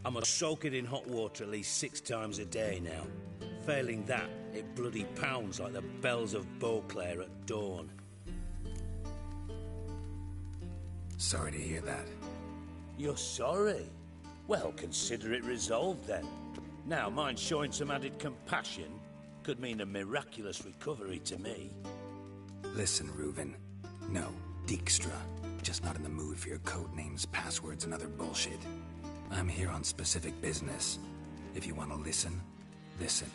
S: I must soak it in hot water at least 6 times a day now. Failing that, it bloody pounds like the bells of Beauclair at dawn.
D: Sorry to hear that.
S: You're sorry? Well, consider it resolved then. Now, mind showing some added compassion could mean a miraculous recovery to me.
D: Listen, Reuven. No, Dijkstra. Just not in the mood for your code names, passwords, and other bullshit. I'm here on specific business. If you want to listen, listen.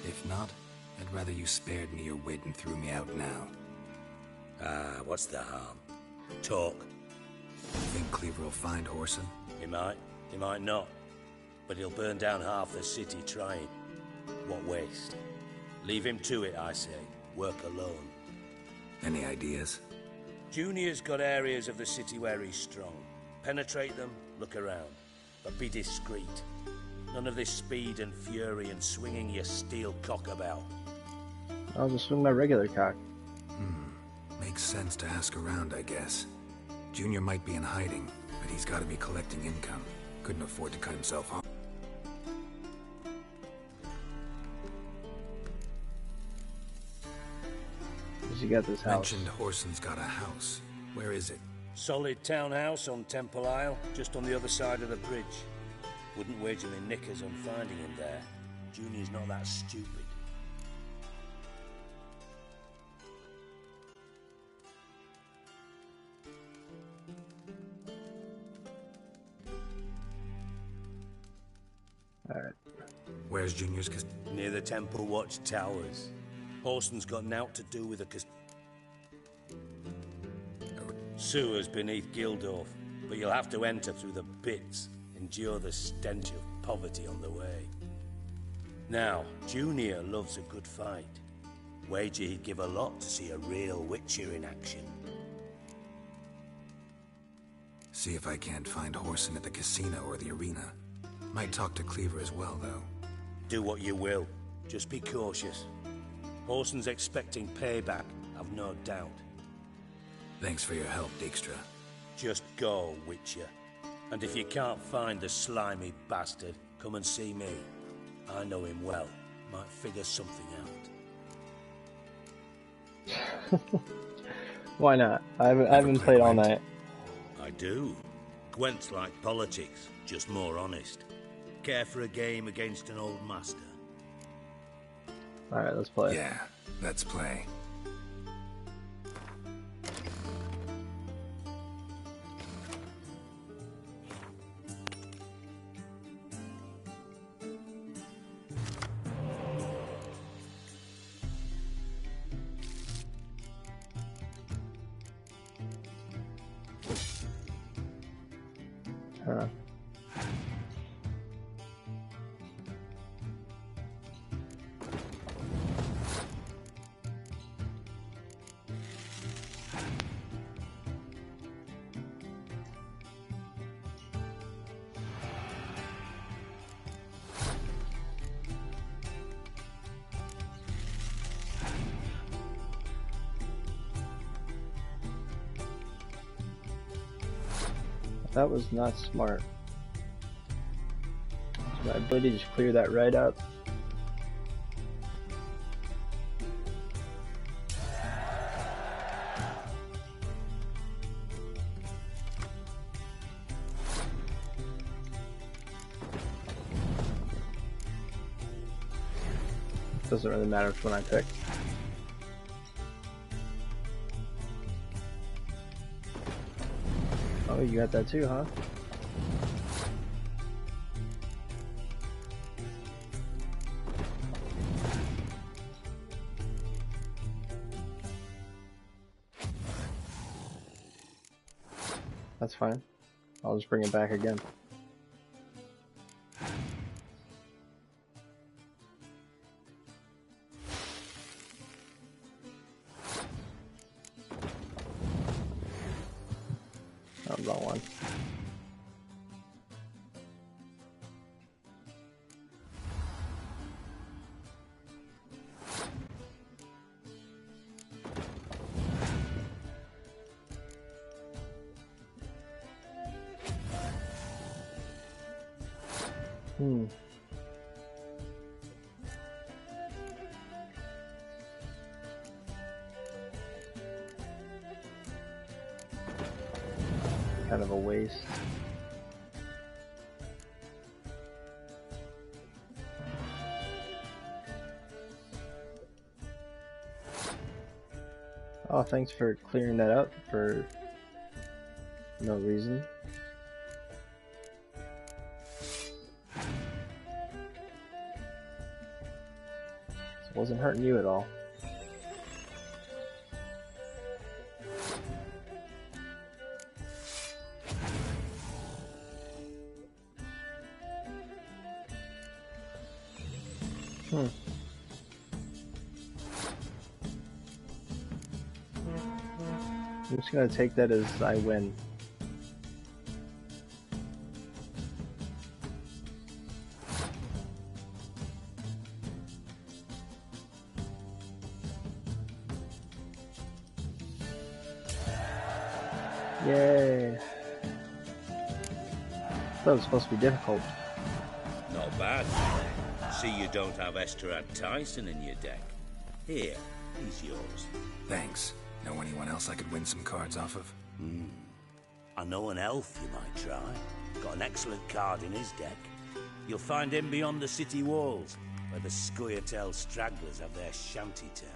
D: If not, I'd rather you spared me your wit and threw me out now.
S: What's the harm? Talk.
D: You think Cleaver will find Horson?
S: He might not. But he'll burn down half the city trying. What waste. Leave him to it, I say. Work alone.
D: Any ideas?
S: Junior's got areas of the city where he's strong. Penetrate them, look around. But be discreet. None of this speed and fury and swinging your steel cock about.
A: I'll just swing my regular cock.
D: Makes sense to ask around, I guess. Junior might be in hiding, but he's gotta be collecting income. Couldn't afford to cut himself off.
A: You got this house.
D: Mentioned Horson's got a house. Where is it?
S: Solid townhouse on Temple Isle, just on the other side of the bridge. Wouldn't wager me knickers on finding him there. Junior's not that stupid.
A: Alright.
D: Where's Junior's
S: Near the Temple Watch Towers. Horson's got naught to do with the sewers beneath Gildorf, but you'll have to enter through the pits, endure the stench of poverty on the way. Now, Junior loves a good fight. Wager he'd give a lot to see a real Witcher in action.
D: See if I can't find Horson at the casino or the arena. Might talk to Cleaver as well, though.
S: Do what you will. Just be cautious. Horson's expecting payback, I've no doubt.
D: Thanks for your help, Dijkstra.
S: Just go, Witcher. And if you can't find the slimy bastard, come and see me. I know him well. Might figure something out.
A: Why not? I haven't played all night.
S: I do. Gwent's like politics, just more honest. Care for a game against an old master.
A: Alright, let's play.
D: Yeah, let's play.
A: Huh. That was not smart. So my ability to just clear that right up. Doesn't really matter which one I pick. Oh, you got that too, huh? That's fine. I'll just bring it back again. Oh, wrong one. Kind of a waste. Oh, thanks for clearing that up for no reason. It wasn't hurting you at all. I'm just gonna take that as I win. Yay! Thought it was supposed to be difficult.
K: Not bad. See you don't have Esterad Tyson in your deck. Here, he's yours.
D: Thanks. Know anyone else I could win some cards off of?
H: I know an elf you might try. Got an excellent card in his deck. You'll find him beyond the city walls, where the Scoia'tael stragglers have their shanty town.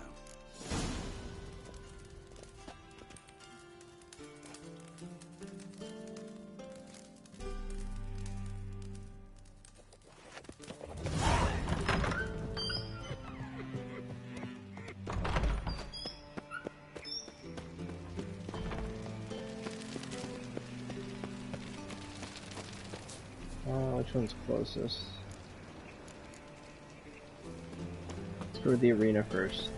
A: Which one's closest? Let's go to the arena first.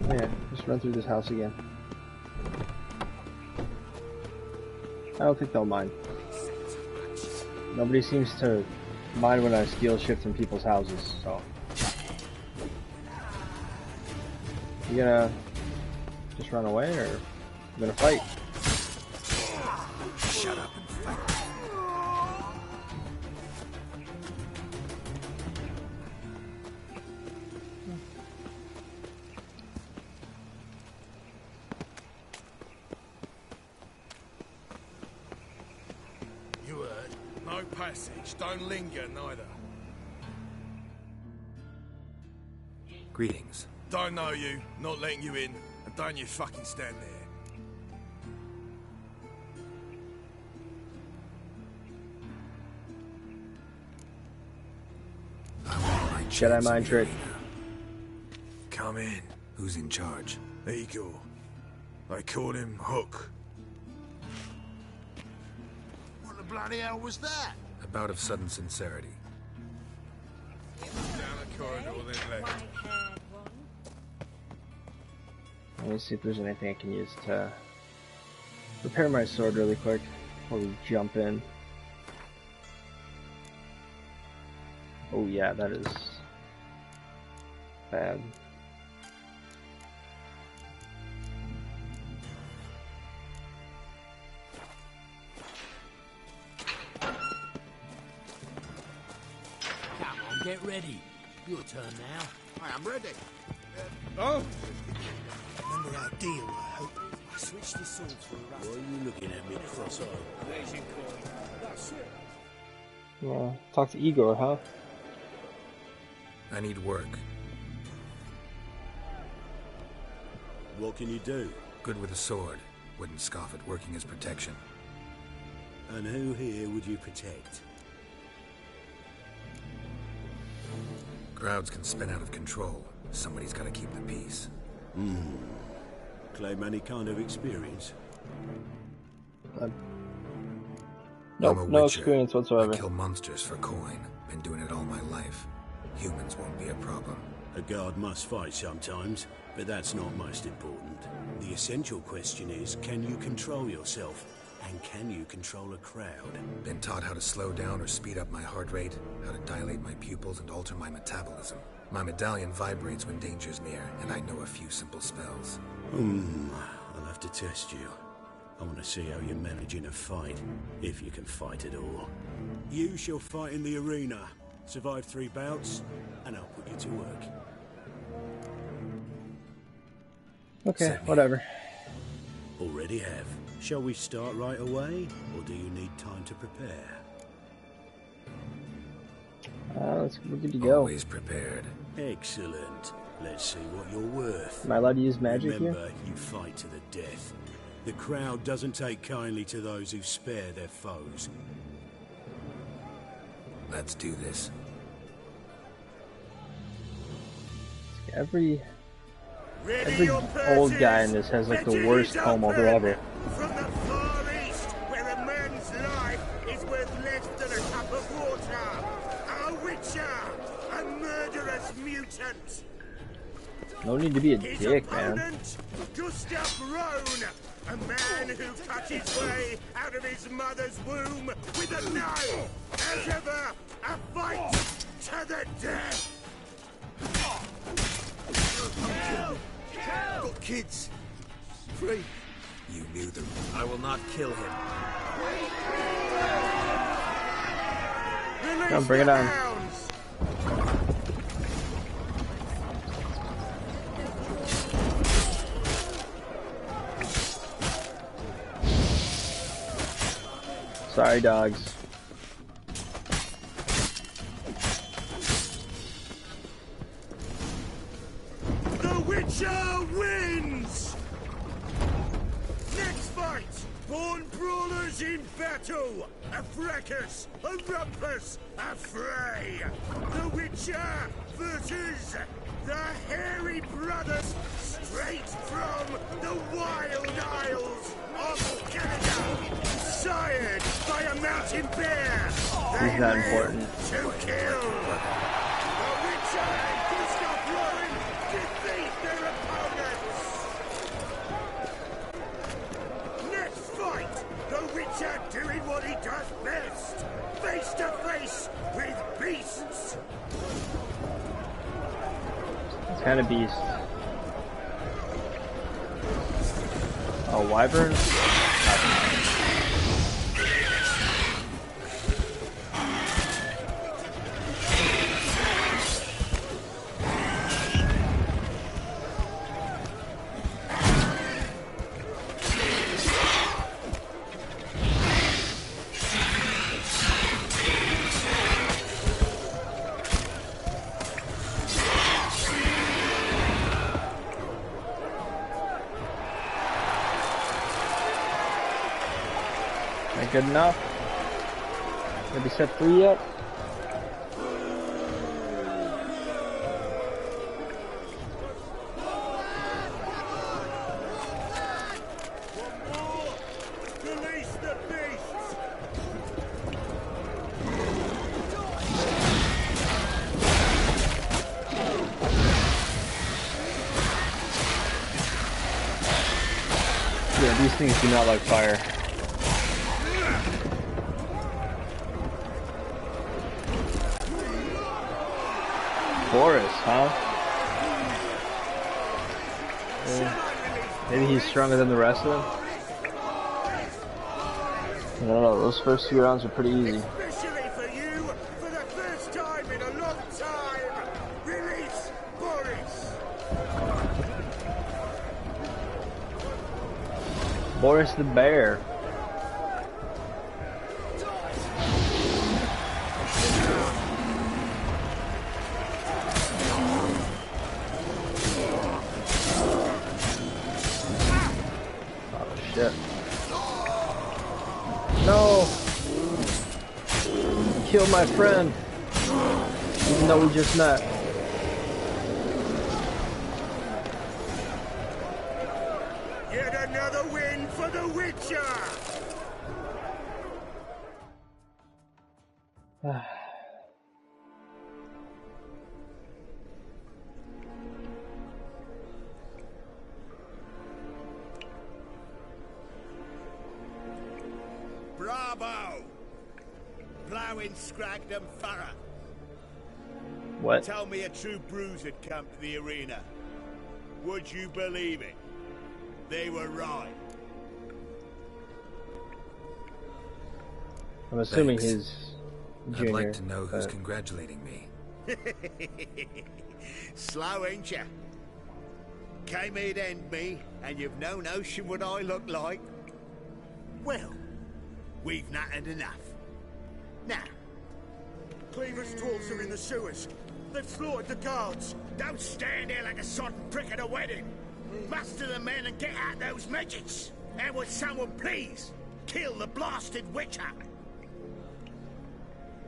A: Oh yeah, just run through this house again. I don't think they'll mind. Nobody seems to mind when I steal shit from people's houses, so. You gonna just run away, or you gonna fight?
D: Shut up and fight.
G: You heard? No passage. Don't linger, neither.
D: Greetings.
G: Don't know you, not letting you in, and don't you fucking stand there.
A: Jedi mind trick.
G: Come in.
D: Who's in charge?
G: Igor. They call him Hook.
Q: What the bloody hell was that?
D: A bout of sudden sincerity.
G: Down the corridor, then left.
A: Let me see if there's anything I can use to repair my sword really quick before we jump in. Oh yeah, that is bad.
J: Come on, get ready. Your turn now.
Q: I am ready.
G: Oh!
Q: Remember our deal, I hope.
J: I switched his sword for a rust. Why are you looking at me cross-eyed? There's your coin. That's it.
A: Well, talk to Igor, huh?
D: I need work.
S: What can you do?
D: Good with a sword. Wouldn't scoff at working as protection.
S: And who here would you protect?
D: Crowds can spin out of control. Somebody's got to keep the peace.
S: Claim any kind of experience?
A: Nope, no experience whatsoever.
D: I kill monsters for coin. Been doing it all my life. Humans won't be a problem.
S: A guard must fight sometimes, but that's not most important. The essential question is, can you control yourself? And can you control a crowd?
D: Been taught how to slow down or speed up my heart rate, how to dilate my pupils and alter my metabolism. My medallion vibrates when danger's near, and I know a few simple spells.
S: I'll have to test you. I want to see how you manage in a fight, if you can fight at all. You shall fight in the arena. Survive 3 bouts, and I'll put you to work.
A: Okay, whatever.
S: Already have. Shall we start right away, or do you need time to prepare?
A: We're good to go.
D: Always prepared.
S: Excellent. Let's see what you're worth.
A: Am I allowed to use magic
S: Remember,
A: here?
S: you fight to the death. The crowd doesn't take kindly to those who spare their foes.
D: Let's do this.
A: Every old guy in this has like the worst comb over ever.
Q: From the far east, where a man's life is worth less than a cup of water. A witcher, a murderous mutant.
A: No need to be a
Q: His
A: dick, man.
Q: opponent, Gustav Rohn, a man who cut his way out of his mother's womb with a knife. As ever, a fight to the death.
M: I've got kids. 3.
D: You knew them.
U: I will not kill him.
A: Come, bring it on. Sorry, dogs.
Q: The Witcher wins! Next fight! Born brawlers in battle! A fracas, a rumpus, a fray! The Witcher versus the Hairy Brothers, straight from the Wild Isles of Canada! Sired by a mountain bear!
A: He's not important.
Q: To kill! The Witcher and Gustav Rohn defeat their opponents! Next fight, the Witcher doing what he does best, face to face with beasts.
A: What kind of beast? Oh, wyvern? Good enough? Maybe set free yet?
Q: Release the beasts!
A: Yeah, these things do not like fire. Boris, huh? Maybe he's stronger than the rest of them? I don't know, those first few rounds are pretty easy.
Q: Especially for you, for the first time in a long time! Release Boris!
A: Boris the bear. Shit. No! You killed my friend! Even though we just met.
Q: Yet another win for the Witcher! Bravo! Plowing Scragdom Thorough.
A: What?
Q: Tell me a true bruise had come to the arena. Would you believe it? They were right.
A: I'm assuming
D: Thanks.
A: he's junior.
D: I'd like to know who's congratulating me.
Q: Slow, ain't ya? Came here to end me, and you've no notion what I look like? Well, we've not had enough. Now, Cleaver's dwarves are in the sewers. They've slaughtered the guards. Don't stand there like a sodden prick at a wedding. Muster the men and get out those midgets. And would someone please kill the blasted witcher?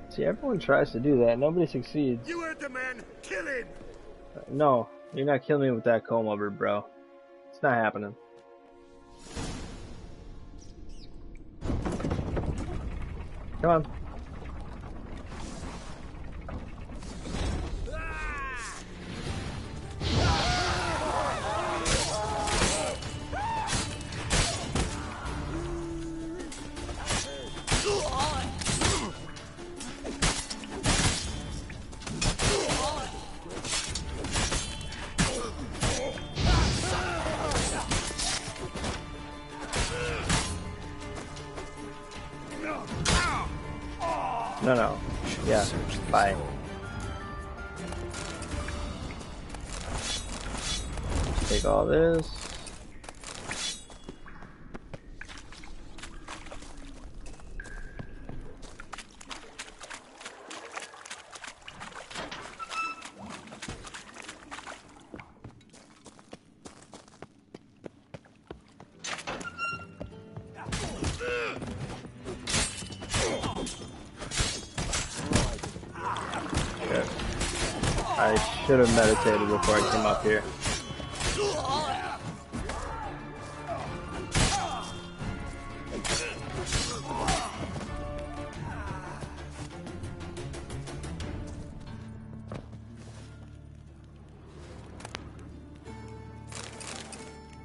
A: See, everyone tries to do that. Nobody succeeds.
Q: You heard the man. Kill him.
A: No, you're not killing me with that comb over, bro. It's not happening. Come on. No. Yeah. Bye. Take all this. I should have meditated before I came up here.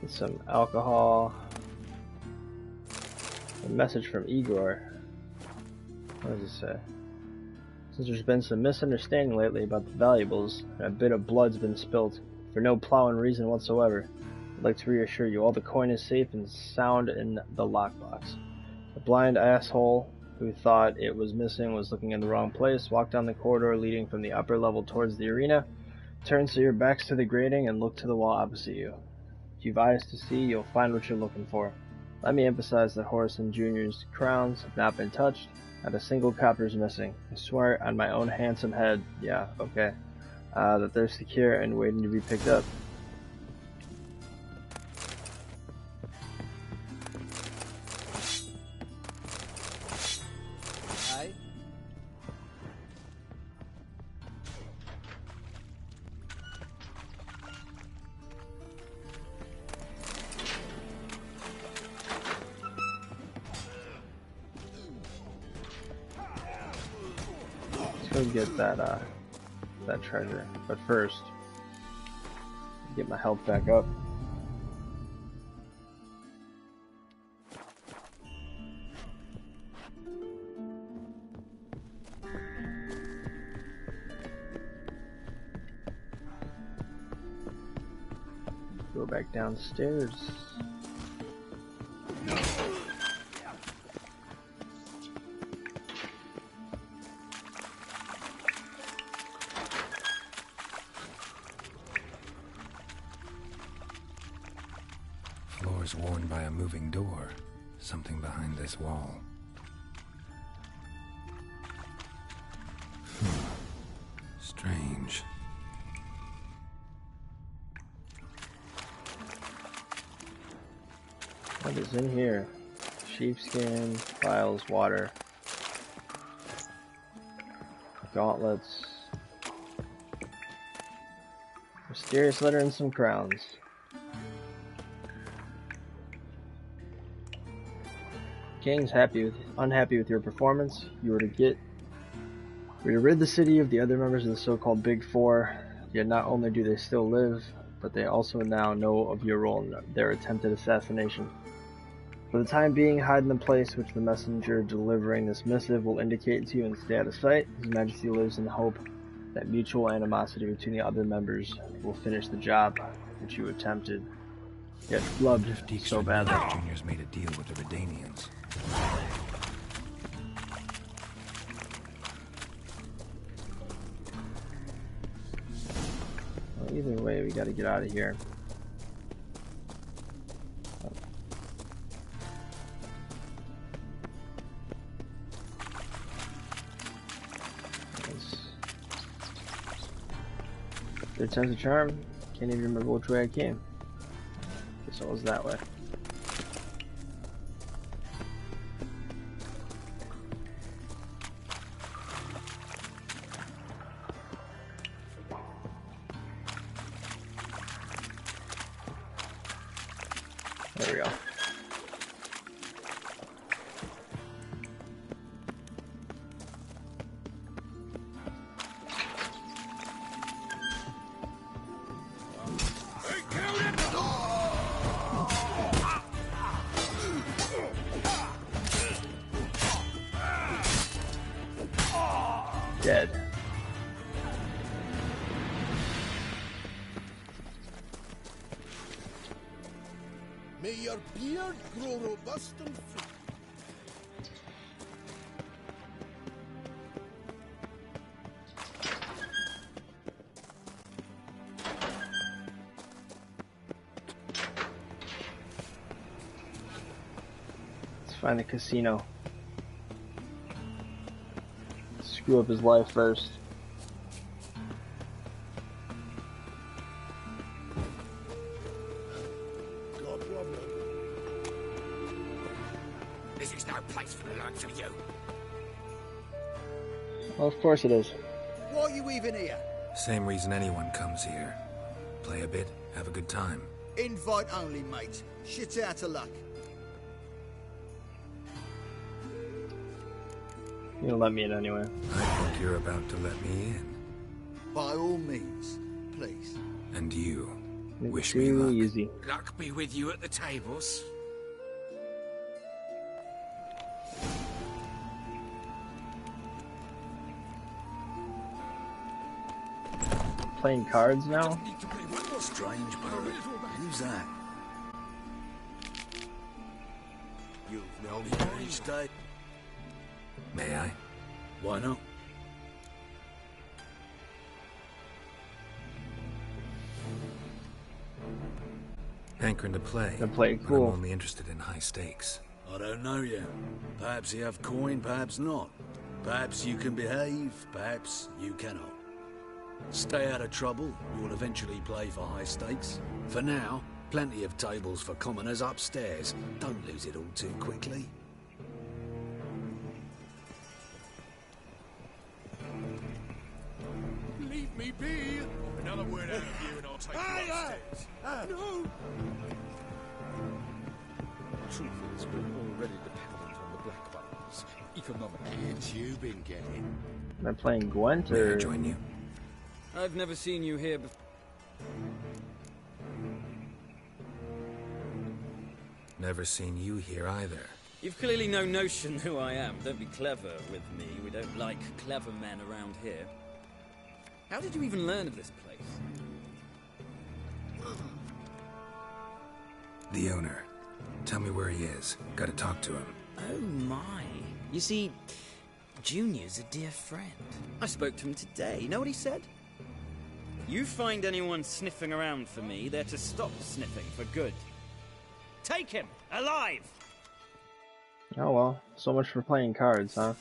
A: Get some alcohol. A message from Igor. What does it say? Since there's been some misunderstanding lately about the valuables, and a bit of blood's been spilt, for no plowing reason whatsoever, it like to reassure you, all the coin is safe and sound in the lockbox. The blind asshole who thought it was missing was looking in the wrong place. Walk down the corridor leading from the upper level towards the arena. Turn so your back's to the grating and look to the wall opposite you. If you've eyes to see, you'll find what you're looking for. Let me emphasize that Horace and Junior's crowns have not been touched. Not a single copper's missing. I swear on my own handsome head, yeah, okay, that they're secure and waiting to be picked up. Let's go get that treasure, but first, get my health back up. Go back downstairs.
D: Floors worn by a moving door. Something behind this wall. Strange.
A: What is in here? Sheepskin, files, water, gauntlets, mysterious letter, and some crowns. King's unhappy with your performance. You were to rid the city of the other members of the so-called Big Four. Yet not only do they still live, but they also now know of your role in their attempted assassination. For the time being, hide in the place which the messenger delivering this missive will indicate to you and stay out of sight. His Majesty lives in the hope that mutual animosity between the other members will finish the job which you attempted, yet flubbed so badly.
D: Junior's made a deal with the Redanians.
A: Well, either way, we gotta get out of here. Third time's a charm. Can't even remember which way I came. Guess it was that way. There we go. Dead.
M: May your beard grow robust and free.
A: Let's find the casino. Screw up his life first.
R: This is no place for the likes of you.
A: Well, of course it is.
M: Why are you even here?
D: Same reason anyone comes here. Play a bit, have a good time.
M: Invite only, mate. Shit out of luck.
A: You don't let me in anyway.
D: I think you're about to let me in.
M: By all means, please.
D: And you. Wish
A: me
D: luck.
A: Easy.
R: Luck be with you at the tables.
A: Playing cards now?
B: Strange poet. Who's that?
H: You've no mind stay.
D: May I?
H: Why not?
D: Hankering to play.
A: To play,
D: but
A: cool.
D: I'm only interested in high stakes.
H: I don't know yet. Perhaps you have coin, perhaps not. Perhaps you can behave, perhaps you cannot. Stay out of trouble, you'll eventually play for high stakes. For now, plenty of tables for commoners upstairs. Don't lose it all too quickly.
G: Leave me be! Another word out of you and I'll take you upstairs.
M: No!
B: Truth is, we're already dependent on the Black Buttons, economically.
Q: It's you been getting.
A: Am I playing Gwent
D: May I
A: or?
D: join you?
J: I've never seen you here before.
D: Never seen you here either.
J: You've clearly no notion who I am. Don't be clever with me. We don't like clever men around here. How did you even learn of this place?
D: The owner. Tell me where he is. Gotta talk to him.
J: Oh my. You see, Junior's a dear friend. I spoke to him today. You know what he said? You find anyone sniffing around for me, they're to stop sniffing for good. Take him! Alive!
A: Oh well, so much for playing cards, huh?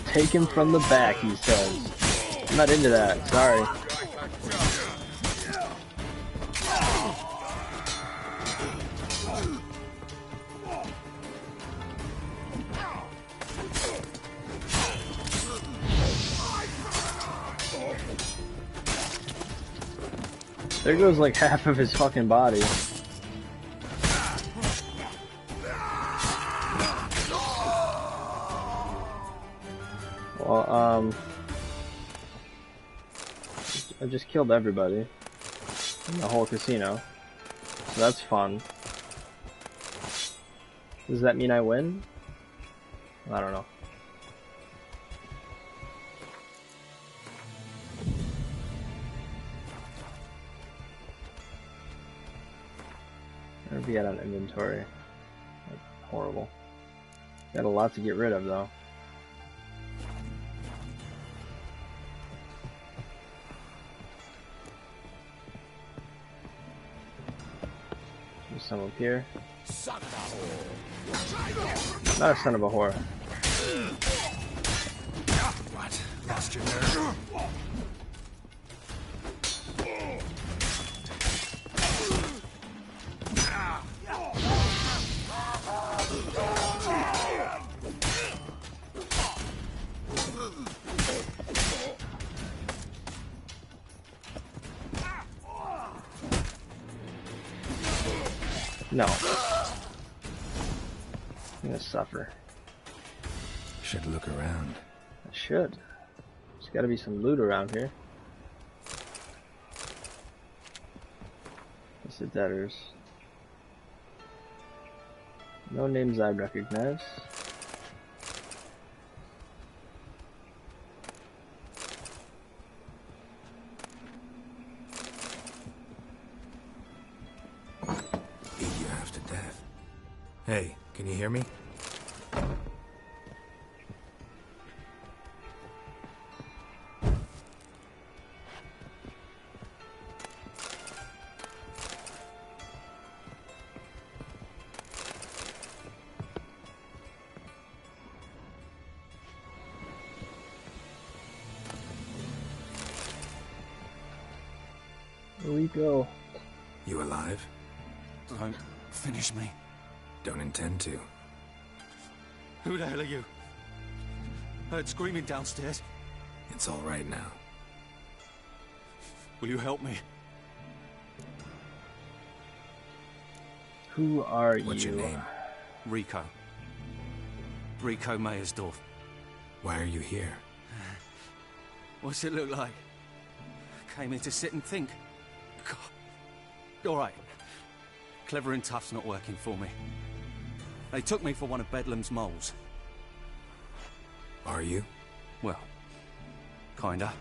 A: Take him from the back, he says. I'm not into that, sorry. There goes like half of his fucking body. Well, I just killed everybody in the whole casino, so that's fun. Does that mean I win? I don't know. Where are we at on inventory? Like, horrible. Got a lot to get rid of though. There's some up here. Not a son of a whore.
D: What? Lost your nerve?
A: No. I'm gonna suffer.
D: Should look around.
A: I should. There's gotta be some loot around here. It's the debtors. No names I recognize.
D: Hey, can you hear me?
A: Where we go?
D: You alive?
J: Don't finish me.
D: Don't intend to.
J: Who the hell are you? Heard screaming downstairs.
D: It's all right now.
J: Will you help me?
A: Who are you?
D: What's your name?
J: Rico. Rico Mayersdorf.
D: Why are you here?
J: What's it look like? Came here to sit and think. God. All right. Clever and tough's not working for me. They took me for one of Bedlam's moles.
D: Are you?
T: Well, kinda.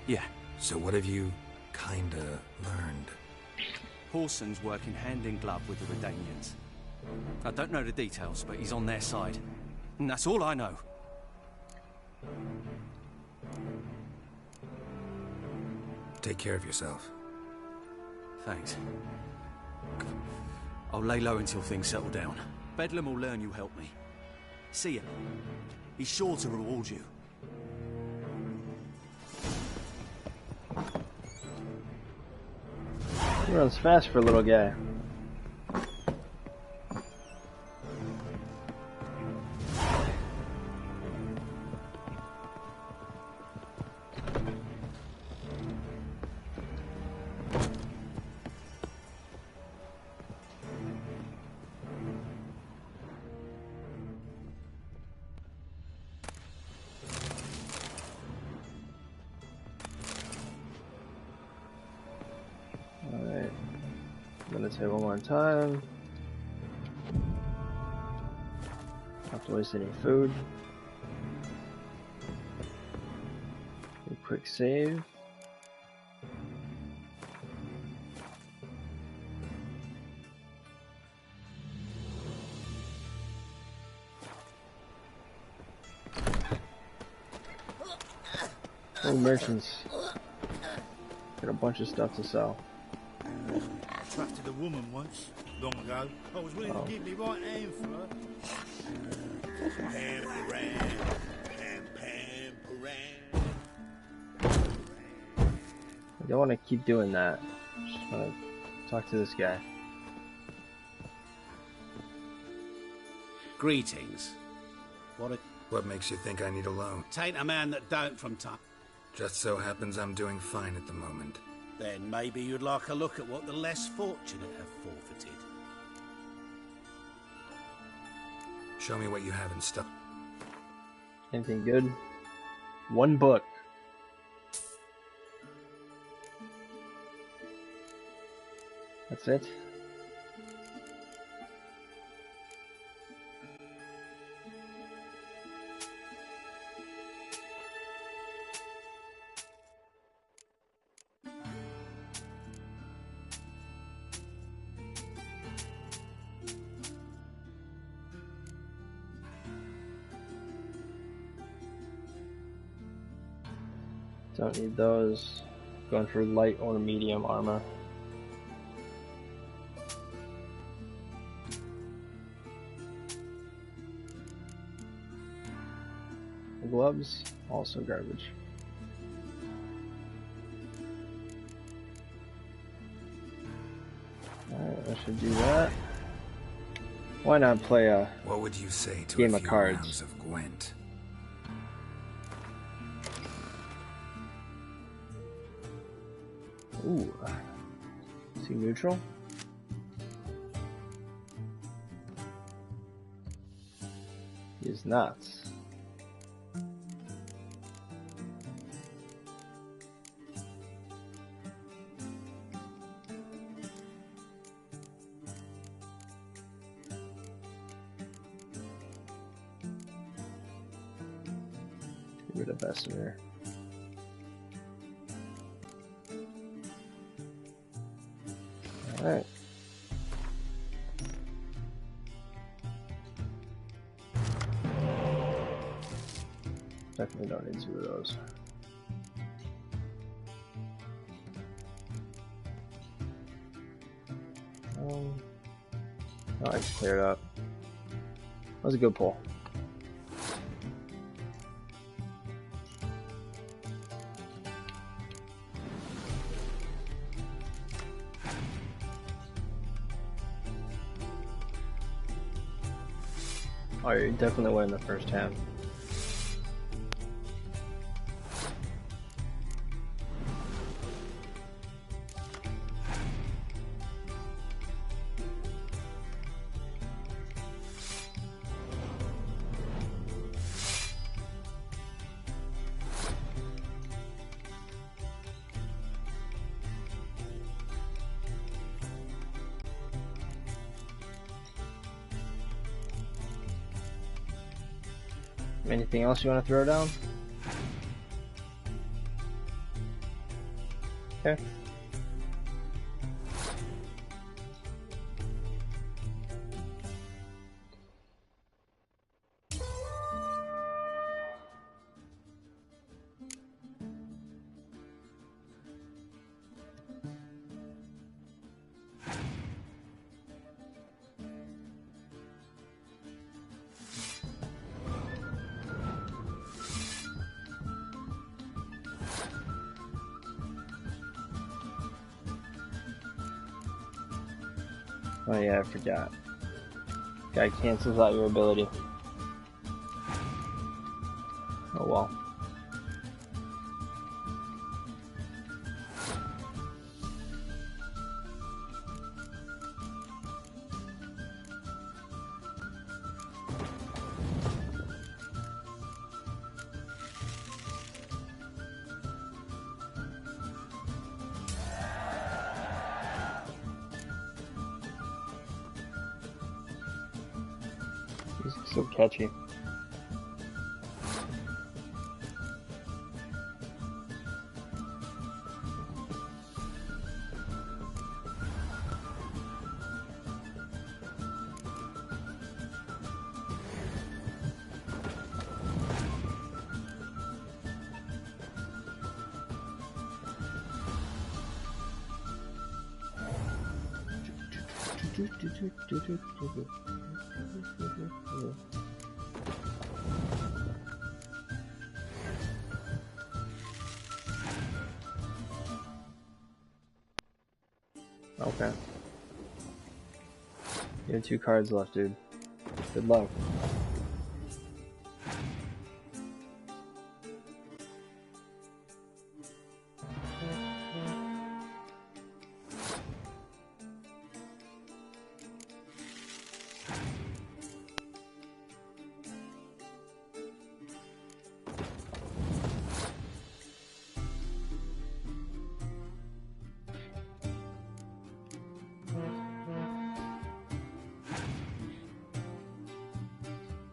T: Yeah.
D: So what have you kinda learned?
T: Whoreson's working hand in glove with the Redanians. I don't know the details, but he's on their side. And that's all I know.
D: Take care of yourself.
T: Thanks. I'll lay low until things settle down. Bedlam will learn you helped me. See ya. He's sure to reward you.
A: He runs fast for a little guy. Alright. I'm gonna take one more time. Not to waste any food. A quick save. Oh, merchants. Got a bunch of stuff to sell.
Q: Trusted a woman once, long ago. I was willing to give me right hand for her. Pam, param, pam, pam, param.
A: I don't want to keep doing that. Just want to talk to this guy.
V: Greetings.
D: What makes you think I need a loan?
V: Tain't a man that don't from time.
D: Just so happens I'm doing fine at the moment.
V: Then maybe you'd like a look at what the less fortunate have forfeited.
D: Show me what you have in stock.
A: Anything good? One book. That's it? Don't need those. Going for light or medium armor. Gloves, also garbage. Alright, I should do that. Why not play a
D: what would you say to
A: game
D: a
A: of
D: few
A: cards?
D: rounds of Gwent?
A: Ooh. Is he neutral? He is not. Get rid of Bessemer. Alright. Definitely don't need two of those. No, I just cleared up. That was a good pull. Oh, you definitely win the first hand. Anything else you want to throw down? Okay. Oh yeah, I forgot. Guy cancels out your ability. Oh well. Music's so catchy. Okay. You have 2 cards left, dude. Good luck.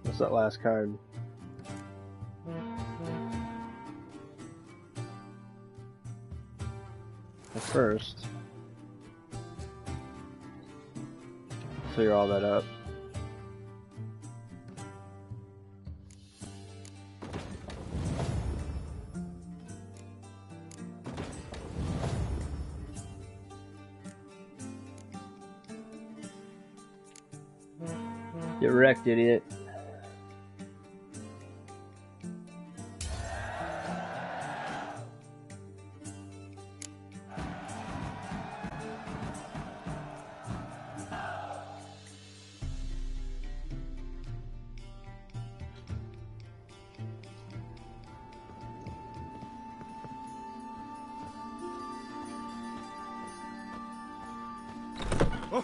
A: What's that last card? Well, first, clear all that up. Get wrecked, idiot.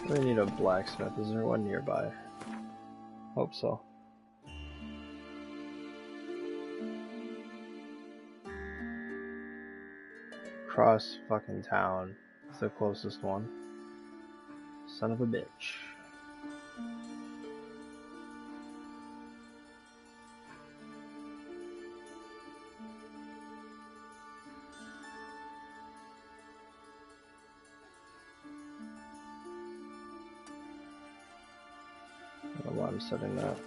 A: We need a blacksmith. Is there one nearby? Hope so. Cross fucking town. It's the closest one. Son of a bitch. I don't know why I'm setting that.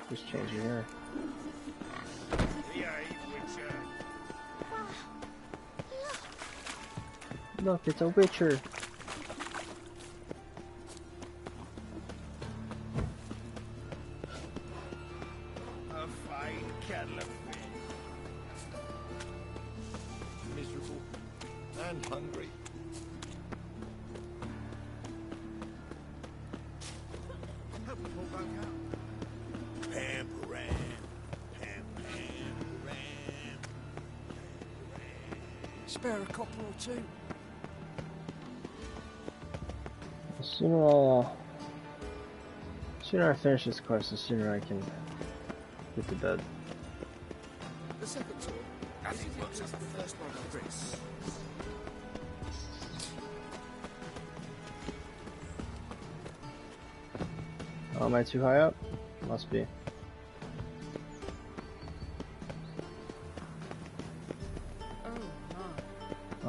A: Just changing here. Look, it's a witcher.
Q: A fine kettle of fish. Miserable and hungry. Spare a copper or two.
A: The sooner I finish this quest, the sooner I can get to bed.
Q: The second tour, as it works as the first one of Chris.
A: Oh, am I too high up? Must be.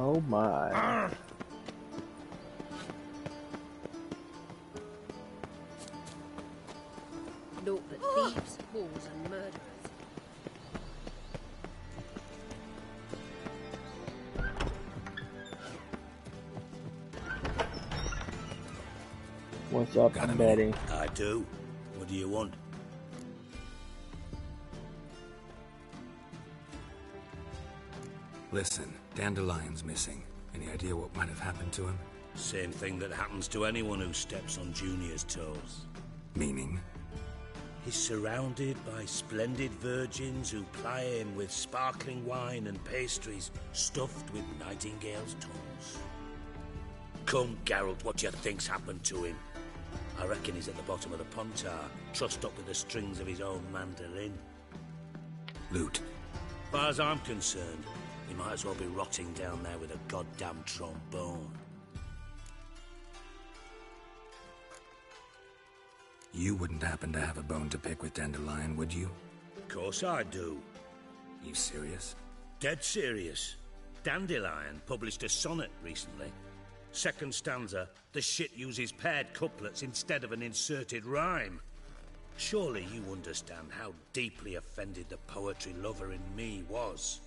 A: Oh my.
P: Naught but thieves, whores, and murderers.
A: What's up, Betty?
S: I do. What do you want?
D: Listen, Dandelion's missing. Any idea what might have happened to him?
S: Same thing that happens to anyone who steps on Junior's toes.
D: Meaning?
S: He's surrounded by splendid virgins who ply him with sparkling wine and pastries stuffed with nightingales' tongues. Come, Geralt, what do you think's happened to him? I reckon he's at the bottom of the Pontar, trussed up with the strings of his own mandolin.
D: Loot.
S: As far as I'm concerned, he might as well be rotting down there with a goddamn trombone.
D: You wouldn't happen to have a bone to pick with Dandelion, would you?
S: Of course I do.
D: You serious?
S: Dead serious. Dandelion published a sonnet recently. Second stanza, the shit uses paired couplets instead of an inserted rhyme. Surely you understand how deeply offended the poetry lover in me was.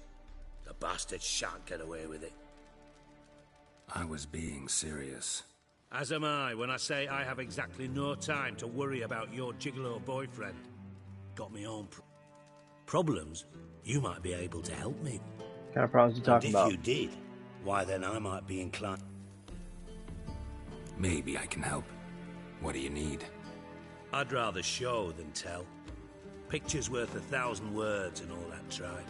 S: The bastard shan't get away with it.
D: I was being serious.
S: As am I when I say I have exactly no time to worry about your gigolo boyfriend. Got me own problems. You might be able to help me.
A: What kind of problems are you talking about?
S: If you did, why then I might be inclined.
D: Maybe I can help. What do you need?
S: I'd rather show than tell. Picture's worth 1,000 words and all that tribe.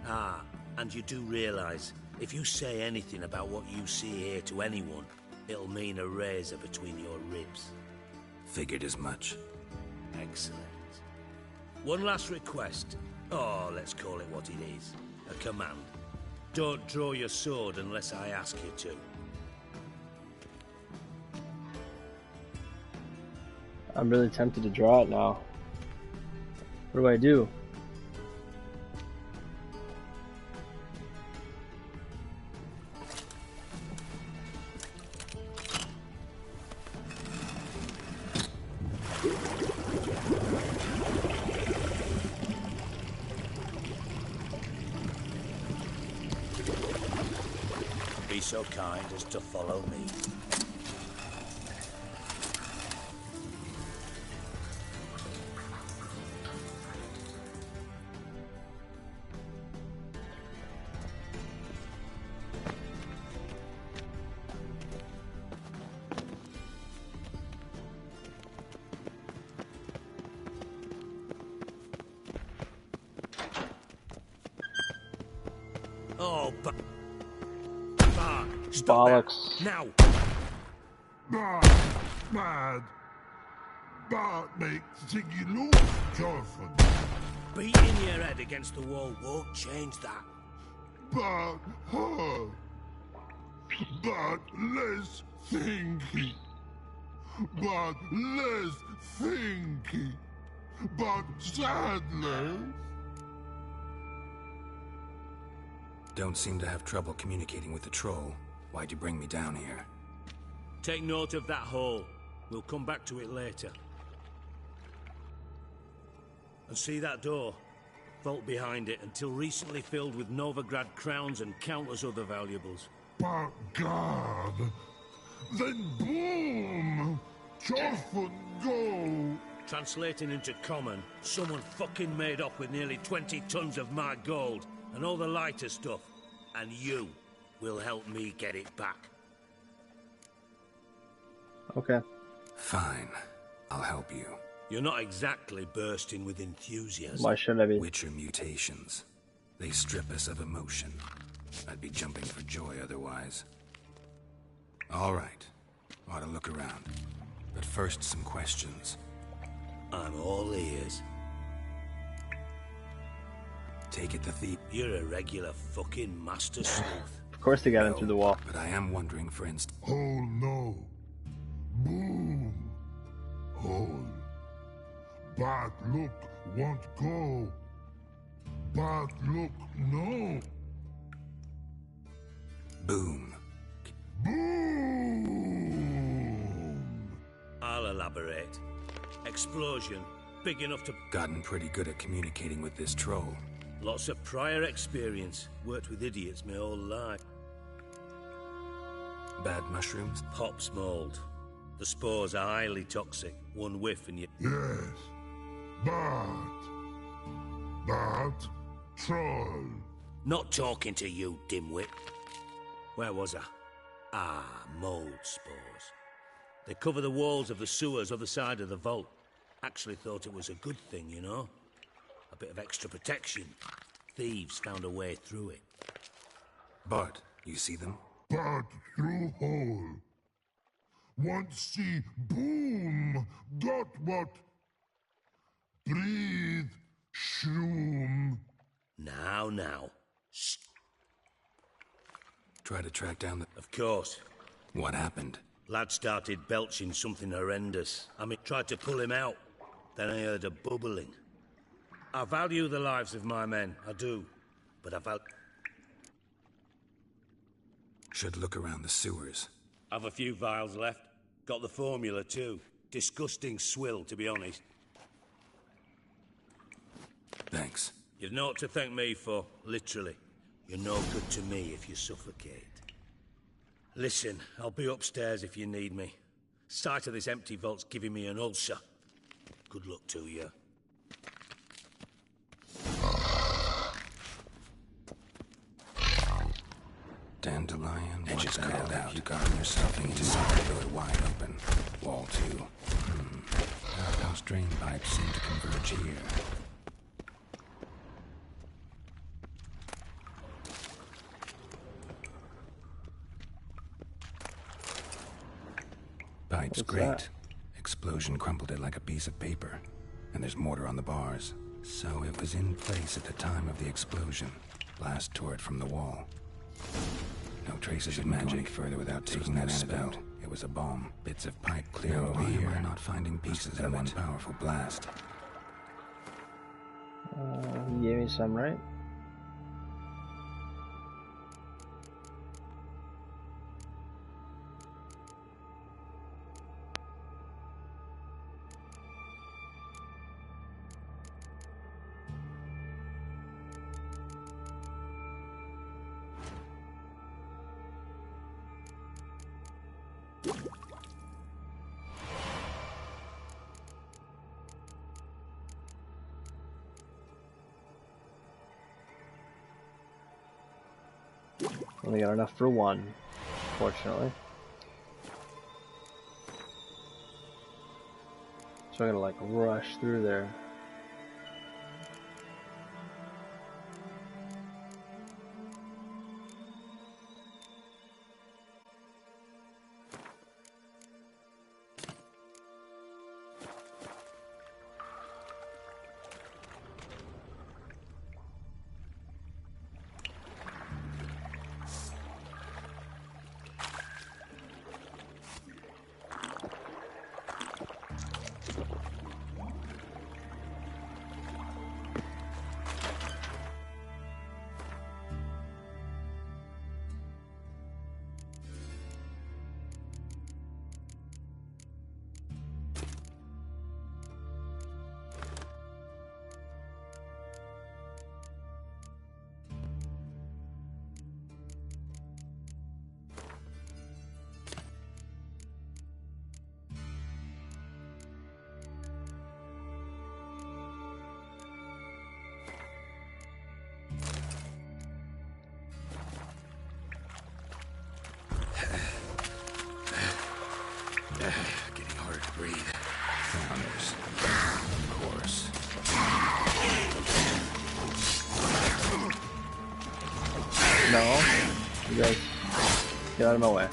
S: Ah, and you do realize, if you say anything about what you see here to anyone, it'll mean a razor between your ribs.
D: Figured as much.
S: Excellent. One last request. Oh, let's call it what it is. A command. Don't draw your sword unless I ask you to.
A: I'm really tempted to draw it now. What do I do?
S: Be so kind as to follow me. Oh,
A: bollocks.
S: Now!
Q: Mad. That makes you look, Jonathan.
S: Beating your head against the wall won't change that.
Q: But her. But less thinky. But less thinky. But sadly.
D: Don't seem to have trouble communicating with the troll. Why'd you bring me down here?
S: Take note of that hole. We'll come back to it later. And see that door? Vault behind it, until recently filled with Novigrad crowns and countless other valuables.
Q: But God. Then boom! Jonathan, go!
S: Translating into common, someone fucking made off with nearly 20 tons of my gold, and all the lighter stuff. And you will help me get it back.
A: Okay.
D: Fine. I'll help you.
S: You're not exactly bursting with enthusiasm.
A: Why should I be?
D: Witcher mutations. They strip us of emotion. I'd be jumping for joy otherwise. All right. Ought to look around. But first, some questions.
S: I'm all ears.
D: Take it the thief.
S: You're a regular fucking master sleuth.
A: Of course they got in through the wall.
D: But I am wondering, for instance...
Q: Oh no. Boom. Hole. Bad look won't go. Bad look no.
D: Boom.
S: I'll elaborate. Explosion, big enough to...
D: Gotten pretty good at communicating with this troll.
S: Lots of prior experience. Worked with idiots my whole life.
D: Bad mushrooms?
S: Pops mold. The spores are highly toxic. One whiff and you...
E: Yes. Bad troll.
S: Not talking to you, dimwit. Where was I? Ah, mold spores. They cover the walls of the sewers other side of the vault. Actually thought it was a good thing, you know? A bit of extra protection. Thieves found a way through it.
D: Bart, you see them?
E: Bad through hole. Want see boom. Got what? Breathe. Shroom.
S: Now.
D: Try to track down the...
S: Of course.
D: What happened?
S: Lad started belching something horrendous. Tried to pull him out. Then I heard a bubbling. I value the lives of my men, I do. But I value...
D: Should look around the sewers.
S: Have a few vials left. Got the formula too. Disgusting swill, to be honest.
D: Thanks.
S: You've naught to thank me for, literally. You're no good to me if you suffocate. Listen, I'll be upstairs if you need me. Sight of this empty vault's giving me an ulcer. Good luck to you.
D: Dandelion, edges curled out. You got yourself into something to it wide open. Wall 2. Outhouse drain pipes seem to converge here. Pipe's great.
A: That?
D: Explosion crumpled it like a piece of paper. And there's mortar on the bars. So it was in place at the time of the explosion. Blast tore it from the wall. No traces of magic any further without taking that spell. It was a bomb. Bits of pipe clear over here. We're not finding pieces in one powerful blast.
A: He gave me some, right? Only got enough for one, fortunately. So I'm gonna like rush through there.
D: Getting harder to breathe. Founders. Of course.
A: No. You guys get out of my way.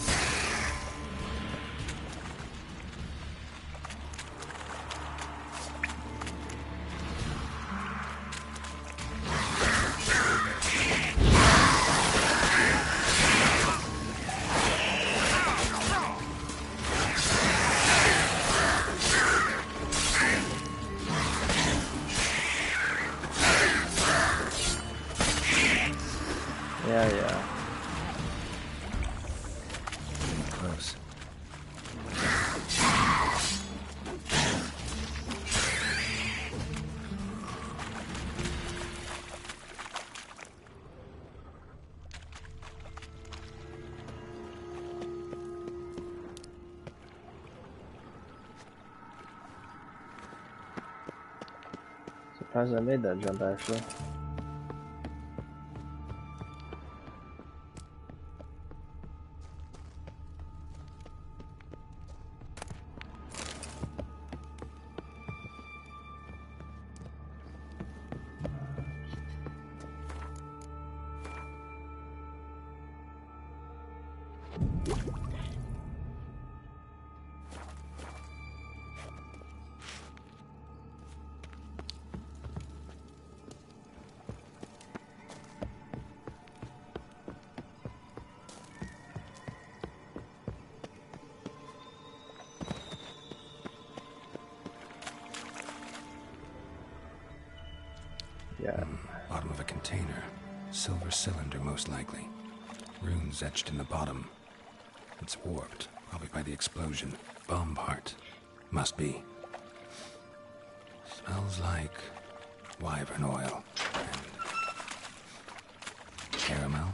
A: Yeah. surprised I made that jump, actually. Yeah.
D: Bottom of a container. Silver cylinder, most likely. Runes etched in the bottom. It's warped, probably by the explosion. Bomb part. Must be. Smells like wyvern oil and caramel.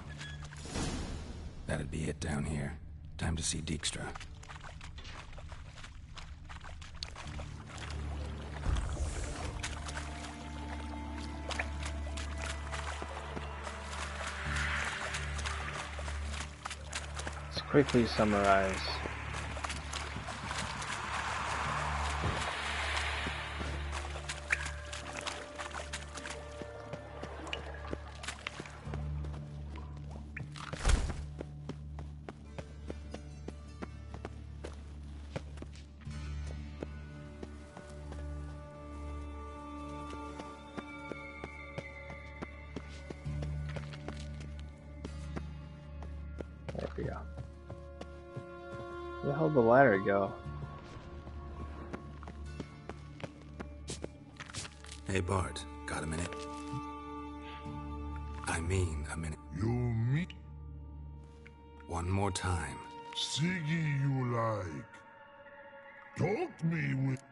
D: That'd be it down here. Time to see Dijkstra.
A: Quickly summarize. There we go. Where the hell did the ladder go?
D: Hey Bart, got a minute? I mean a minute.
E: You meet
D: One more time.
E: Siggy you like. Talk to me with...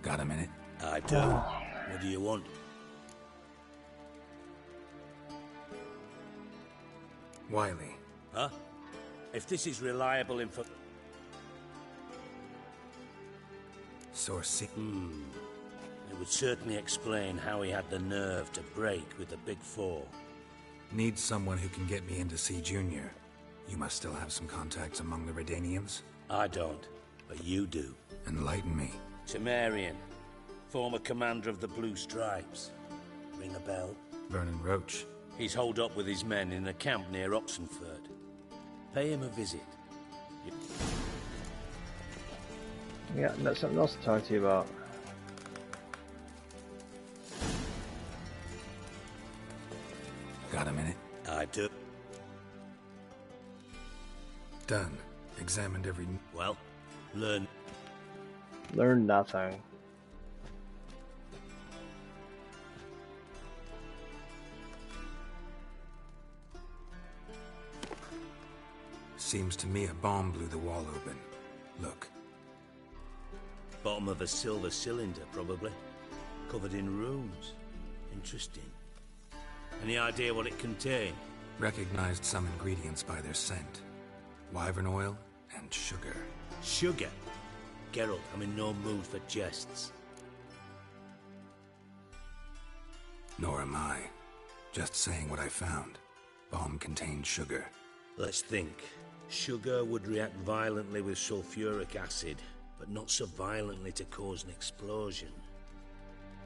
D: Got a minute?
S: I do. What do you want?
D: Wiley.
S: Huh? If this is reliable info...
D: Source C.
S: It would certainly explain how he had the nerve to break with the Big Four.
D: Need someone who can get me in to see Junior. You must still have some contacts among the Redanians?
S: I don't, but you do.
D: Enlighten me.
S: Temerian, former commander of the Blue Stripes. Ring a bell?
D: Vernon Roach.
S: He's holed up with his men in a camp near Oxenford. Pay him a visit.
A: Yeah, that's something else to talk to you about.
D: Got a minute?
S: I do.
D: Done. Examined every...
S: Well, learn.
A: Learn nothing.
D: Seems to me a bomb blew the wall open. Look.
S: Bottom of a silver cylinder, probably. Covered in runes. Interesting. Any idea what it contained?
D: Recognized some ingredients by their scent. Wyvern oil and sugar.
S: Sugar? Geralt, I'm in no mood for jests.
D: Nor am I. Just saying what I found. Bomb contained sugar.
S: Let's think. Sugar would react violently with sulfuric acid, but not so violently to cause an explosion.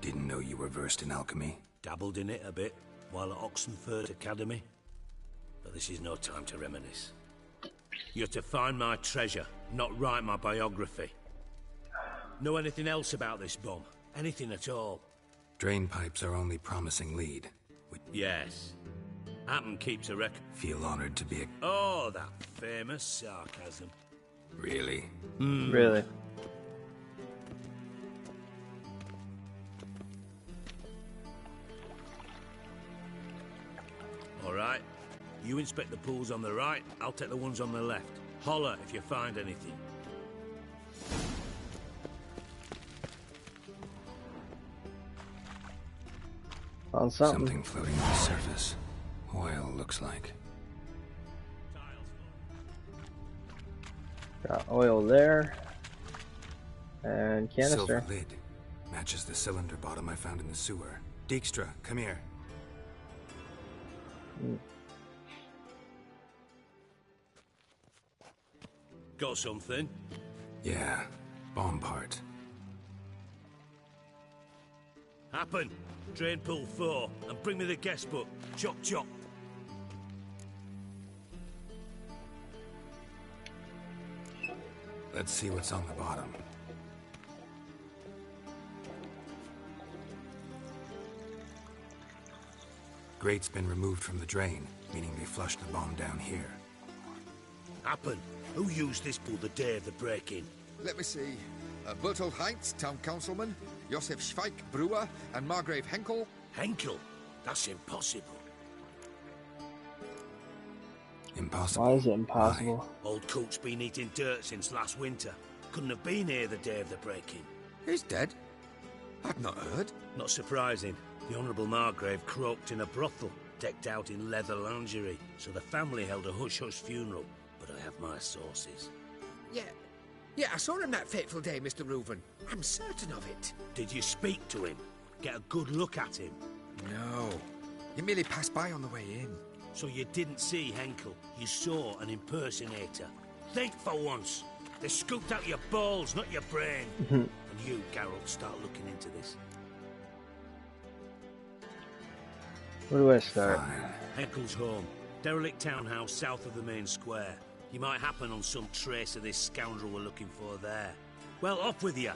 D: Didn't know you were versed in alchemy.
S: Dabbled in it a bit while at Oxenford Academy. But this is no time to reminisce. You're to find my treasure, not write my biography. Know anything else about this bomb? Anything at all?
D: Drain pipes are only promising lead.
S: Yes. Happen keeps a record.
D: Feel honored to be a...
S: Oh, that famous sarcasm.
D: Really?
A: Really?
S: All right. You inspect the pools on the right, I'll take the ones on the left. Holler if you find anything.
A: Found something.
D: Something floating on the surface. Oil, looks like.
A: Got oil there. And canister.
D: Silver lid. Matches the cylinder bottom I found in the sewer. Dijkstra, come here.
S: Got something?
D: Yeah, bomb part.
S: Happen. Drain pool 4, and bring me the guest book. Chop chop.
D: Let's see what's on the bottom. Grate's been removed from the drain, meaning they flushed the bomb down here.
S: Happen. Who used this pool the day of the break-in?
R: Let me see. Bertold Heinz, town councilman, Josef Schweik, brewer, and Margrave Henkel.
S: Henkel? That's impossible.
D: Impossible?
A: Why is it impossible?
S: Why? Old Coot's been eating dirt since last winter. Couldn't have been here the day of the break-in.
R: He's dead? I've not heard.
S: Not surprising. The Honourable Margrave croaked in a brothel, decked out in leather lingerie, so the family held a hush-hush funeral. But I have my sources.
R: Yeah, I saw him that fateful day, Mr. Reuven. I'm certain of it.
S: Did you speak to him? Get a good look at him?
R: No. He merely passed by on the way in.
S: So you didn't see Henkel? You saw an impersonator? Think for once. They scooped out your balls, not your brain. And you, Geralt, start looking into this.
A: Where do I start?
S: Henkel's home. Derelict townhouse south of the main square. You might happen on some trace of this scoundrel we're looking for there. Well, off with you.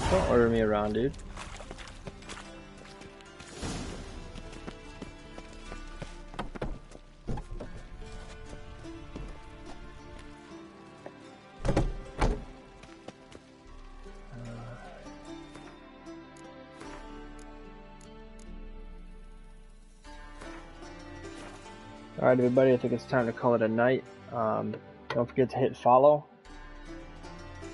A: Don't order me around, dude. Alright everybody, I think it's time to call it a night. Don't forget to hit follow.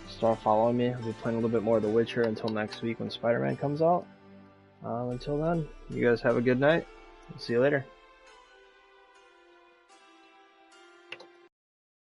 A: Start following me. We'll be playing a little bit more of The Witcher until next week when Spider-Man comes out. Until then, you guys have a good night. See you later.